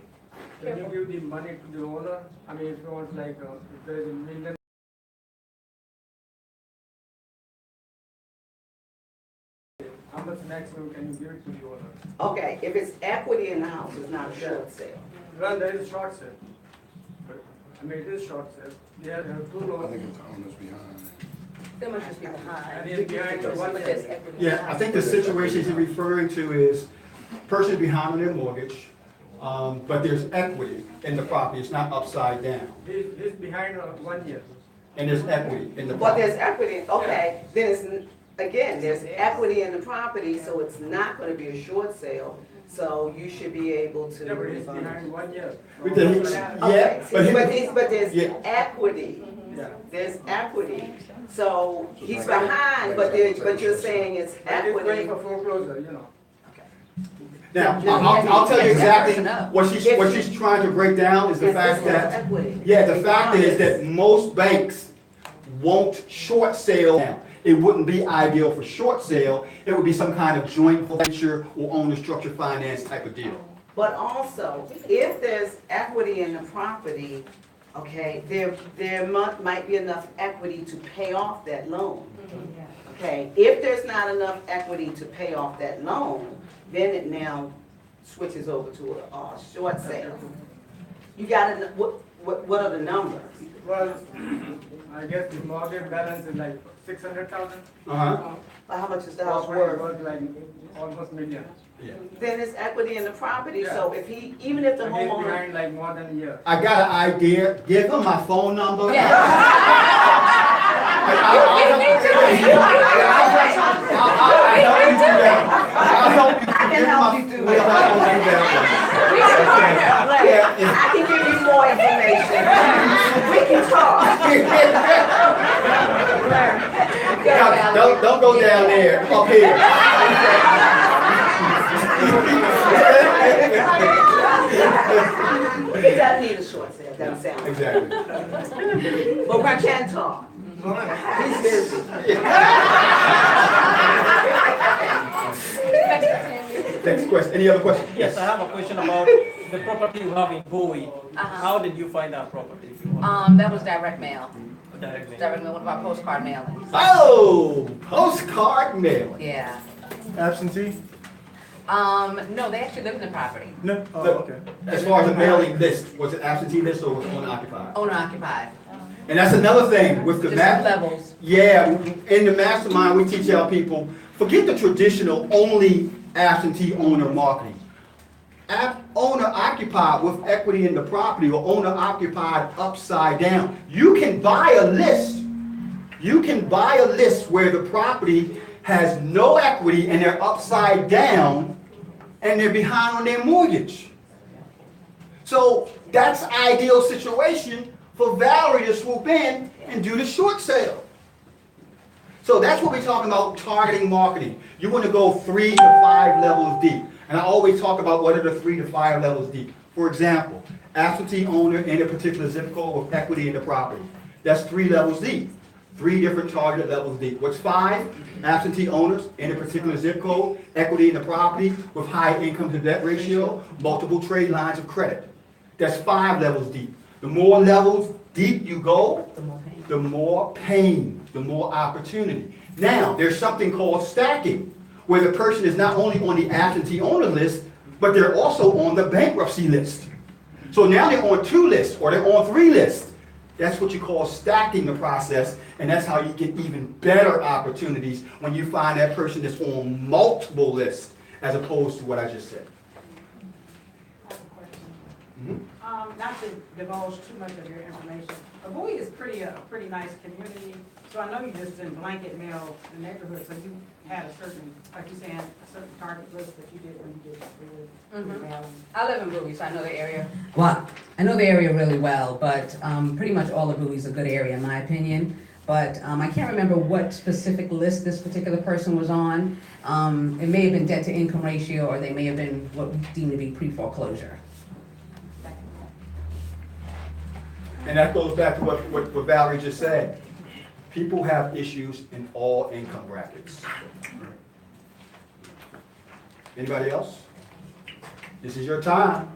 can you give the money to the owner? I mean, if you want like, if there is a million. How much maximum can you give it to the owner? Okay, if it's equity in the house, it's not a short sale. Well, there is short sale. But, I mean, it is short sale. Yeah, there are two I loans. think it's the owners behind. There must just be behind. And it's behind the one. But there's equity. Yeah, I think the situation he's referring to is person behind on their mortgage, but there's equity in the property, it's not upside down. He's behind 1 year. And there's equity in the Well, property. there's equity, okay, then it's, again, there's equity in the property, so it's not gonna be a short sale, so you should be able to. Yeah, but he's behind 1 year. But then Okay, yeah, but there's Yeah. equity, Yeah. there's equity, so he's behind, but you're saying it's He's equity. going for foreclosure, you know. Now, No, I'll tell you that's that exactly person up. what she's trying to break down is the Yes, fact this is that, equity. yeah, the fact is that most banks won't short sale now. It wouldn't be ideal for short sale, it would be some kind of joint venture or owner structured finance type of deal. But also, if there's equity in the property, okay, there might be enough equity to pay off that loan. Okay, if there's not enough equity to pay off that loan, then it now switches over to a short sale. You gotta, what are the numbers? Well, I guess the mortgage balance is like 600,000. Uh-huh. How much is the house Property worth? worth like almost million. Yeah. Then it's equity in the property, so if he, even if the And he's Uh-huh. homeowner. behind like more than a year. I got an idea, give him my phone number. I can give you more information. We can talk. Don't go down there, up here. It doesn't need a short sale, doesn't sound. Exactly. But we can talk. He's busy. Next question, any other questions? Yes, I have a question about the property you have in Bowie. How did you find that property? That was direct mail. Directly. Direct mail, one of our postcard mailings. Oh, postcard mail. Yeah. Absentee? No, they actually live in the property. No. Oh, Look, okay. as far as the mailing list, was it absentee list or was it unoccupied? Owner occupied. And that's another thing with the Different levels. Yeah, in the mastermind, we teach our people, forget the traditional only absentee owner marketing. Owner occupied with equity in the property or owner occupied upside down. You can buy a list. You can buy a list where the property has no equity and they're upside down and they're behind on their mortgage. So that's ideal situation for Valerie to swoop in and do the short sale. So that's what we're talking about, targeting marketing. You want to go 3 to 5 levels deep. And I always talk about what are the 3 to 5 levels deep. For example, absentee owner in a particular zip code with equity in the property. That's 3 levels deep. 3 different targeted levels deep. What's 5? Absentee owners in a particular zip code, equity in the property with high income to debt ratio, multiple trade lines of credit. That's 5 levels deep. The more levels deep you go, the more pain, the more opportunity. Now, there's something called stacking, where the person is not only on the absentee owner list, but they're also on the bankruptcy list. So now they're on 2 lists, or they're on 3 lists. That's what you call stacking the process, and that's how you get even better opportunities when you find that person that's on multiple lists, as opposed to what I just said. Not to divulge too much of your information, but Bowie is pretty nice community. So I know you just didn't blanket mail the neighborhood, so you had a certain, like you said, a certain target list that you did when you did the mailing. I live in Bowie, so I know the area. Well, I know the area really well, but pretty much all of Bowie's a good area in my opinion. But I can't remember what specific list this particular person was on. It may have been debt to income ratio, or they may have been what we deem to be pre-foreclosure. And that goes back to what Valerie just said. People have issues in all income brackets. Anybody else? This is your time.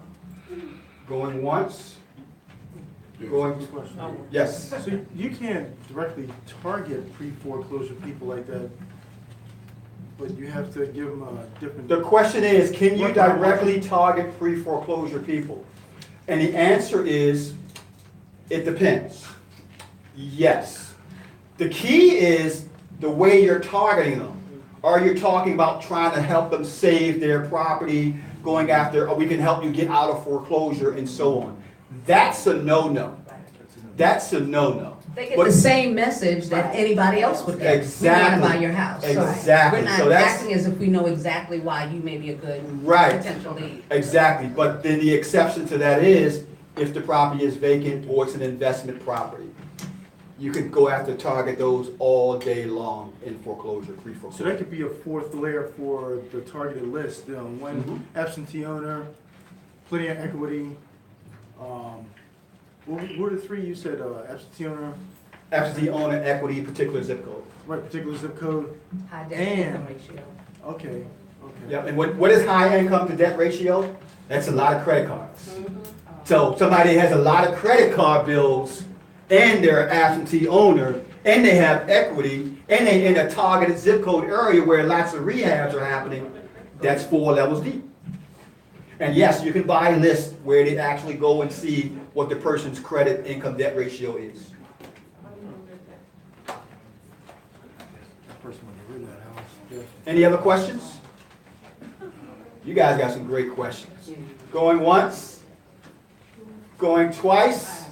Going once, going, yes. So you can't directly target pre-foreclosure people like that, but you have to give them a different. The question is, can you directly target pre-foreclosure people? And the answer is, it depends. Yes. The key is the way you're targeting them. Are you talking about trying to help them save their property, going after, or we can help you get out of foreclosure and so on? That's a no-no. That's a no-no. They get the same message that anybody else would get. Exactly. We want to buy your house. So Exactly. We're So not that's- acting as if we know exactly why you may be a good Right. potential lead. Exactly, but then the exception to that is if the property is vacant or it's an investment property. You could go after target those all day long in foreclosure, So pre-foreclosure. that could be a fourth layer for the targeted list. One absentee owner, plenty of equity. What were the three you said? Absentee owner. Absentee owner, equity, particular zip code. Right, particular zip code. High debt to income ratio. Okay. Yep, and what is high income to debt ratio? That's a lot of credit cards. So somebody has a lot of credit card bills and they're an absentee owner and they have equity and they in a targeted zip code area where lots of rehabs are happening, that's 4 levels deep. And yes, you can buy lists where they actually go and see what the person's credit income debt ratio is. Any other questions? You guys got some great questions. Going once? Going twice?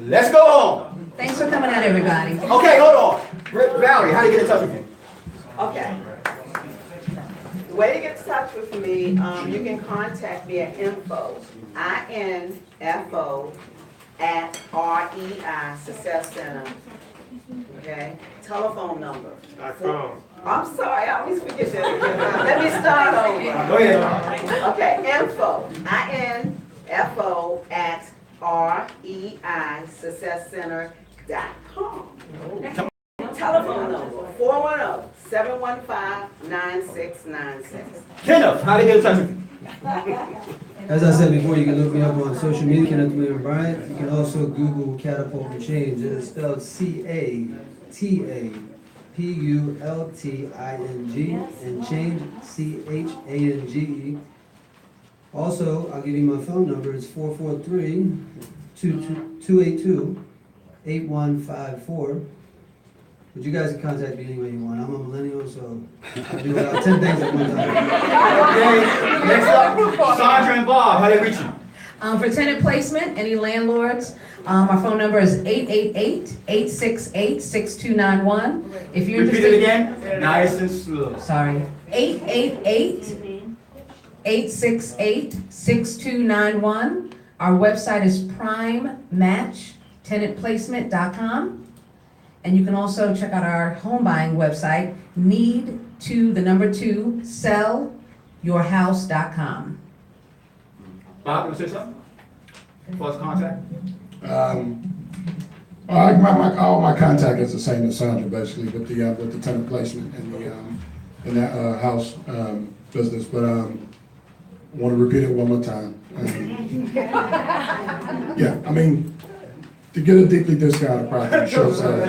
Let's go home. Thanks for coming out, everybody. Okay, hold on. Valerie, how do you get in touch with you? Okay. The way to get in touch with me, you can contact me at info, INFO, at REI Success Center. Okay? Telephone number. I'm sorry, I always forget that. Let me start over. Go ahead. Okay, info, INFO, at REISuccessCenter.com. Telephone number, 410-715-9696. Kenneth, how do you get in touch with you? As I said before, you can look me up on social media, Kenneth William Bryant. You can also Google Catapult and Change. It is spelled CATAPULTING and Change CHANGE. Also, I'll give you my phone number. It's 443-282-8154. But you guys can contact me any way you want. I'm a millennial, so I do 10 things at one time. Okay, next up, Sandra and Bob, how do they reach you? For tenant placement, any landlords, our phone number is 888-868-6291. If you're Repeat interested. it again, nice and slow. Sorry, 888-868-6291. Our website is primematchtenantplacement.com. And you can also check out our home buying website, sellyourhouse.com. Bob, you want to say something? First contact? All my contact is the same as Sandra, basically, with the tenant placement and in that house business. But I want to repeat it one more time. Yeah, I mean, to get a deeply discounted property, short sale.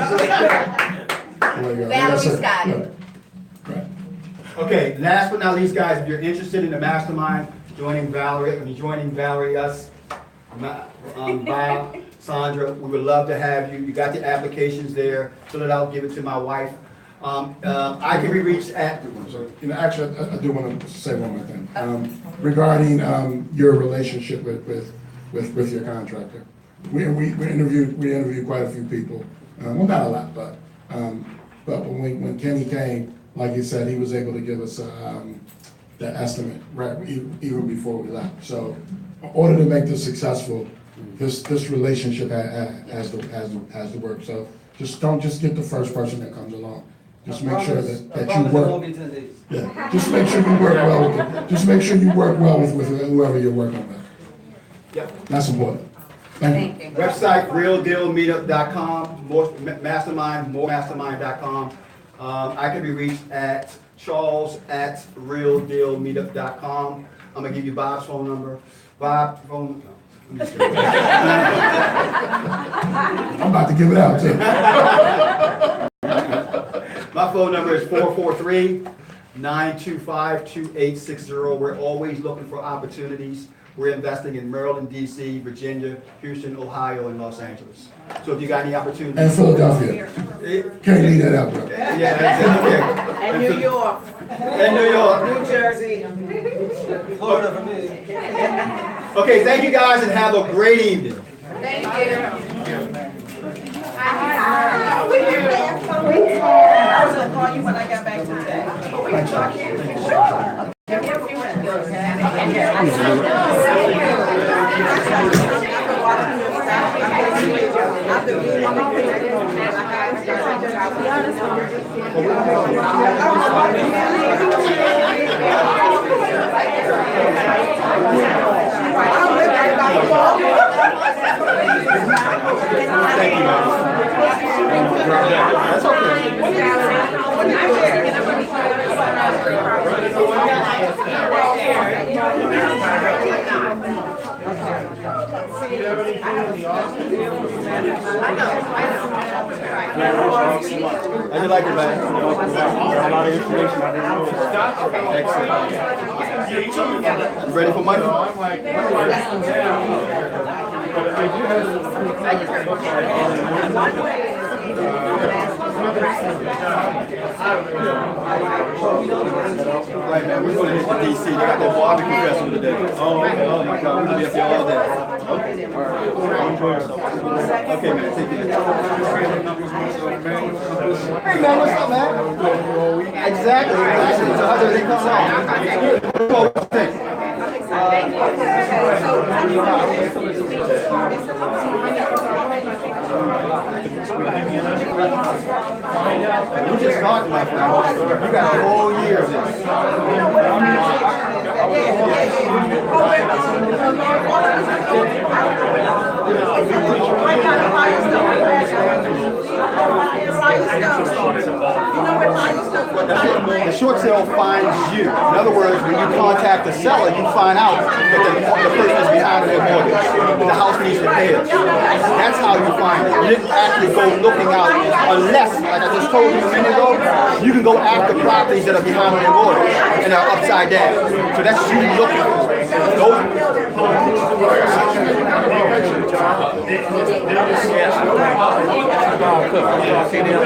Valerie's got it. Okay, last but not least, guys, if you're interested in the mastermind, joining Valerie, us, Bob, Sandra, we would love to have you. You got the applications there, fill it out, give it to my wife. I can be reached at. Actually, I do want to say one more thing regarding your relationship with your contractor. We interviewed quite a few people. Well, not a lot, but when Kenny came, like he said, he was able to give us the estimate right even before we left. So, in order to make this successful, this relationship has to work. So, don't just get the first person that comes along. Just make sure that you work. Yeah, just make sure you work well with it. Just make sure you work well with whoever you're working with. Yep. That's important. Thank you. Website, realdealmeetup.com, mastermind.com. I can be reached at charles@realdealmeetup.com. I'm gonna give you Bob's phone number. Bob, phone, no. I'm just kidding. I'm about to give it out too. My phone number is 443-925-2860. We're always looking for opportunities. We're investing in Maryland, DC, Virginia, Houston, Ohio, and Los Angeles. So if you got any opportunities. And Philadelphia. Can't leave that out, bro. Yeah, that's okay. And New York. And New York. New Jersey. Florida for me. Okay, thank you guys and have a great evening. Thank you. I was gonna call you when I got back today. Sure. Give me a few minutes. Thank you, guys. That's okay. I did like it, man. A lot of information I didn't know. Excellent. You ready for money? Right, man, we're going to hit the DC. They got that barbecue festival today. Oh my God, we're going to be up there all day. Okay. Okay, man, take care. Hey, man, what's up, man? Exactly. So how's everything coming on? What do you think? You just started, my friend. You got a whole year of this. The short sale finds you. In other words, when you contact the seller, you find out that the person is behind their mortgage. The house needs repairs. That's how you find it. You didn't actually go looking out unless, like I just told you a minute ago, you can go after properties that are behind their mortgage and are upside down. So that's you looking for.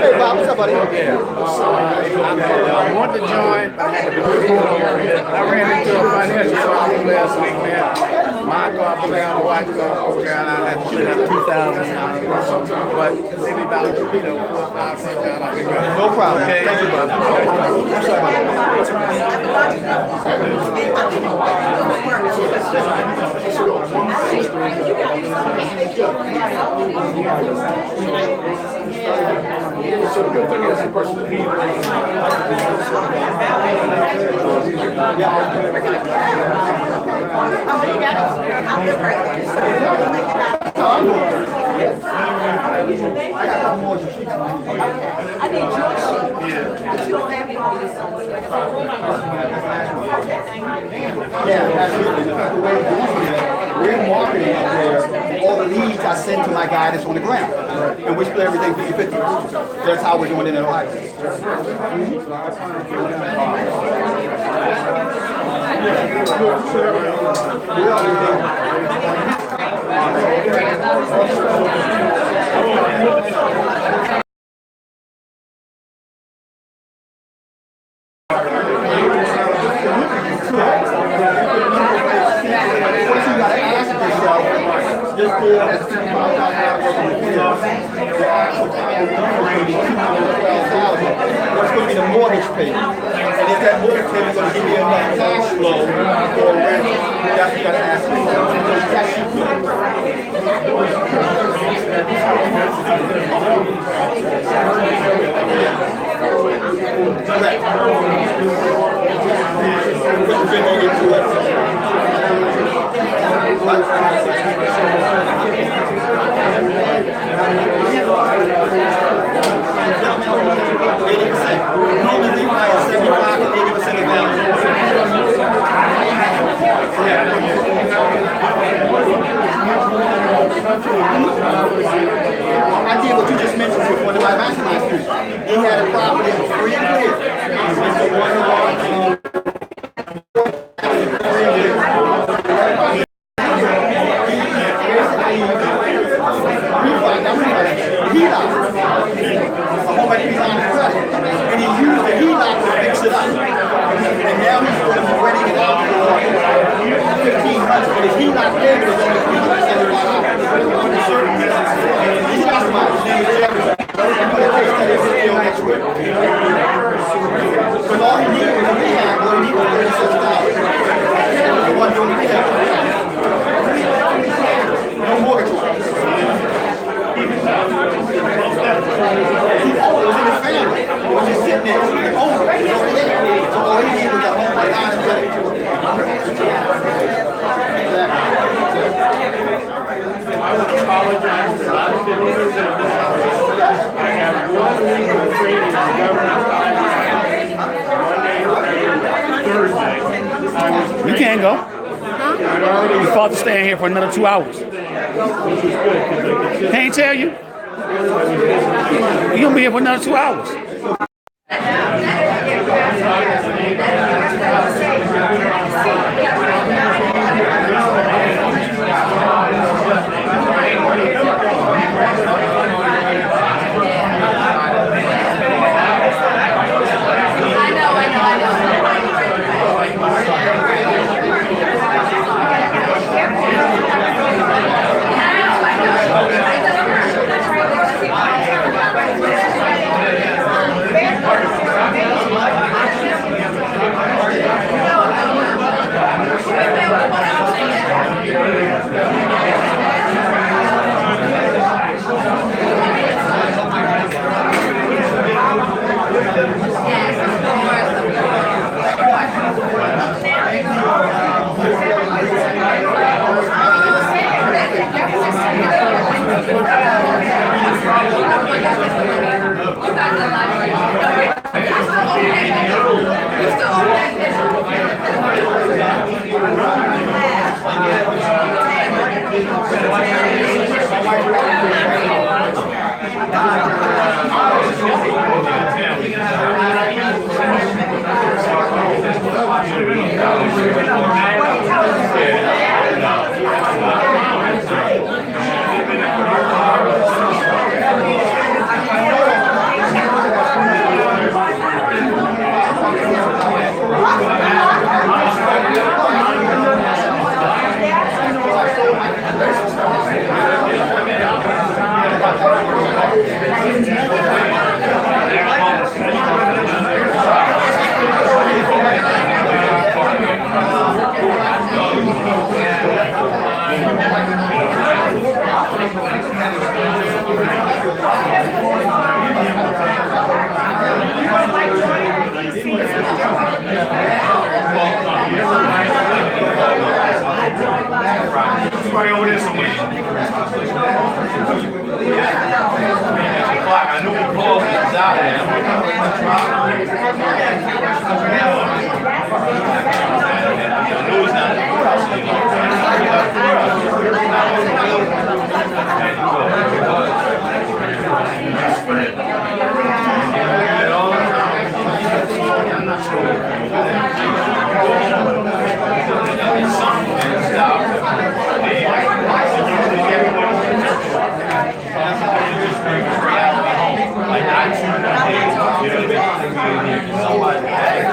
Hey Bob, what's up, buddy? I wanted to join, but I had to be before. I ran into a financial problem last week, man. My car broke down, the white car broke down. I had to shoot out $2,000. But maybe about, $4 or $5 I'll be ready. No problem. Okay. Thank you, bud. I'm sorry, I need your sheet. But you don't have it on this. Yeah, absolutely. The way we're doing it, we're marketing up there. All the leads I send to my guy that's on the ground. And we split everything 50-50. That's how we're doing it in Ohio. What's going to be the mortgage payment? And if that mortgage payment is going to give you enough cash flow for rent, that's what you got to ask for. Cash flow. I did what you just mentioned with one of my mastermind students. He had a property that was free and clear. It's the one and he used the HELOC to fix it up. And now he's going to be renting it out for $1,500, but his HELOC payment is only $300. He's customized. His name is Jeremy. I'm going to taste that every video next week. Because all he needed was a rehab, all he needed was $36. The one doing the rehab. No mortgage loans. Oh, it was in his family. It was just sitting there. The owner was over there. So all he needed was a home like mine and credit. I would apologize to a lot of citizens. I have one week of training in government Monday, Thursday. You can't go. Your father's staying here for another 2 hours. He ain't tell you? You're gonna be here for another 2 hours. Somebody over there somewhere. I knew we closed this out there. Like,